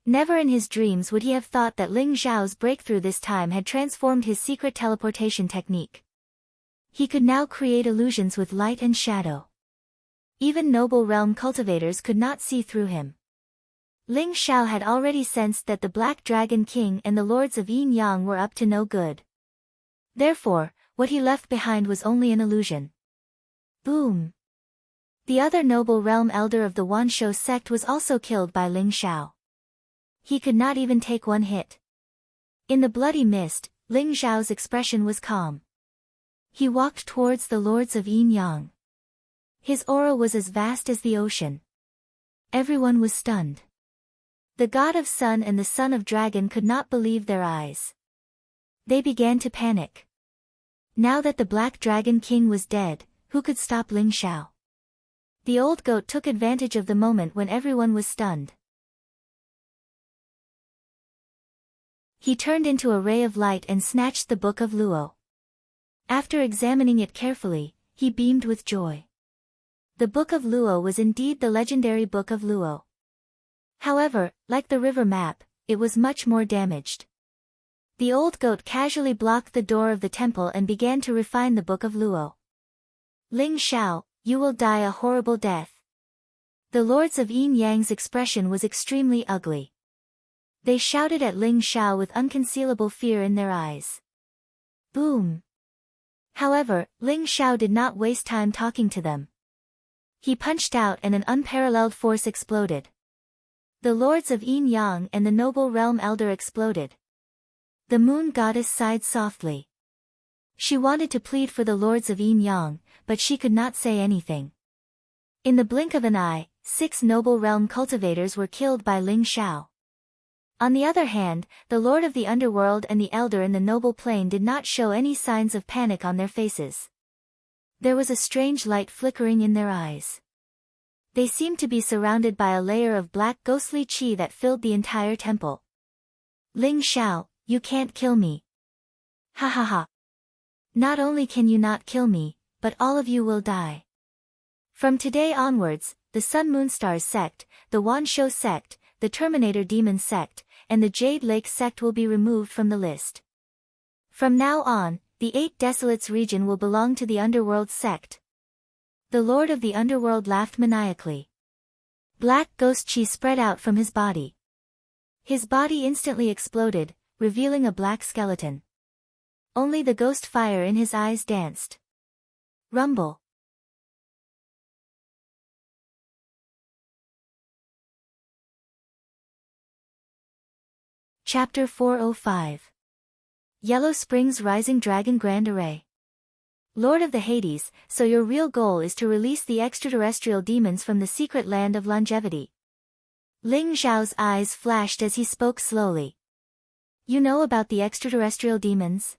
Never in his dreams would he have thought that Ling Xiao's breakthrough this time had transformed his secret teleportation technique. He could now create illusions with light and shadow. Even noble realm cultivators could not see through him. Ling Xiao had already sensed that the Black Dragon King and the Lords of Yin Yang were up to no good. Therefore, what he left behind was only an illusion. Boom! The other noble realm elder of the Wanshou sect was also killed by Ling Xiao. He could not even take one hit. In the bloody mist, Ling Xiao's expression was calm. He walked towards the Lords of Yin Yang. His aura was as vast as the ocean. Everyone was stunned. The God of Sun and the Son of Dragon could not believe their eyes. They began to panic. Now that the Black Dragon King was dead, who could stop Ling Xiao? The old goat took advantage of the moment when everyone was stunned. He turned into a ray of light and snatched the Book of Luo. After examining it carefully, he beamed with joy. The Book of Luo was indeed the legendary Book of Luo. However, like the river map, it was much more damaged. The old goat casually blocked the door of the temple and began to refine the Book of Luo. Ling Xiao, you will die a horrible death. The lords of Yin Yang's expression was extremely ugly. They shouted at Ling Xiao with unconcealable fear in their eyes. Boom! However, Ling Xiao did not waste time talking to them. He punched out and an unparalleled force exploded. The lords of Yin Yang and the noble realm elder exploded. The moon goddess sighed softly. She wanted to plead for the lords of Yin Yang, but she could not say anything. In the blink of an eye, 6 noble realm cultivators were killed by Ling Xiao. On the other hand, the lord of the underworld and the elder in the noble plane did not show any signs of panic on their faces. There was a strange light flickering in their eyes. They seemed to be surrounded by a layer of black ghostly qi that filled the entire temple. Ling Xiao, you can't kill me. Ha ha ha. Not only can you not kill me, but all of you will die. From today onwards, the Sun Moon Stars sect, the Wan Shou sect, the Terminator Demon sect, and the Jade Lake sect will be removed from the list. From now on, the 8 Desolates region will belong to the Underworld sect. The Lord of the Underworld laughed maniacally. Black ghost chi spread out from his body. His body instantly exploded, revealing a black skeleton. Only the ghost fire in his eyes danced. Rumble. Chapter 405. Yellow Springs Rising Dragon Grand Array. Lord of the Hades, so your real goal is to release the extraterrestrial demons from the secret land of longevity. Ling Xiao's eyes flashed as he spoke slowly. You know about the extraterrestrial demons?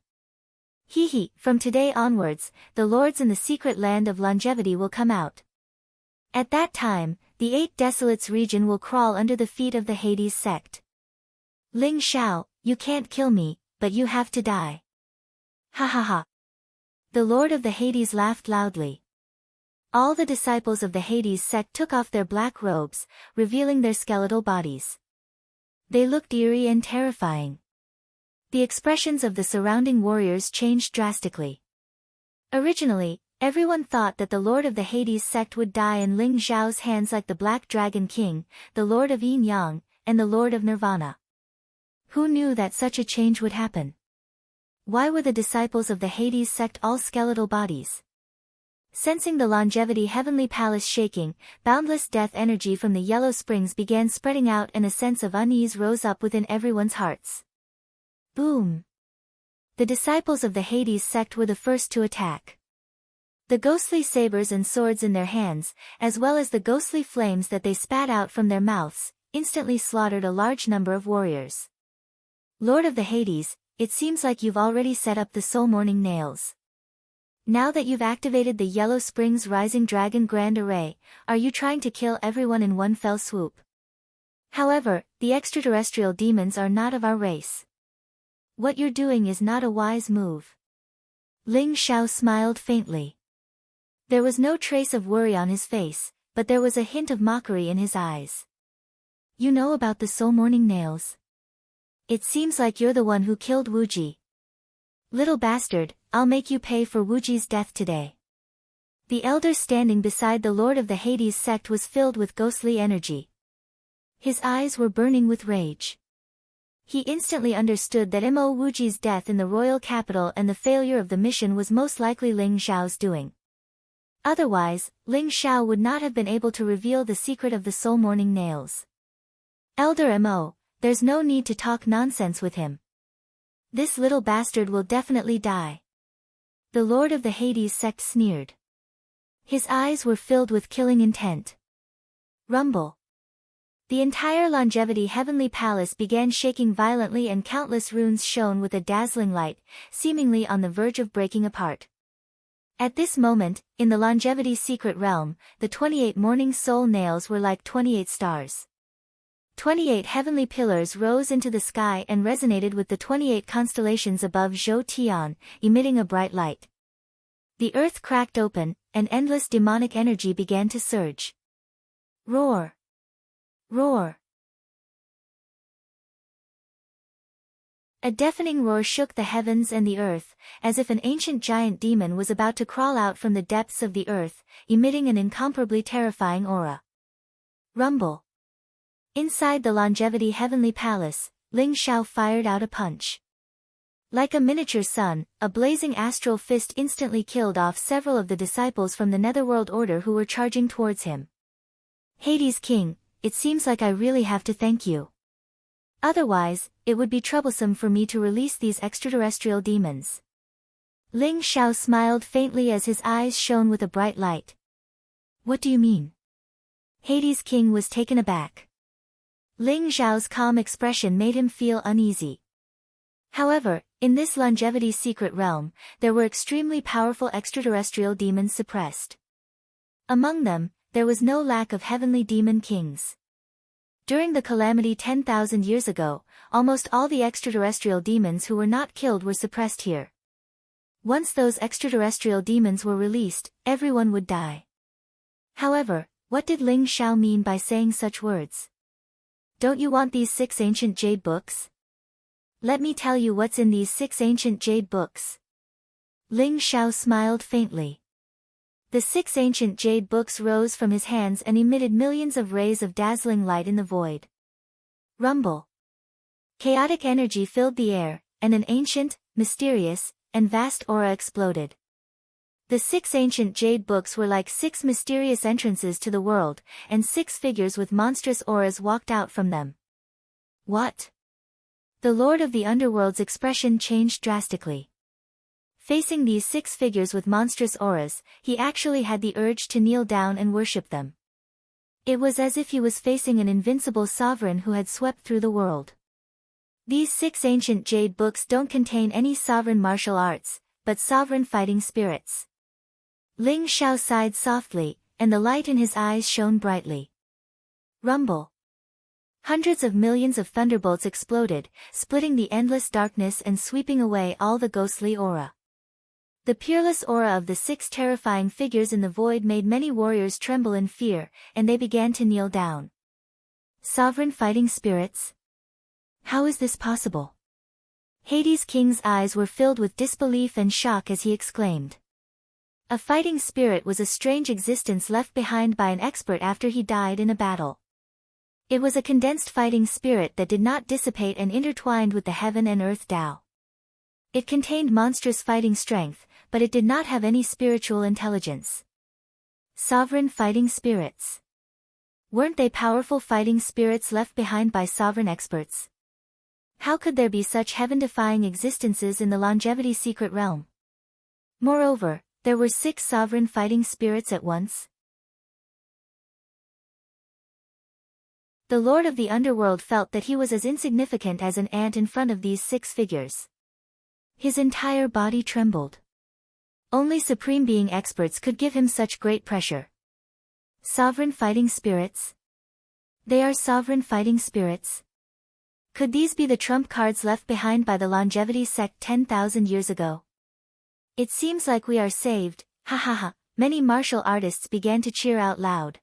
Hee, from today onwards, the lords in the secret land of longevity will come out. At that time, the 8 Desolates region will crawl under the feet of the Hades sect. Ling Xiao, you can't kill me, but you have to die. Ha ha ha. The Lord of the Hades laughed loudly. All the disciples of the Hades sect took off their black robes, revealing their skeletal bodies. They looked eerie and terrifying. The expressions of the surrounding warriors changed drastically. Originally, everyone thought that the Lord of the Hades sect would die in Ling Xiao's hands like the Black Dragon King, the Lord of Yin Yang, and the Lord of Nirvana. Who knew that such a change would happen? Why were the disciples of the Hades sect all skeletal bodies? Sensing the longevity heavenly palace shaking, boundless death energy from the yellow springs began spreading out and a sense of unease rose up within everyone's hearts. Boom! The disciples of the Hades sect were the first to attack. The ghostly sabers and swords in their hands, as well as the ghostly flames that they spat out from their mouths, instantly slaughtered a large number of warriors. Lord of the Hades, it seems like you've already set up the soul morning nails. Now that you've activated the Yellow Springs Rising Dragon Grand Array, are you trying to kill everyone in one fell swoop? However, the extraterrestrial demons are not of our race. What you're doing is not a wise move. Ling Xiao smiled faintly. There was no trace of worry on his face, but there was a hint of mockery in his eyes. You know about the soul morning nails? It seems like you're the one who killed Wu Ji. Little bastard, I'll make you pay for Wu Ji's death today. The elder standing beside the Lord of the Hades sect was filled with ghostly energy. His eyes were burning with rage. He instantly understood that Mo Wuji's death in the royal capital and the failure of the mission was most likely Ling Xiao's doing. Otherwise, Ling Xiao would not have been able to reveal the secret of the soul morning nails. Elder Mo, there's no need to talk nonsense with him. This little bastard will definitely die. The Lord of the Hades sect sneered. His eyes were filled with killing intent. Rumble. The entire longevity heavenly palace began shaking violently and countless runes shone with a dazzling light, seemingly on the verge of breaking apart. At this moment, in the longevity secret realm, the 28 morning soul nails were like 28 stars. 28 heavenly pillars rose into the sky and resonated with the 28 constellations above Zhou Tian, emitting a bright light. The earth cracked open, and endless demonic energy began to surge. Roar! Roar! A deafening roar shook the heavens and the earth, as if an ancient giant demon was about to crawl out from the depths of the earth, emitting an incomparably terrifying aura. Rumble! Inside the Longevity Heavenly Palace, Ling Xiao fired out a punch. Like a miniature sun, a blazing astral fist instantly killed off several of the disciples from the Netherworld Order who were charging towards him. Hades King, it seems like I really have to thank you. Otherwise, it would be troublesome for me to release these extraterrestrial demons. Ling Xiao smiled faintly as his eyes shone with a bright light. What do you mean? Hades King was taken aback. Ling Xiao's calm expression made him feel uneasy. However, in this Longevity secret realm, there were extremely powerful extraterrestrial demons suppressed. Among them, there was no lack of heavenly demon kings. During the calamity 10,000 years ago, almost all the extraterrestrial demons who were not killed were suppressed here. Once those extraterrestrial demons were released, everyone would die. However, what did Ling Xiao mean by saying such words? Don't you want these 6 ancient jade books? Let me tell you what's in these 6 ancient jade books. Ling Xiao smiled faintly. The 6 ancient jade books rose from his hands and emitted millions of rays of dazzling light in the void. Rumble. Chaotic energy filled the air, and an ancient, mysterious, and vast aura exploded. The 6 ancient jade books were like 6 mysterious entrances to the world, and 6 figures with monstrous auras walked out from them. What? The Lord of the Underworld's expression changed drastically. Facing these 6 figures with monstrous auras, he actually had the urge to kneel down and worship them. It was as if he was facing an invincible sovereign who had swept through the world. These 6 ancient jade books don't contain any sovereign martial arts, but sovereign fighting spirits. Ling Xiao sighed softly, and the light in his eyes shone brightly. Rumble. Hundreds of millions of thunderbolts exploded, splitting the endless darkness and sweeping away all the ghostly aura. The peerless aura of the 6 terrifying figures in the void made many warriors tremble in fear, and they began to kneel down. Sovereign fighting spirits? How is this possible? Hades King's eyes were filled with disbelief and shock as he exclaimed. A fighting spirit was a strange existence left behind by an expert after he died in a battle. It was a condensed fighting spirit that did not dissipate and intertwined with the heaven and earth Tao. It contained monstrous fighting strength, but it did not have any spiritual intelligence. Sovereign fighting spirits. Weren't they powerful fighting spirits left behind by sovereign experts? How could there be such heaven-defying existences in the Longevity secret realm? Moreover, there were 6 sovereign fighting spirits at once. The Lord of the Underworld felt that he was as insignificant as an ant in front of these 6 figures. His entire body trembled. Only Supreme Being experts could give him such great pressure. Sovereign fighting spirits? They are sovereign fighting spirits? Could these be the trump cards left behind by the Longevity sect 10,000 years ago? It seems like we are saved, ha ha ha, many martial artists began to cheer out loud.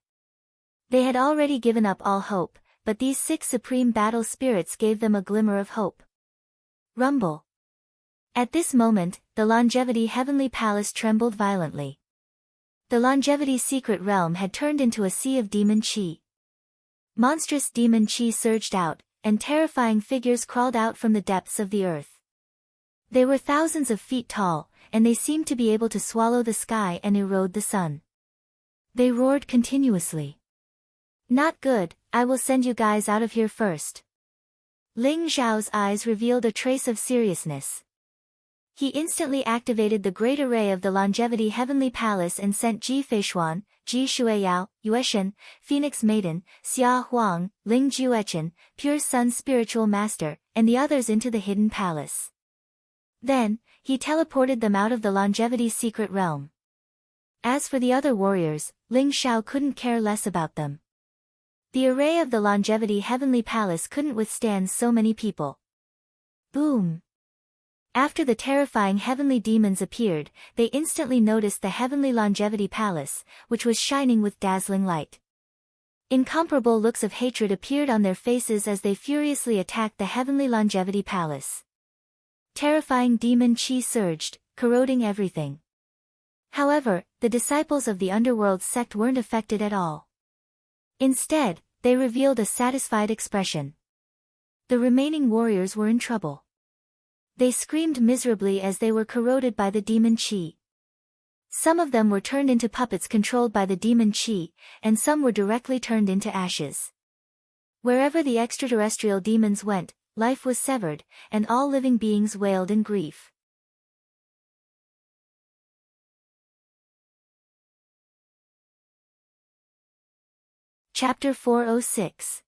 They had already given up all hope, but these 6 supreme battle spirits gave them a glimmer of hope. Rumble. At this moment, the Longevity Heavenly Palace trembled violently. The Longevity secret realm had turned into a sea of demon chi. Monstrous demon chi surged out, and terrifying figures crawled out from the depths of the earth. They were thousands of feet tall, and they seemed to be able to swallow the sky and erode the sun. They roared continuously. Not good, I will send you guys out of here first. Ling Xiao's eyes revealed a trace of seriousness. He instantly activated the Great Array of the Longevity Heavenly Palace and sent Ji Feishuan, Ji Shuiyao, Yueshen, Phoenix Maiden, Xia Huang, Ling Juechen, Pure Sun Spiritual Master, and the others into the hidden palace. Then, he teleported them out of the Longevity secret realm. As for the other warriors, Ling Xiao couldn't care less about them. The array of the Longevity Heavenly Palace couldn't withstand so many people. Boom! After the terrifying heavenly demons appeared, they instantly noticed the Heavenly Longevity Palace, which was shining with dazzling light. Incomparable looks of hatred appeared on their faces as they furiously attacked the Heavenly Longevity Palace. Terrifying demon chi surged, corroding everything. However, the disciples of the underworld sect weren't affected at all. Instead, they revealed a satisfied expression. The remaining warriors were in trouble. They screamed miserably as they were corroded by the demon chi. Some of them were turned into puppets controlled by the demon chi, and some were directly turned into ashes. Wherever the extraterrestrial demons went, life was severed, and all living beings wailed in grief. Chapter 406.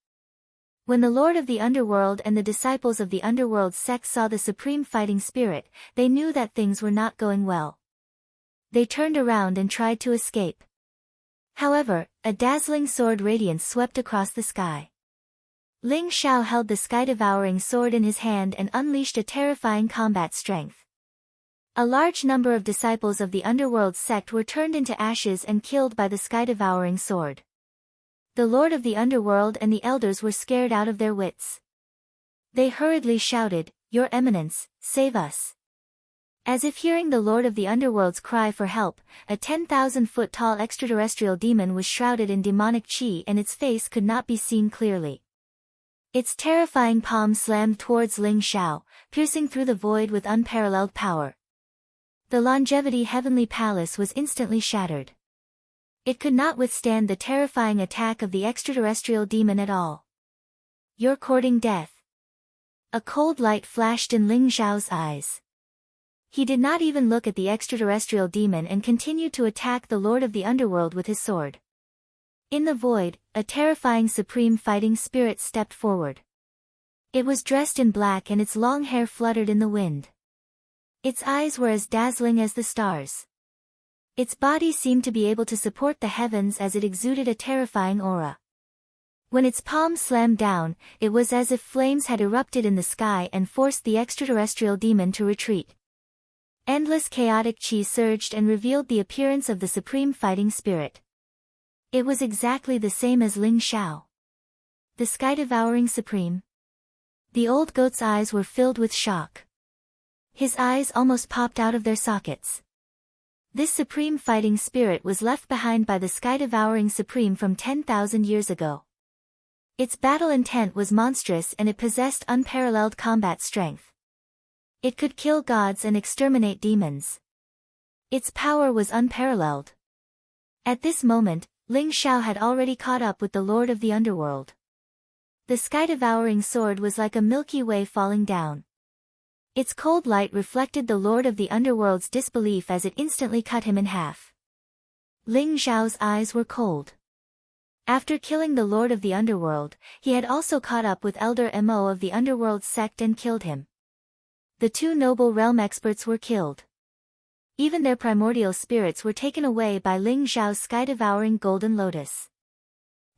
When the Lord of the Underworld and the disciples of the Underworld sect saw the Supreme Fighting Spirit, they knew that things were not going well. They turned around and tried to escape. However, a dazzling sword radiance swept across the sky. Ling Xiao held the sky-devouring sword in his hand and unleashed a terrifying combat strength. A large number of disciples of the Underworld sect were turned into ashes and killed by the sky-devouring sword. The Lord of the Underworld and the elders were scared out of their wits. They hurriedly shouted, "Your Eminence, save us!" As if hearing the Lord of the Underworld's cry for help, a 10,000-foot-tall extraterrestrial demon was shrouded in demonic chi and its face could not be seen clearly. Its terrifying palm slammed towards Ling Xiao, piercing through the void with unparalleled power. The Longevity Heavenly Palace was instantly shattered. It could not withstand the terrifying attack of the extraterrestrial demon at all. "You're courting death." A cold light flashed in Ling Xiao's eyes. He did not even look at the extraterrestrial demon and continued to attack the Lord of the Underworld with his sword. In the void, a terrifying Supreme Fighting Spirit stepped forward. It was dressed in black and its long hair fluttered in the wind. Its eyes were as dazzling as the stars. Its body seemed to be able to support the heavens as it exuded a terrifying aura. When its palm slammed down, it was as if flames had erupted in the sky and forced the extraterrestrial demon to retreat. Endless chaotic chi surged and revealed the appearance of the Supreme Fighting Spirit. It was exactly the same as Ling Xiao. The sky-devouring Supreme. The old goat's eyes were filled with shock. His eyes almost popped out of their sockets. This Supreme Fighting Spirit was left behind by the sky-devouring Supreme from 10,000 years ago. Its battle intent was monstrous and it possessed unparalleled combat strength. It could kill gods and exterminate demons. Its power was unparalleled. At this moment, Ling Xiao had already caught up with the Lord of the Underworld. The sky-devouring sword was like a Milky Way falling down. Its cold light reflected the Lord of the Underworld's disbelief as it instantly cut him in half. Ling Xiao's eyes were cold. After killing the Lord of the Underworld, he had also caught up with Elder Mo of the Underworld sect and killed him. The two noble realm experts were killed. Even their primordial spirits were taken away by Ling Xiao's sky-devouring golden lotus.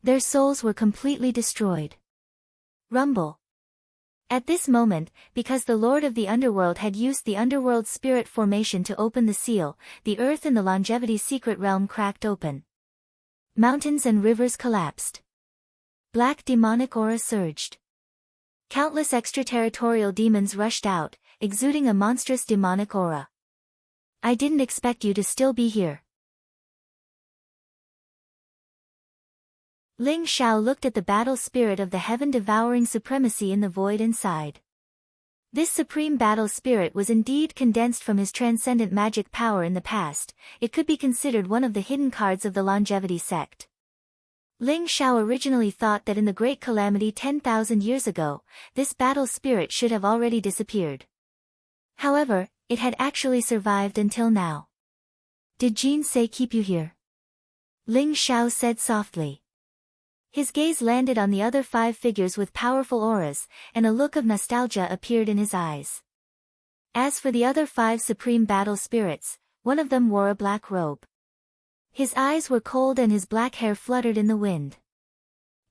Their souls were completely destroyed. Rumble. At this moment, because the Lord of the Underworld had used the Underworld Spirit Formation to open the seal, the earth in the Longevity Secret Realm cracked open. Mountains and rivers collapsed. Black demonic aura surged. Countless extraterritorial demons rushed out, exuding a monstrous demonic aura. "I didn't expect you to still be here." Ling Xiao looked at the battle spirit of the heaven-devouring supremacy in the void inside. This supreme battle spirit was indeed condensed from his transcendent magic power in the past. It could be considered one of the hidden cards of the Longevity sect. Ling Xiao originally thought that in the Great Calamity 10,000 years ago, this battle spirit should have already disappeared. However, it had actually survived until now. "Did Jin say keep you here?" Ling Xiao said softly. His gaze landed on the other 5 figures with powerful auras, and a look of nostalgia appeared in his eyes. As for the other 5 supreme battle spirits, one of them wore a black robe. His eyes were cold and his black hair fluttered in the wind.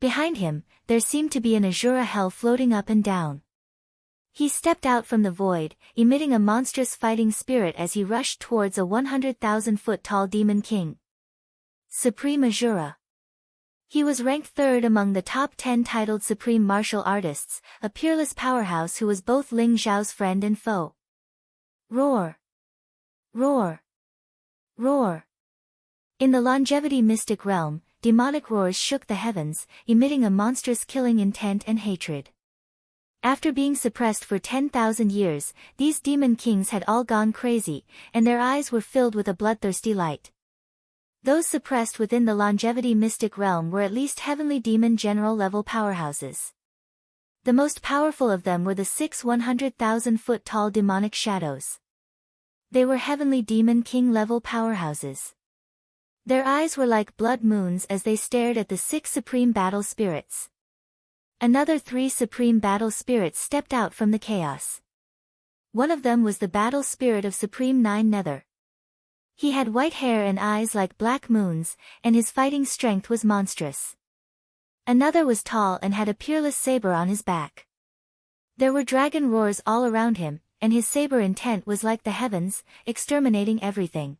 Behind him, there seemed to be an azure hell floating up and down. He stepped out from the void, emitting a monstrous fighting spirit as he rushed towards a 100,000-foot tall demon king. Supreme Azura. He was ranked third among the top 10 titled supreme martial artists, a peerless powerhouse who was both Ling Xiao's friend and foe. Roar! Roar! Roar! In the longevity mystic realm, demonic roars shook the heavens, emitting a monstrous killing intent and hatred. After being suppressed for 10,000 years, these demon kings had all gone crazy, and their eyes were filled with a bloodthirsty light. Those suppressed within the longevity mystic realm were at least heavenly demon general-level powerhouses. The most powerful of them were the 6 100,000-foot tall demonic shadows. They were heavenly demon king-level powerhouses. Their eyes were like blood moons as they stared at the 6 supreme battle spirits. Another 3 supreme battle spirits stepped out from the chaos. One of them was the battle spirit of Supreme Nine Nether. He had white hair and eyes like black moons, and his fighting strength was monstrous. Another was tall and had a peerless saber on his back. There were dragon roars all around him, and his saber intent was like the heavens, exterminating everything.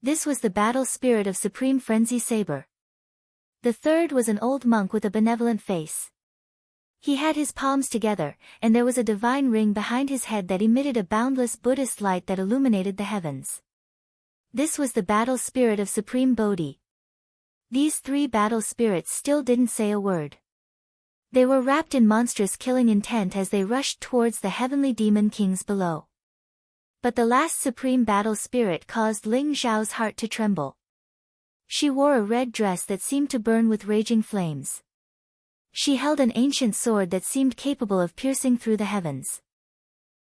This was the battle spirit of Supreme Frenzy Saber. The third was an old monk with a benevolent face. He had his palms together, and there was a divine ring behind his head that emitted a boundless Buddhist light that illuminated the heavens. This was the battle spirit of Supreme Bodhi. These 3 battle spirits still didn't say a word. They were wrapped in monstrous killing intent as they rushed towards the heavenly demon kings below. But the last supreme battle spirit caused Ling Xiao's heart to tremble. She wore a red dress that seemed to burn with raging flames. She held an ancient sword that seemed capable of piercing through the heavens.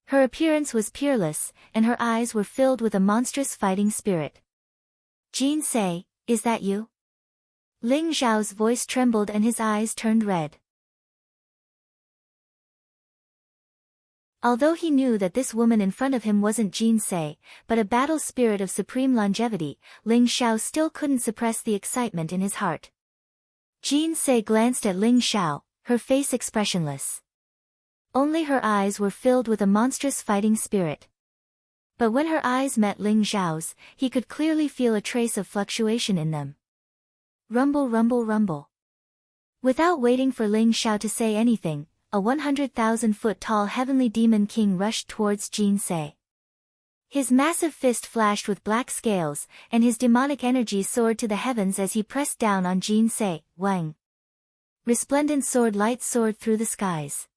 Her appearance was peerless, and her eyes were filled with a monstrous fighting spirit. Jin Sei, is that you? Ling Xiao's voice trembled and his eyes turned red. Although he knew that this woman in front of him wasn't Jin Sei, but a battle spirit of supreme longevity, Ling Xiao still couldn't suppress the excitement in his heart. Jin Sei glanced at Ling Xiao, her face expressionless. Only her eyes were filled with a monstrous fighting spirit. But when her eyes met Ling Xiao's, he could clearly feel a trace of fluctuation in them. Rumble, rumble, rumble. Without waiting for Ling Xiao to say anything, a 100,000-foot tall heavenly demon king rushed towards Jin Sei. His massive fist flashed with black scales, and his demonic energy soared to the heavens as he pressed down on Jin Sei. Wang. Resplendent sword light soared through the skies.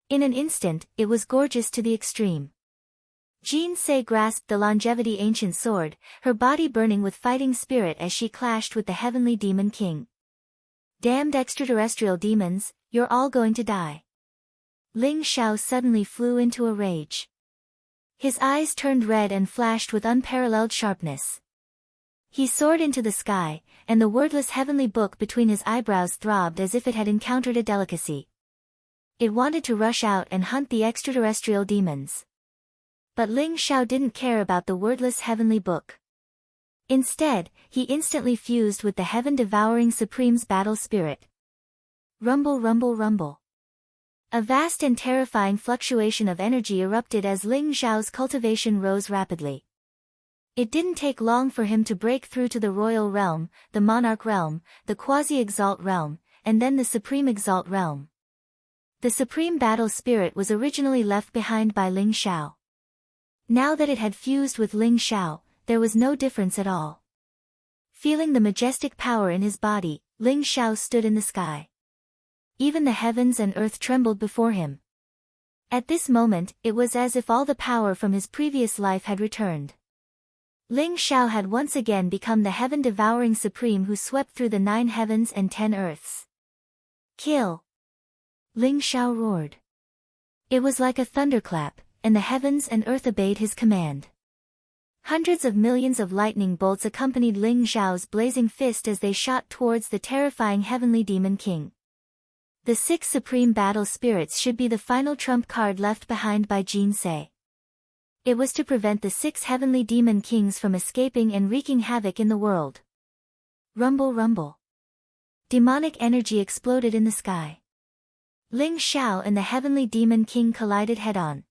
In an instant, it was gorgeous to the extreme. Jin Sei grasped the longevity ancient sword, her body burning with fighting spirit as she clashed with the heavenly demon king. Damned extraterrestrial demons, you're all going to die. Ling Xiao suddenly flew into a rage. His eyes turned red and flashed with unparalleled sharpness. He soared into the sky, and the wordless heavenly book between his eyebrows throbbed as if it had encountered a delicacy. It wanted to rush out and hunt the extraterrestrial demons. But Ling Xiao didn't care about the wordless heavenly book. Instead, he instantly fused with the heaven-devouring Supreme's battle spirit. Rumble, rumble, rumble. A vast and terrifying fluctuation of energy erupted as Ling Xiao's cultivation rose rapidly. It didn't take long for him to break through to the royal realm, the monarch realm, the quasi-exalt realm, and then the supreme exalt realm. The supreme battle spirit was originally left behind by Ling Xiao. Now that it had fused with Ling Xiao, there was no difference at all. Feeling the majestic power in his body, Ling Xiao stood in the sky. Even the heavens and earth trembled before him. At this moment, it was as if all the power from his previous life had returned. Ling Xiao had once again become the heaven-devouring supreme who swept through the 9 heavens and 10 earths. Kill! Ling Xiao roared. It was like a thunderclap, and the heavens and earth obeyed his command. Hundreds of millions of lightning bolts accompanied Ling Xiao's blazing fist as they shot towards the terrifying heavenly demon king. The 6 supreme battle spirits should be the final trump card left behind by Jin Sei. It was to prevent the 6 heavenly demon kings from escaping and wreaking havoc in the world. Rumble, rumble. demonic energy exploded in the sky. Ling Xiao and the heavenly demon king collided head-on.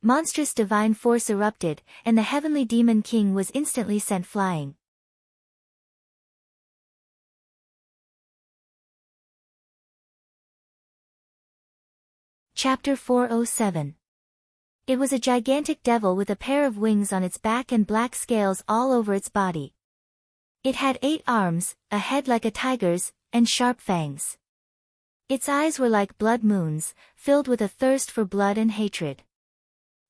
Monstrous divine force erupted, and the heavenly demon king was instantly sent flying. Chapter 407. It was a gigantic devil with a pair of wings on its back and black scales all over its body. It had 8 arms, a head like a tiger's, and sharp fangs. Its eyes were like blood moons, filled with a thirst for blood and hatred.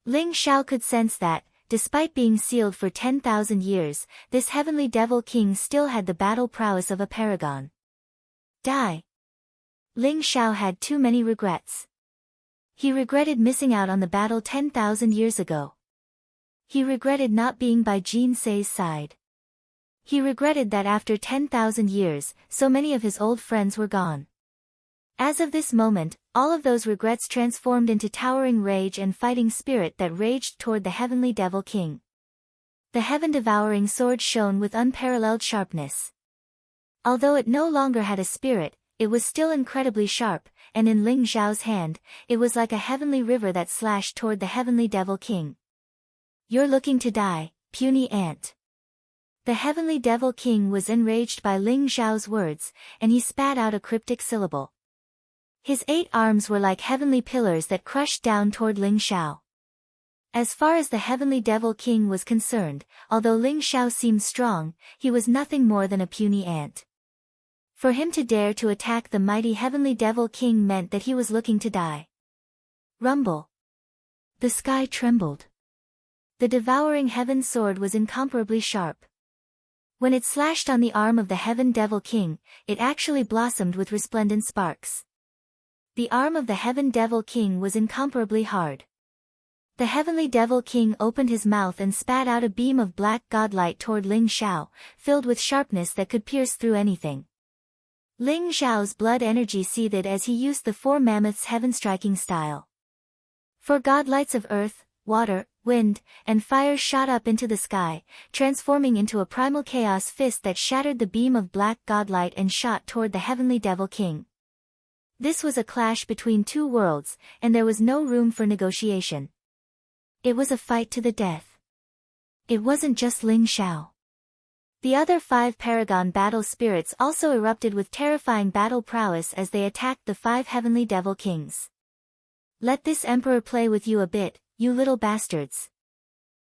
Ling Xiao could sense that, despite being sealed for 10,000 years, this heavenly devil king still had the battle prowess of a paragon. Die. Ling Xiao had too many regrets. He regretted missing out on the battle 10,000 years ago. He regretted not being by Jin Sei's side. He regretted that after 10,000 years, so many of his old friends were gone. As of this moment, all of those regrets transformed into towering rage and fighting spirit that raged toward the heavenly devil king. The heaven-devouring sword shone with unparalleled sharpness. Although it no longer had a spirit, it was still incredibly sharp, and in Ling Xiao's hand, it was like a heavenly river that slashed toward the heavenly devil king. You're looking to die, puny ant. The heavenly devil king was enraged by Ling Xiao's words, and he spat out a cryptic syllable. His 8 arms were like heavenly pillars that crushed down toward Ling Xiao. As far as the heavenly devil king was concerned, although Ling Xiao seemed strong, he was nothing more than a puny ant. For him to dare to attack the mighty heavenly devil king meant that he was looking to die. Rumble. The sky trembled. The devouring heaven sword was incomparably sharp. When it slashed on the arm of the heaven devil king, it actually blossomed with resplendent sparks. The arm of the heaven devil king was incomparably hard. The heavenly devil king opened his mouth and spat out a beam of black godlight toward Ling Xiao, filled with sharpness that could pierce through anything. Ling Xiao's blood energy seethed as he used the 4 mammoths heaven-striking style. 4 godlights of earth, water, wind, and fire shot up into the sky, transforming into a primal chaos fist that shattered the beam of black godlight and shot toward the heavenly devil king. This was a clash between 2 worlds, and there was no room for negotiation. It was a fight to the death. It wasn't just Ling Xiao. The other 5 Paragon battle spirits also erupted with terrifying battle prowess as they attacked the 5 heavenly devil kings. Let this emperor play with you a bit, you little bastards.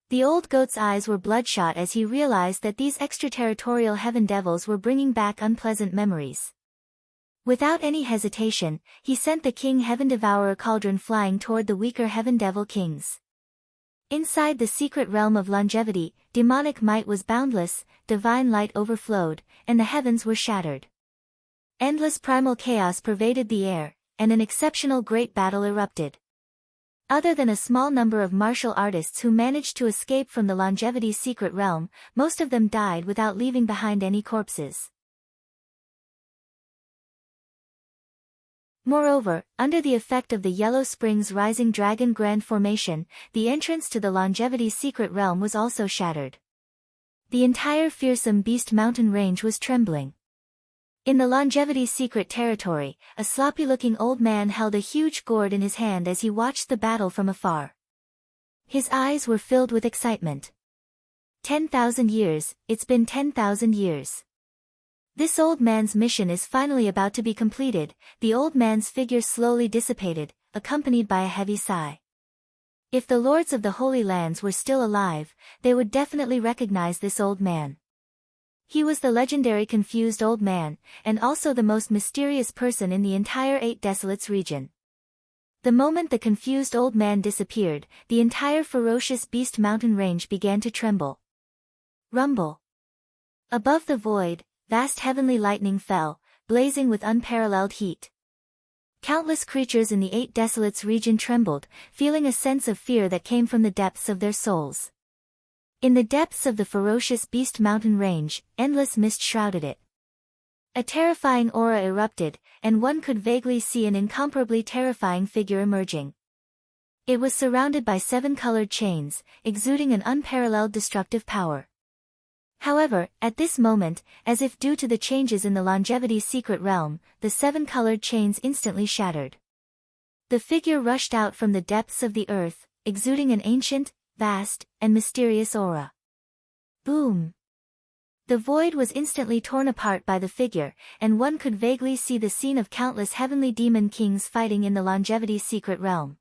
The old goat's eyes were bloodshot as he realized that these extraterritorial heaven devils were bringing back unpleasant memories. Without any hesitation, he sent the King Heaven Devourer cauldron flying toward the weaker Heaven Devil Kings. Inside the secret realm of longevity, demonic might was boundless, divine light overflowed, and the heavens were shattered. Endless primal chaos pervaded the air, and an exceptional great battle erupted. Other than a small number of martial artists who managed to escape from the longevity's secret realm, most of them died without leaving behind any corpses. Moreover, under the effect of the Yellow Springs Rising Dragon Grand Formation, the entrance to the longevity's secret realm was also shattered. The entire fearsome Beast Mountain range was trembling. In the longevity's secret territory, a sloppy-looking old man held a huge gourd in his hand as he watched the battle from afar. His eyes were filled with excitement. 10,000 years, it's been 10,000 years. This old man's mission is finally about to be completed. The old man's figure slowly dissipated, accompanied by a heavy sigh. If the lords of the Holy Lands were still alive, they would definitely recognize this old man. He was the legendary Confused Old Man, and also the most mysterious person in the entire 8 Desolates region. The moment the Confused Old Man disappeared, the entire ferocious Beast Mountain range began to tremble. Rumble. Above the void, vast heavenly lightning fell, blazing with unparalleled heat. Countless creatures in the 8 Desolates region trembled, feeling a sense of fear that came from the depths of their souls. In the depths of the ferocious Beast Mountain range, endless mist shrouded it. A terrifying aura erupted, and one could vaguely see an incomparably terrifying figure emerging. It was surrounded by 7 colored chains, exuding an unparalleled destructive power. However, at this moment, as if due to the changes in the longevity's secret realm, the 7-colored chains instantly shattered. The figure rushed out from the depths of the earth, exuding an ancient, vast, and mysterious aura. Boom! The void was instantly torn apart by the figure, and one could vaguely see the scene of countless heavenly demon kings fighting in the longevity's secret realm.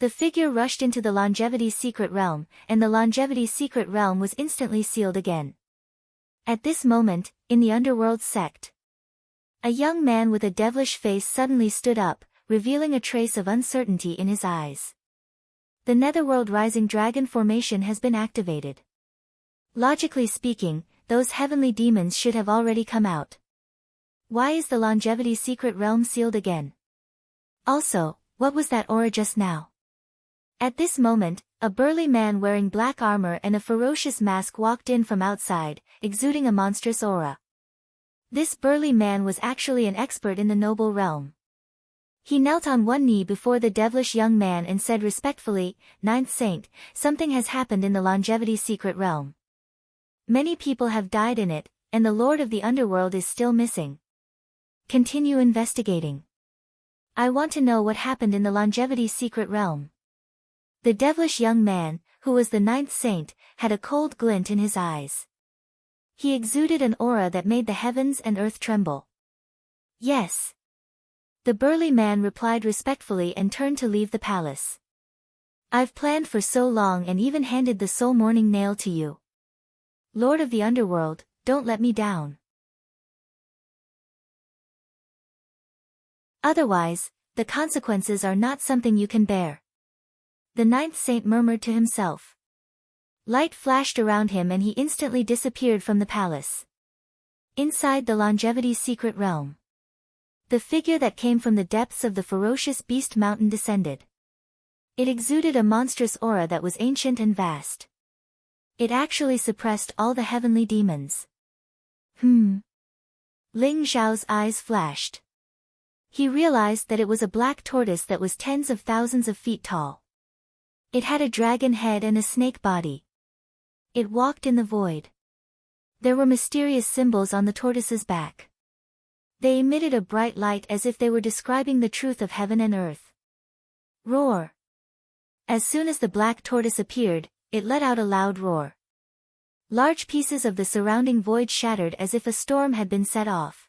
The figure rushed into the longevity's secret realm, and the longevity's secret realm was instantly sealed again. At this moment, in the underworld sect, a young man with a devilish face suddenly stood up, revealing a trace of uncertainty in his eyes. The netherworld rising dragon formation has been activated. Logically speaking, those heavenly demons should have already come out. Why is the longevity's secret realm sealed again? Also, what was that aura just now? At this moment, a burly man wearing black armor and a ferocious mask walked in from outside, exuding a monstrous aura. This burly man was actually an expert in the noble realm. He knelt on one knee before the devilish young man and said respectfully, "Ninth Saint, something has happened in the longevity's secret realm. Many people have died in it, and the Lord of the Underworld is still missing. Continue investigating. I want to know what happened in the longevity's secret realm." The devilish young man, who was the 9th saint, had a cold glint in his eyes. He exuded an aura that made the heavens and earth tremble. "Yes." The burly man replied respectfully and turned to leave the palace. "I've planned for so long and even handed the soul mourning nail to you. Lord of the Underworld, don't let me down. Otherwise, the consequences are not something you can bear." The 9th saint murmured to himself. Light flashed around him and he instantly disappeared from the palace. Inside the longevity's secret realm, the figure that came from the depths of the ferocious beast mountain descended. It exuded a monstrous aura that was ancient and vast. It actually suppressed all the heavenly demons. Ling Zhao's eyes flashed. He realized that it was a black tortoise that was tens of thousands of feet tall. It had a dragon head and a snake body. It walked in the void. There were mysterious symbols on the tortoise's back. They emitted a bright light as if they were describing the truth of heaven and earth. Roar! As soon as the black tortoise appeared, it let out a loud roar. Large pieces of the surrounding void shattered as if a storm had been set off.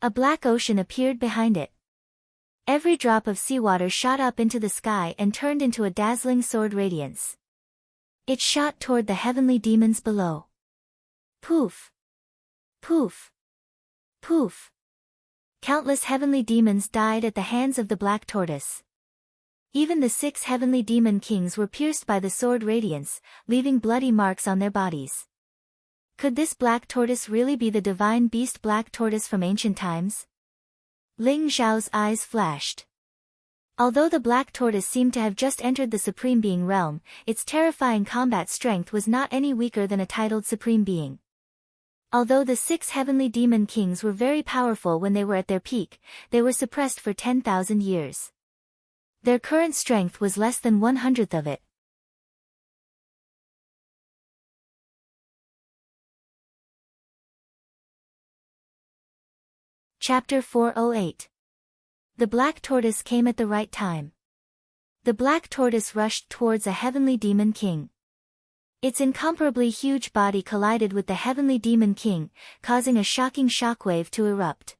A black ocean appeared behind it. Every drop of seawater shot up into the sky and turned into a dazzling sword radiance. It shot toward the heavenly demons below. Poof! Poof! Poof! Countless heavenly demons died at the hands of the black tortoise. Even the 6 heavenly demon kings were pierced by the sword radiance, leaving bloody marks on their bodies. Could this black tortoise really be the divine beast black tortoise from ancient times? Ling Zhao's eyes flashed. Although the black tortoise seemed to have just entered the Supreme Being realm, its terrifying combat strength was not any weaker than a titled Supreme Being. Although the 6 heavenly demon kings were very powerful when they were at their peak, they were suppressed for 10,000 years. Their current strength was less than 1/100th of it. Chapter 408. The Black Tortoise came at the right time. The Black Tortoise rushed towards a heavenly demon king. Its incomparably huge body collided with the heavenly demon king, causing a shocking shockwave to erupt.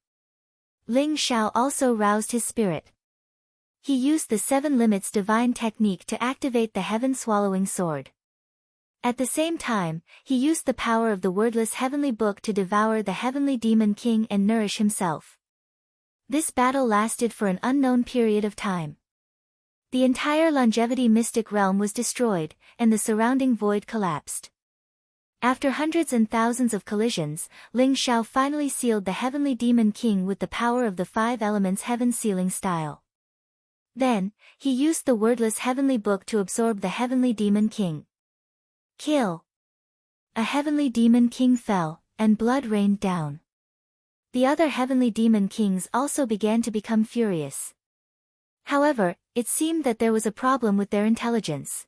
Ling Zhao also roused his spirit. He used the 7 limits divine technique to activate the heaven-swallowing sword. At the same time, he used the power of the wordless heavenly book to devour the heavenly demon king and nourish himself. This battle lasted for an unknown period of time. The entire longevity mystic realm was destroyed, and the surrounding void collapsed. After hundreds and thousands of collisions, Ling Zhao finally sealed the heavenly demon king with the power of the 5 elements heaven sealing style. Then, he used the wordless heavenly book to absorb the heavenly demon king. Kill! A heavenly demon king fell, and blood rained down. The other heavenly demon kings also began to become furious. However, it seemed that there was a problem with their intelligence.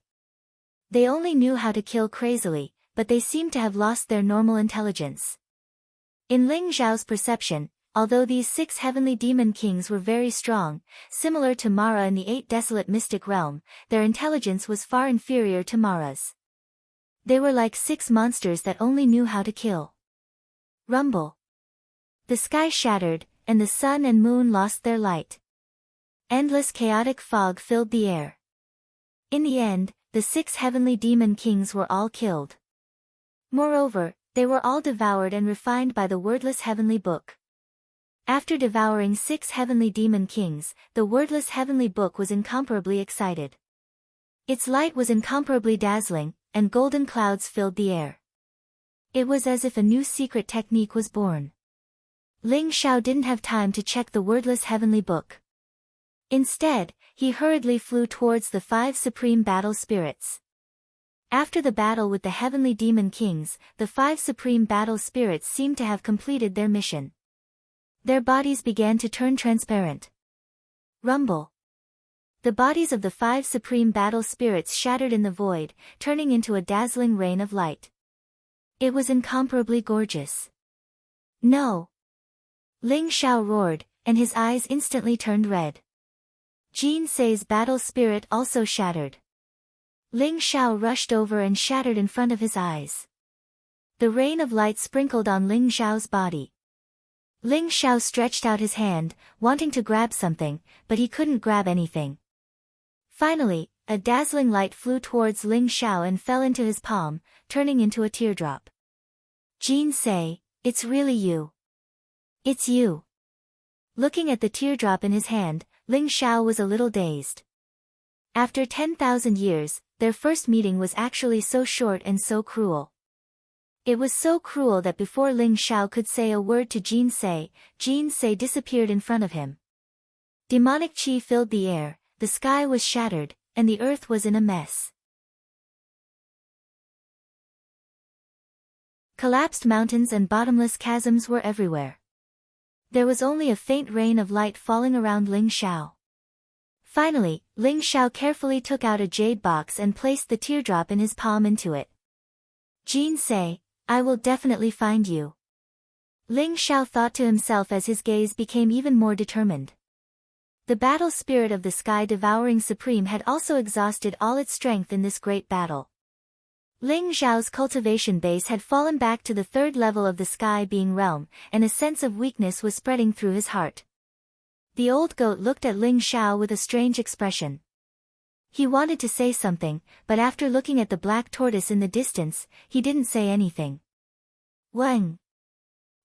They only knew how to kill crazily, but they seemed to have lost their normal intelligence. In Ling Zhao's perception, although these 6 heavenly demon kings were very strong, similar to Mara in the 8 desolate mystic realm, their intelligence was far inferior to Mara's. They were like 6 monsters that only knew how to kill. Rumble. The sky shattered, and the sun and moon lost their light. Endless chaotic fog filled the air. In the end, the 6 heavenly demon kings were all killed. Moreover, they were all devoured and refined by the wordless heavenly book. After devouring 6 heavenly demon kings, the wordless heavenly book was incomparably excited. Its light was incomparably dazzling, and golden clouds filled the air. It was as if a new secret technique was born. Ling Zhao didn't have time to check the wordless heavenly book. Instead, he hurriedly flew towards the 5 supreme battle spirits. After the battle with the heavenly demon kings, the 5 supreme battle spirits seemed to have completed their mission. Their bodies began to turn transparent. Rumble. The bodies of the 5 supreme battle spirits shattered in the void, turning into a dazzling rain of light. It was incomparably gorgeous. No! Ling Zhao roared, and his eyes instantly turned red. Jin Sei's battle spirit also shattered. Ling Zhao rushed over and shattered in front of his eyes. The rain of light sprinkled on Ling Zhao's body. Ling Zhao stretched out his hand, wanting to grab something, but he couldn't grab anything. Finally, a dazzling light flew towards Ling Zhao and fell into his palm, turning into a teardrop. Jin Sei, it's really you. It's you. Looking at the teardrop in his hand, Ling Zhao was a little dazed. After 10,000 years, their first meeting was actually so short and so cruel. It was so cruel that before Ling Zhao could say a word to Jin Sei disappeared in front of him. Demonic chi filled the air, the sky was shattered, and the earth was in a mess. Collapsed mountains and bottomless chasms were everywhere. There was only a faint rain of light falling around Ling Zhao. Finally, Ling Zhao carefully took out a jade box and placed the teardrop in his palm into it. Jin Sei, I will definitely find you. Ling Zhao thought to himself as his gaze became even more determined. The battle spirit of the sky-devouring supreme had also exhausted all its strength in this great battle. Ling Zhao's cultivation base had fallen back to the 3rd level of the sky being realm, and a sense of weakness was spreading through his heart. The old goat looked at Ling Zhao with a strange expression. He wanted to say something, but after looking at the black tortoise in the distance, he didn't say anything. Wang!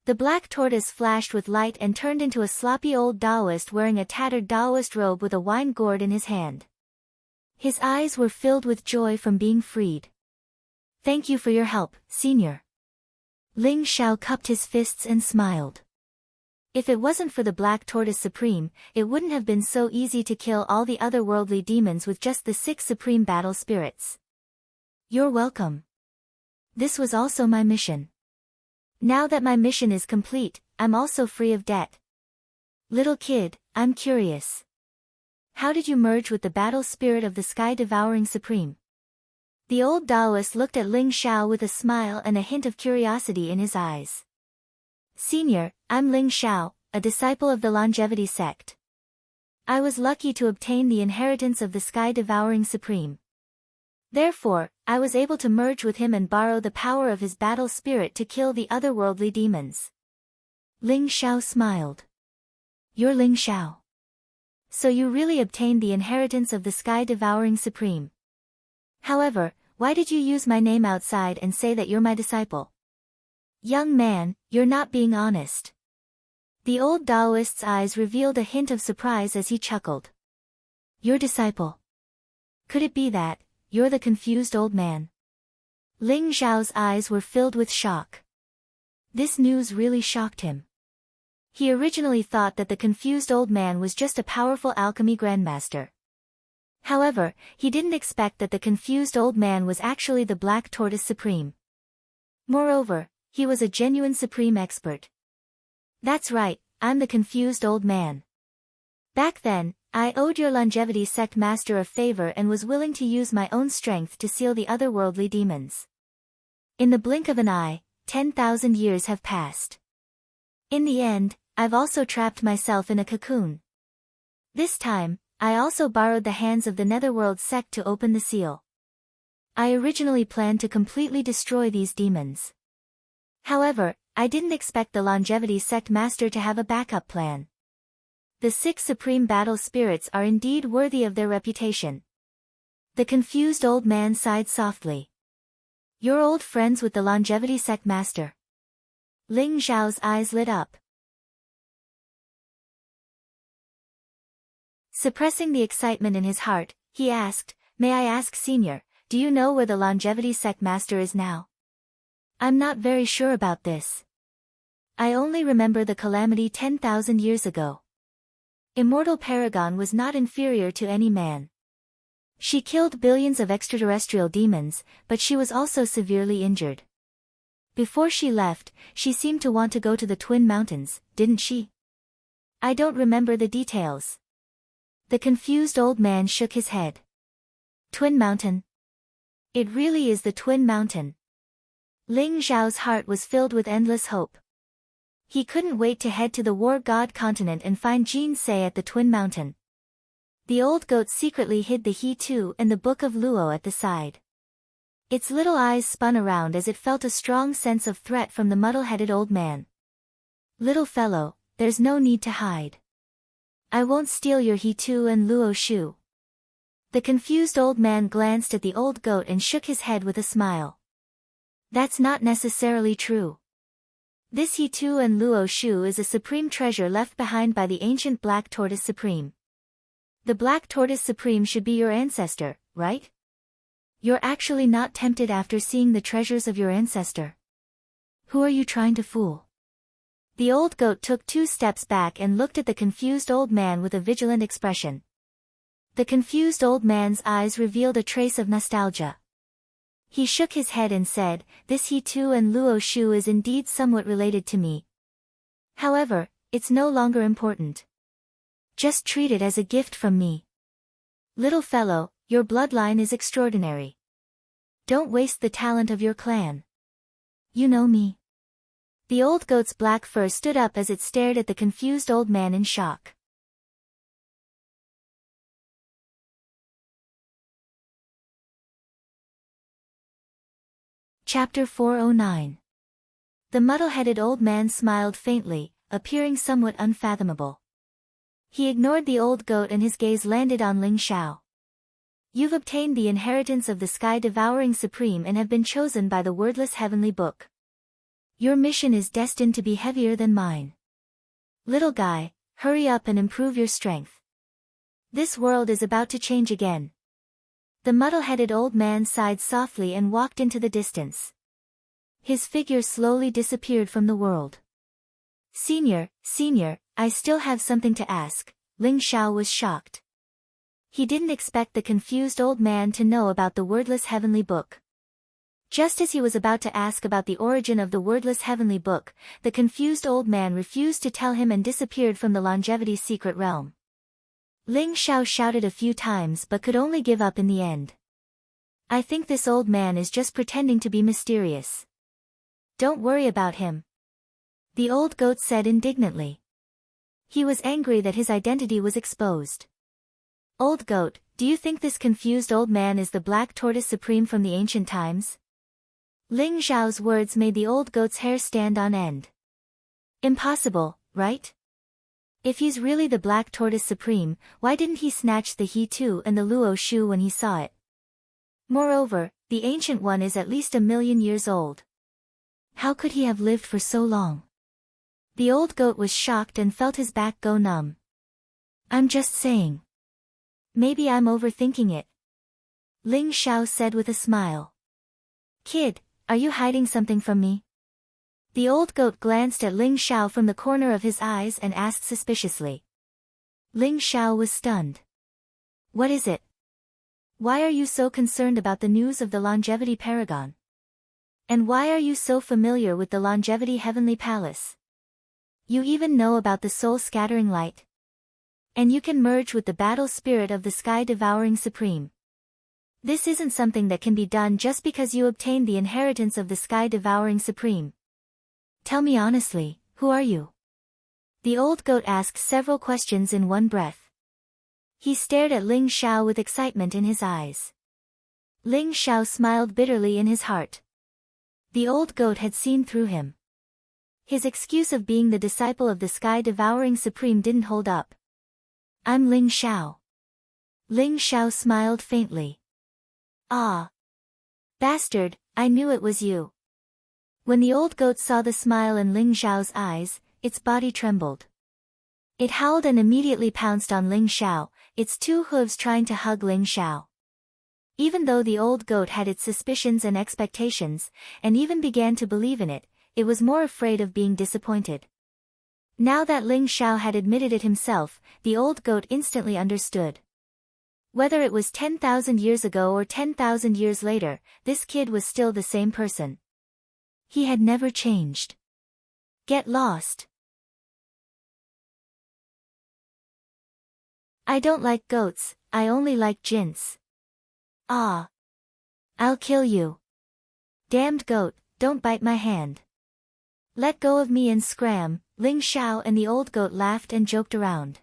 The black tortoise flashed with light and turned into a sloppy old Taoist wearing a tattered Taoist robe with a wine gourd in his hand. His eyes were filled with joy from being freed. Thank you for your help, Senior. Ling Zhao cupped his fists and smiled. If it wasn't for the Black Tortoise Supreme, it wouldn't have been so easy to kill all the otherworldly demons with just the 6 supreme battle spirits. You're welcome. This was also my mission. Now that my mission is complete, I'm also free of debt. Little kid, I'm curious. How did you merge with the battle spirit of the sky-devouring supreme? The old Taoist looked at Ling Zhao with a smile and a hint of curiosity in his eyes. Senior, I'm Ling Zhao, a disciple of the Longevity sect. I was lucky to obtain the inheritance of the sky-devouring supreme. Therefore, I was able to merge with him and borrow the power of his battle spirit to kill the otherworldly demons. Ling Zhao smiled. You're Ling Zhao. So you really obtained the inheritance of the sky-devouring supreme. However, why did you use my name outside and say that you're my disciple? Young man, you're not being honest. The old Taoist's eyes revealed a hint of surprise as he chuckled. Your disciple? Could it be that you're the confused old man? Ling Zhao's eyes were filled with shock. This news really shocked him. He originally thought that the confused old man was just a powerful alchemy grandmaster. However, he didn't expect that the confused old man was actually the Black Tortoise Supreme. Moreover, he was a genuine supreme expert. That's right, I'm the confused old man. Back then, I owed your Longevity sect master a favor and was willing to use my own strength to seal the otherworldly demons. In the blink of an eye, 10,000 years have passed. In the end, I've also trapped myself in a cocoon. This time, I also borrowed the hands of the Netherworld sect to open the seal. I originally planned to completely destroy these demons. However, I didn't expect the Longevity sect master to have a backup plan. The 6 supreme battle spirits are indeed worthy of their reputation. The confused old man sighed softly. You're old friends with the Longevity sect master. Ling Zhao's eyes lit up. Suppressing the excitement in his heart, he asked, May I ask, Senior, do you know where the Longevity sect master is now? I'm not very sure about this. I only remember the calamity 10,000 years ago. Immortal Paragon was not inferior to any man. She killed billions of extraterrestrial demons, but she was also severely injured. Before she left, she seemed to want to go to the Twin Mountains, didn't she? I don't remember the details. The confused old man shook his head. Twin Mountain? It really is the Twin Mountain. Ling Zhao's heart was filled with endless hope. He couldn't wait to head to the War God continent and find Jin Se at the Twin Mountain. The old goat secretly hid the He Tu and the Book of Luo at the side. Its little eyes spun around as it felt a strong sense of threat from the muddle-headed old man. Little fellow, there's no need to hide. I won't steal your He Tu and Luo Shu. The confused old man glanced at the old goat and shook his head with a smile. That's not necessarily true. This He Tu and Luo Shu is a supreme treasure left behind by the ancient Black Tortoise Supreme. The Black Tortoise Supreme should be your ancestor, right? You're actually not tempted after seeing the treasures of your ancestor. Who are you trying to fool? The old goat took 2 steps back and looked at the confused old man with a vigilant expression. The confused old man's eyes revealed a trace of nostalgia. He shook his head and said, This He Tu and Luo Shu is indeed somewhat related to me. However, it's no longer important. Just treat it as a gift from me. Little fellow, your bloodline is extraordinary. Don't waste the talent of your clan. You know me. The old goat's black fur stood up as it stared at the confused old man in shock. Chapter 409. The muddle-headed old man smiled faintly, appearing somewhat unfathomable. He ignored the old goat and his gaze landed on Ling Zhao. You've obtained the inheritance of the Sky-Devouring Supreme and have been chosen by the wordless heavenly book. Your mission is destined to be heavier than mine. Little guy, hurry up and improve your strength. This world is about to change again. The muddle-headed old man sighed softly and walked into the distance. His figure slowly disappeared from the world. Senior, I still have something to ask. Ling Zhao was shocked. He didn't expect the confused old man to know about the wordless heavenly book. Just as he was about to ask about the origin of the wordless heavenly book, the confused old man refused to tell him and disappeared from the Longevity's secret realm. Ling Zhao shouted a few times but could only give up in the end. I think this old man is just pretending to be mysterious. Don't worry about him. The old goat said indignantly. He was angry that his identity was exposed. Old goat, do you think this confused old man is the Black Tortoise Supreme from the ancient times? Ling Zhao's words made the old goat's hair stand on end. Impossible, right? If he's really the Black Tortoise Supreme, why didn't he snatch the He Tu and the Luo Shu when he saw it? Moreover, the Ancient One is at least 1,000,000 years old. How could he have lived for so long? The old goat was shocked and felt his back go numb. I'm just saying. Maybe I'm overthinking it. Ling Zhao said with a smile. Kid, are you hiding something from me? The old goat glanced at Ling Zhao from the corner of his eyes and asked suspiciously. Ling Zhao was stunned. What is it? Why are you so concerned about the news of the Longevity Paragon? And why are you so familiar with the Longevity Heavenly Palace? You even know about the Soul Scattering Light? And you can merge with the battle spirit of the Sky Devouring Supreme. This isn't something that can be done just because you obtained the inheritance of the sky-devouring supreme. Tell me honestly, who are you? The old goat asked several questions in one breath. He stared at Ling Xiao with excitement in his eyes. Ling Xiao smiled bitterly in his heart. The old goat had seen through him. His excuse of being the disciple of the sky-devouring supreme didn't hold up. I'm Ling Xiao. Ling Xiao smiled faintly. Ah! Bastard, I knew it was you. When the old goat saw the smile in Ling Xiao's eyes, its body trembled. It howled and immediately pounced on Ling Xiao, its two hooves trying to hug Ling Xiao. Even though the old goat had its suspicions and expectations, and even began to believe in it, it was more afraid of being disappointed. Now that Ling Xiao had admitted it himself, the old goat instantly understood. Whether it was 10,000 years ago or 10,000 years later, this kid was still the same person. He had never changed. Get lost. I don't like goats, I only like jinns. Ah. I'll kill you. Damned goat, don't bite my hand. Let go of me and scram. Ling Xiao and the old goat laughed and joked around.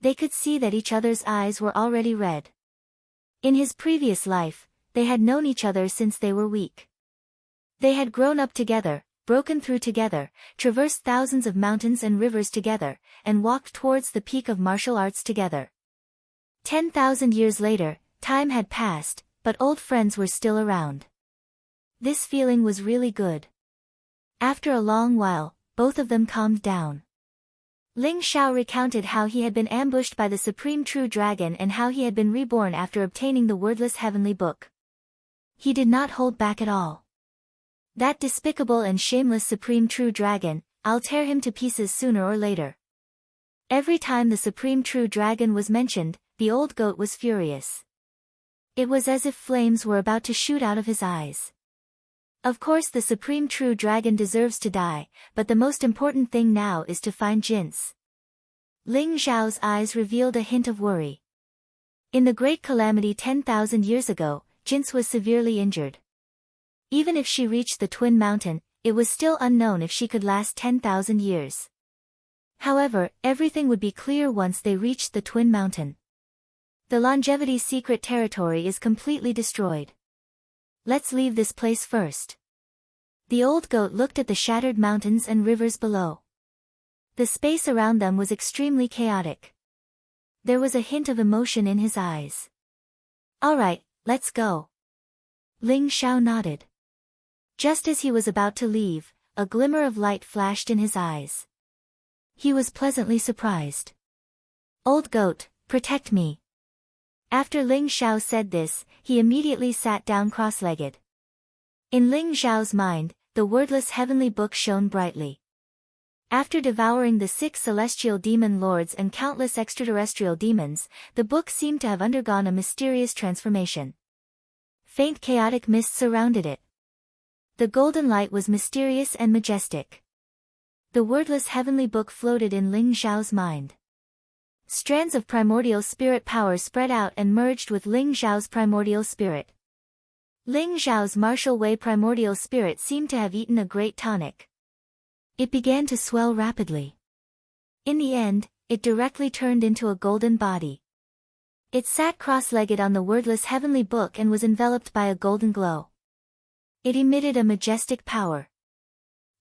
They could see that each other's eyes were already red. In his previous life, they had known each other since they were weak. They had grown up together, broken through together, traversed thousands of mountains and rivers together, and walked towards the peak of martial arts together. 10,000 years later, time had passed, but old friends were still around. This feeling was really good. After a long while, both of them calmed down. Ling Xiao recounted how he had been ambushed by the Supreme True Dragon and how he had been reborn after obtaining the wordless heavenly book. He did not hold back at all. That despicable and shameless Supreme True Dragon, I'll tear him to pieces sooner or later. Every time the Supreme True Dragon was mentioned, the old goat was furious. It was as if flames were about to shoot out of his eyes. Of course the Supreme True Dragon deserves to die, but the most important thing now is to find jinns. Ling Xiao's eyes revealed a hint of worry. In the Great Calamity 10,000 years ago, Jinx was severely injured. Even if she reached the Twin Mountain, it was still unknown if she could last 10,000 years. However, everything would be clear once they reached the Twin Mountain. The Longevity Secret Territory is completely destroyed. Let's leave this place first. The old goat looked at the shattered mountains and rivers below. The space around them was extremely chaotic. There was a hint of emotion in his eyes. Alright, let's go. Ling Xiao nodded. Just as he was about to leave, a glimmer of light flashed in his eyes. He was pleasantly surprised. Old goat, protect me. After Ling Xiao said this, he immediately sat down cross-legged. In Ling Xiao's mind, the wordless heavenly book shone brightly. After devouring the 6 celestial demon lords and countless extraterrestrial demons, the book seemed to have undergone a mysterious transformation. Faint chaotic mist surrounded it. The golden light was mysterious and majestic. The wordless heavenly book floated in Ling Xiao's mind. Strands of primordial spirit power spread out and merged with Ling Xiao's primordial spirit. Ling Xiao's martial way primordial spirit seemed to have eaten a great tonic. It began to swell rapidly. In the end, it directly turned into a golden body. It sat cross-legged on the wordless heavenly book and was enveloped by a golden glow. It emitted a majestic power.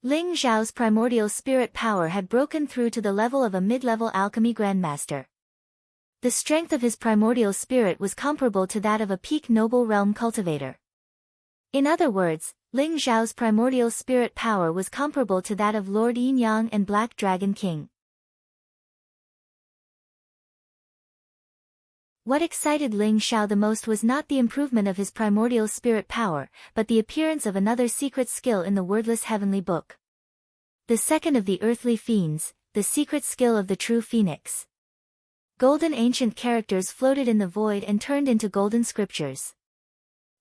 Ling Xiao's primordial spirit power had broken through to the level of a mid-level alchemy grandmaster. The strength of his primordial spirit was comparable to that of a peak noble realm cultivator. In other words, Ling Xiao's primordial spirit power was comparable to that of Lord Yin Yang and Black Dragon King. What excited Ling Xiao the most was not the improvement of his primordial spirit power, but the appearance of another secret skill in the wordless heavenly book. The second of the earthly fiends, the secret skill of the true phoenix. Golden ancient characters floated in the void and turned into golden scriptures.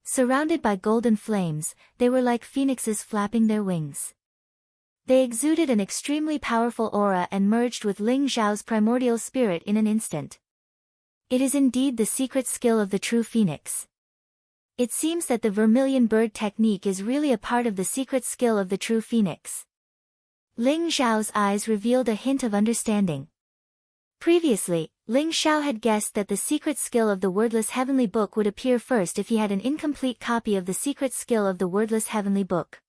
Surrounded by golden flames, they were like phoenixes flapping their wings. They exuded an extremely powerful aura and merged with Ling Xiao's primordial spirit in an instant. It is indeed the secret skill of the true phoenix. It seems that the vermilion bird technique is really a part of the secret skill of the true phoenix. Ling Xiao's eyes revealed a hint of understanding. Previously, Ling Xiao had guessed that the secret skill of the wordless heavenly book would appear first if he had an incomplete copy of the secret skill of the wordless heavenly book.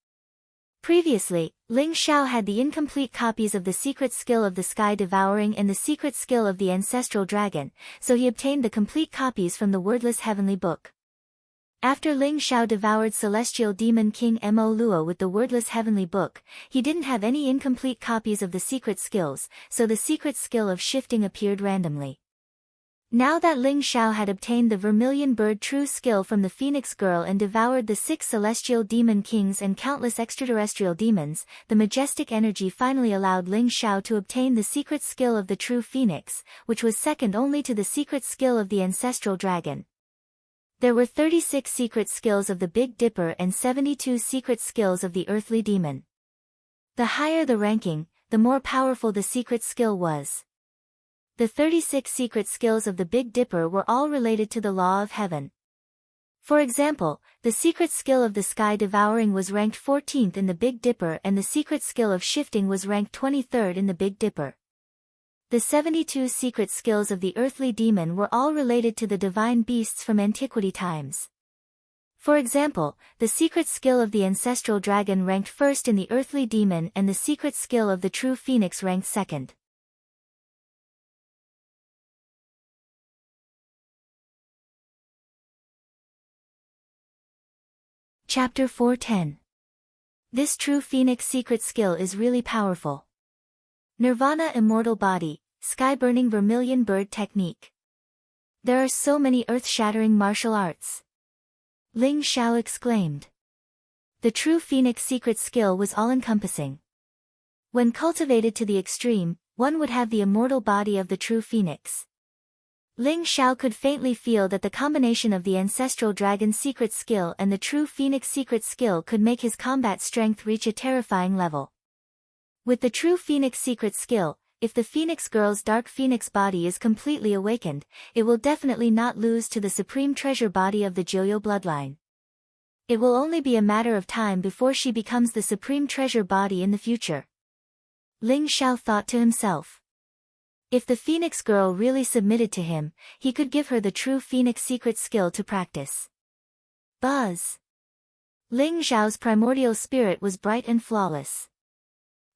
Previously, Ling Xiao had the incomplete copies of the secret skill of the sky devouring and the secret skill of the ancestral dragon, so he obtained the complete copies from the wordless heavenly book. After Ling Xiao devoured Celestial Demon King Mo Luo with the wordless heavenly book, he didn't have any incomplete copies of the secret skills, so the secret skill of shifting appeared randomly. Now that Ling Xiao had obtained the vermilion bird true skill from the Phoenix Girl and devoured the 6 celestial demon kings and countless extraterrestrial demons, the majestic energy finally allowed Ling Xiao to obtain the secret skill of the true phoenix, which was second only to the secret skill of the ancestral dragon. There were 36 secret skills of the Big Dipper and 72 secret skills of the earthly demon. The higher the ranking, the more powerful the secret skill was. The 36 secret skills of the Big Dipper were all related to the law of heaven. For example, the secret skill of the sky devouring was ranked 14th in the Big Dipper and the secret skill of shifting was ranked 23rd in the Big Dipper. The 72 secret skills of the earthly demon were all related to the divine beasts from antiquity times. For example, the secret skill of the ancestral dragon ranked first in the earthly demon and the secret skill of the true phoenix ranked second. Chapter 410. This true phoenix secret skill is really powerful. Nirvana immortal body, sky-burning vermilion bird technique. There are so many earth-shattering martial arts. Ling Xiao exclaimed. The true phoenix secret skill was all-encompassing. When cultivated to the extreme, one would have the immortal body of the true phoenix. Ling Xiao could faintly feel that the combination of the ancestral dragon secret skill and the true phoenix secret skill could make his combat strength reach a terrifying level. With the true phoenix secret skill, if the phoenix girl's dark phoenix body is completely awakened, it will definitely not lose to the supreme treasure body of the Joyo bloodline. It will only be a matter of time before she becomes the supreme treasure body in the future. Ling Xiao thought to himself. If the phoenix girl really submitted to him, he could give her the true phoenix secret skill to practice. Buzz! Ling Xiao's primordial spirit was bright and flawless.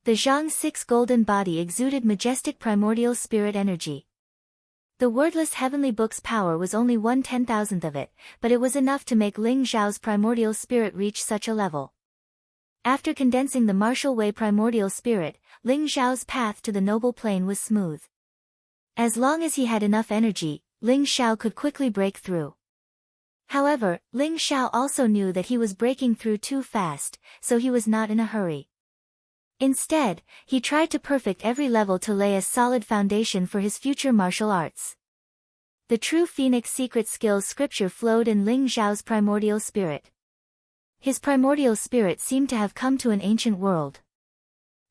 The Zhang's 6 golden body exuded majestic primordial spirit energy. The wordless heavenly book's power was only 1/10,000th of it, but it was enough to make Ling Xiao's primordial spirit reach such a level. After condensing the martial way primordial spirit, Ling Xiao's path to the noble plane was smooth. As long as he had enough energy, Ling Xiao could quickly break through. However, Ling Xiao also knew that he was breaking through too fast, so he was not in a hurry. Instead, he tried to perfect every level to lay a solid foundation for his future martial arts. The true phoenix secret skills scripture flowed in Ling Xiao's primordial spirit. His primordial spirit seemed to have come to an ancient world.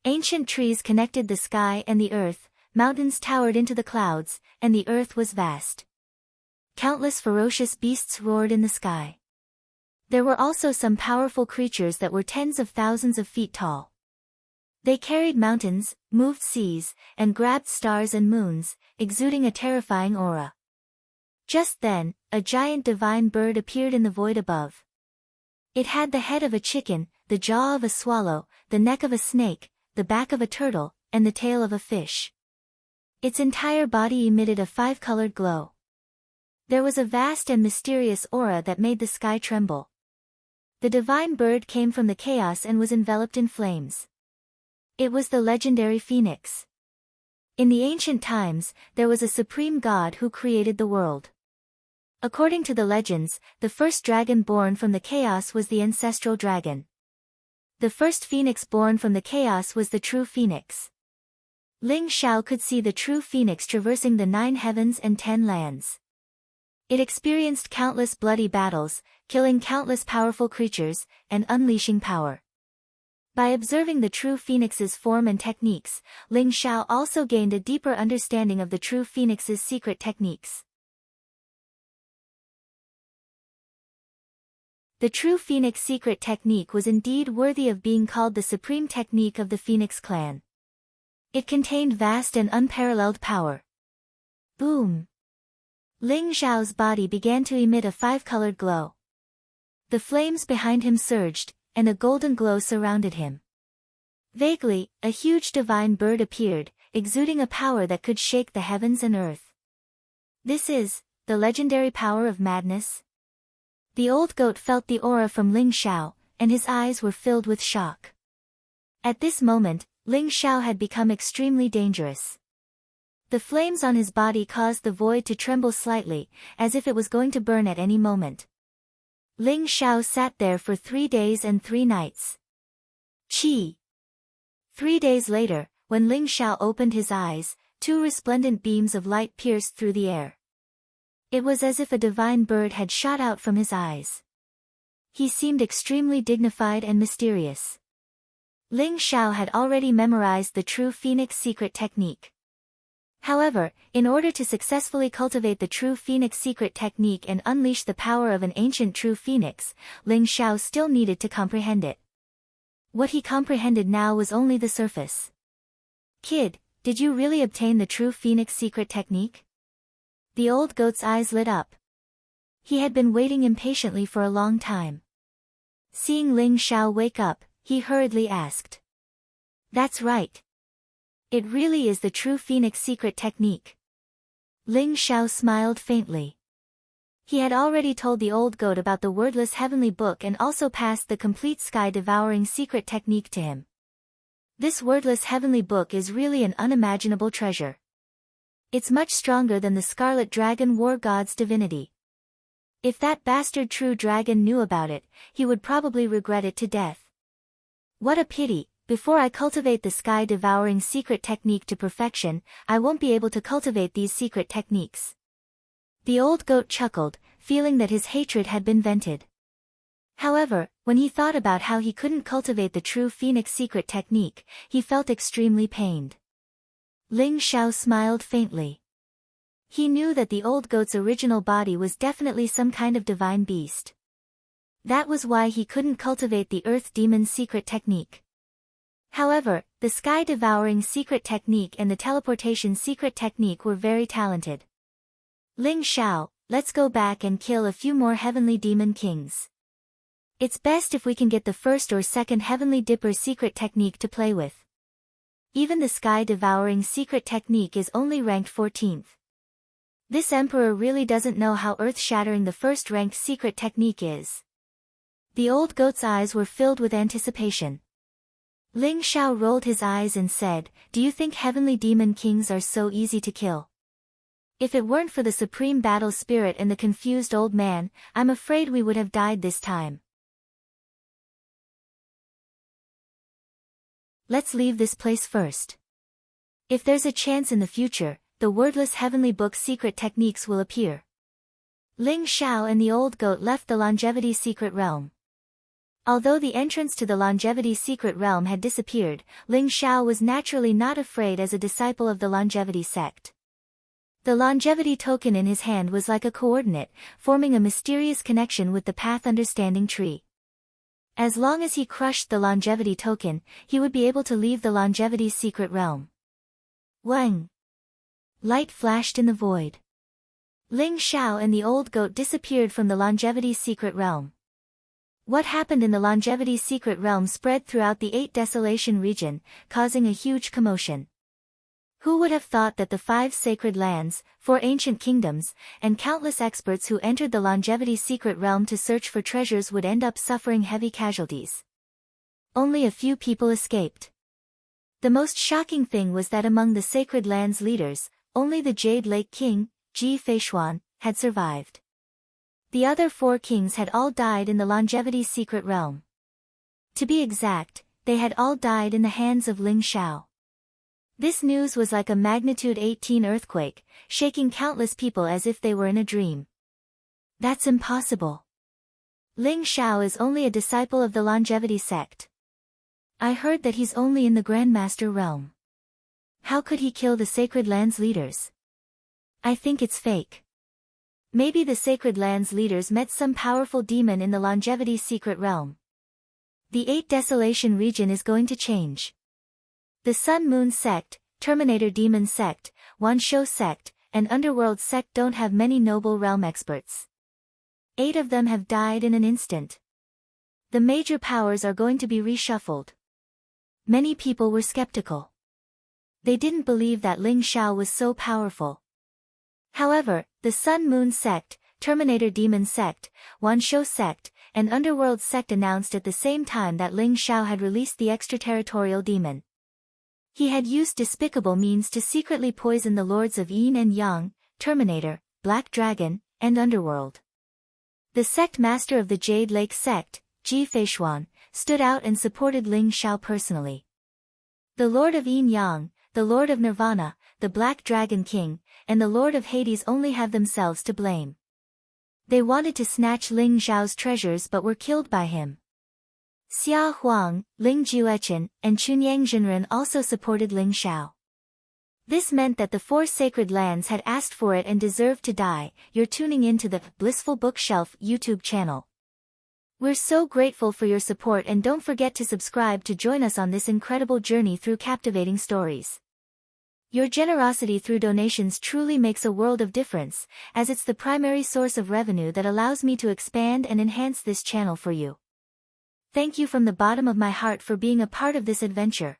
Ancient trees connected the sky and the earth, mountains towered into the clouds, and the earth was vast. Countless ferocious beasts roared in the sky. There were also some powerful creatures that were tens of thousands of feet tall. They carried mountains, moved seas, and grabbed stars and moons, exuding a terrifying aura. Just then, a giant divine bird appeared in the void above. It had the head of a chicken, the jaw of a swallow, the neck of a snake, the back of a turtle, and the tail of a fish. Its entire body emitted a 5-colored glow. There was a vast and mysterious aura that made the sky tremble. The divine bird came from the chaos and was enveloped in flames. It was the legendary phoenix. In the ancient times, there was a supreme god who created the world. According to the legends, the first dragon born from the chaos was the ancestral dragon. The first phoenix born from the chaos was the true phoenix. Ling Xiao could see the true phoenix traversing the 9 heavens and 10 lands. It experienced countless bloody battles, killing countless powerful creatures, and unleashing power. By observing the true phoenix's form and techniques, Ling Xiao also gained a deeper understanding of the true phoenix's secret techniques. The true Phoenix secret technique was indeed worthy of being called the supreme technique of the Phoenix clan. It contained vast and unparalleled power. Boom! Ling Xiao's body began to emit a five-colored glow. The flames behind him surged, and a golden glow surrounded him. Vaguely, a huge divine bird appeared, exuding a power that could shake the heavens and earth. This is the legendary power of madness. The old goat felt the aura from Ling Xiao, and his eyes were filled with shock. At this moment, Ling Xiao had become extremely dangerous. The flames on his body caused the void to tremble slightly, as if it was going to burn at any moment. Ling Xiao sat there for 3 days and 3 nights. Chi! 3 days later, when Ling Xiao opened his eyes, 2 resplendent beams of light pierced through the air. It was as if a divine bird had shot out from his eyes. He seemed extremely dignified and mysterious. Ling Xiao had already memorized the true Phoenix secret technique. However, in order to successfully cultivate the true Phoenix secret technique and unleash the power of an ancient true Phoenix, Ling Xiao still needed to comprehend it. What he comprehended now was only the surface. Kid, did you really obtain the true Phoenix secret technique? The old goat's eyes lit up. He had been waiting impatiently for a long time. Seeing Ling Xiao wake up, he hurriedly asked. That's right. It really is the true Phoenix secret technique. Ling Xiao smiled faintly. He had already told the old goat about the wordless heavenly book and also passed the complete sky-devouring secret technique to him. This wordless heavenly book is really an unimaginable treasure. It's much stronger than the Scarlet Dragon War God's divinity. If that bastard true dragon knew about it, he would probably regret it to death. What a pity, before I cultivate the sky-devouring secret technique to perfection, I won't be able to cultivate these secret techniques. The old goat chuckled, feeling that his hatred had been vented. However, when he thought about how he couldn't cultivate the true Phoenix secret technique, he felt extremely pained. Ling Xiao smiled faintly. He knew that the old goat's original body was definitely some kind of divine beast. That was why he couldn't cultivate the Earth Demon's secret technique. However, the sky-devouring secret technique and the teleportation secret technique were very talented. Ling Xiao, let's go back and kill a few more heavenly demon kings. It's best if we can get the first or second heavenly dipper secret technique to play with. Even the sky-devouring secret technique is only ranked 14th. This emperor really doesn't know how earth-shattering the first-ranked secret technique is. The old goat's eyes were filled with anticipation. Ling Xiao rolled his eyes and said, "Do you think heavenly demon kings are so easy to kill? If it weren't for the supreme battle spirit and the confused old man, I'm afraid we would have died this time. Let's leave this place first. If there's a chance in the future, the wordless heavenly book secret techniques will appear." Ling Xiao and the old goat left the longevity secret realm. Although the entrance to the longevity secret realm had disappeared, Ling Xiao was naturally not afraid as a disciple of the longevity sect. The longevity token in his hand was like a coordinate, forming a mysterious connection with the path understanding tree. As long as he crushed the longevity token, he would be able to leave the longevity secret realm. Wang! Light flashed in the void. Ling Xiao and the old goat disappeared from the longevity secret realm. What happened in the longevity secret realm spread throughout the 8 Desolation region, causing a huge commotion. Who would have thought that the 5 sacred lands, 4 ancient kingdoms, and countless experts who entered the longevity secret realm to search for treasures would end up suffering heavy casualties? Only a few people escaped. The most shocking thing was that among the sacred lands leaders, only the Jade Lake King, Ji Feishuan, had survived. The other 4 kings had all died in the longevity secret realm. To be exact, they had all died in the hands of Ling Xiao. This news was like a magnitude 18 earthquake, shaking countless people as if they were in a dream. That's impossible. Ling Xiao is only a disciple of the longevity sect. I heard that he's only in the Grandmaster realm. How could he kill the sacred lands leaders? I think it's fake. Maybe the Sacred Land's leaders met some powerful demon in the Longevity's secret realm. The 8 Desolation region is going to change. The Sun Moon sect, Terminator Demon sect, Wansho sect, and Underworld sect don't have many noble realm experts. 8 of them have died in an instant. The major powers are going to be reshuffled. Many people were skeptical. They didn't believe that Ling Xiao was so powerful. However, the Sun Moon sect, Terminator Demon sect, Wansho sect, and Underworld sect announced at the same time that Ling Xiao had released the extraterritorial demon. He had used despicable means to secretly poison the lords of Yin and Yang, Terminator, Black Dragon, and Underworld. The sect master of the Jade Lake sect, Ji Feishuan, stood out and supported Ling Xiao personally. The Lord of Yin Yang, the Lord of Nirvana, the Black Dragon King, and the Lord of Hades only have themselves to blame. They wanted to snatch Ling Xiao's treasures but were killed by him. Xia Huang, Ling Juechen, and Chunyang Zhenren also supported Ling Xiao. This meant that the 4 sacred lands had asked for it and deserved to die. You're tuning in to the Blissful Bookshelf YouTube channel. We're so grateful for your support, and don't forget to subscribe to join us on this incredible journey through captivating stories. Your generosity through donations truly makes a world of difference, as it's the primary source of revenue that allows me to expand and enhance this channel for you. Thank you from the bottom of my heart for being a part of this adventure.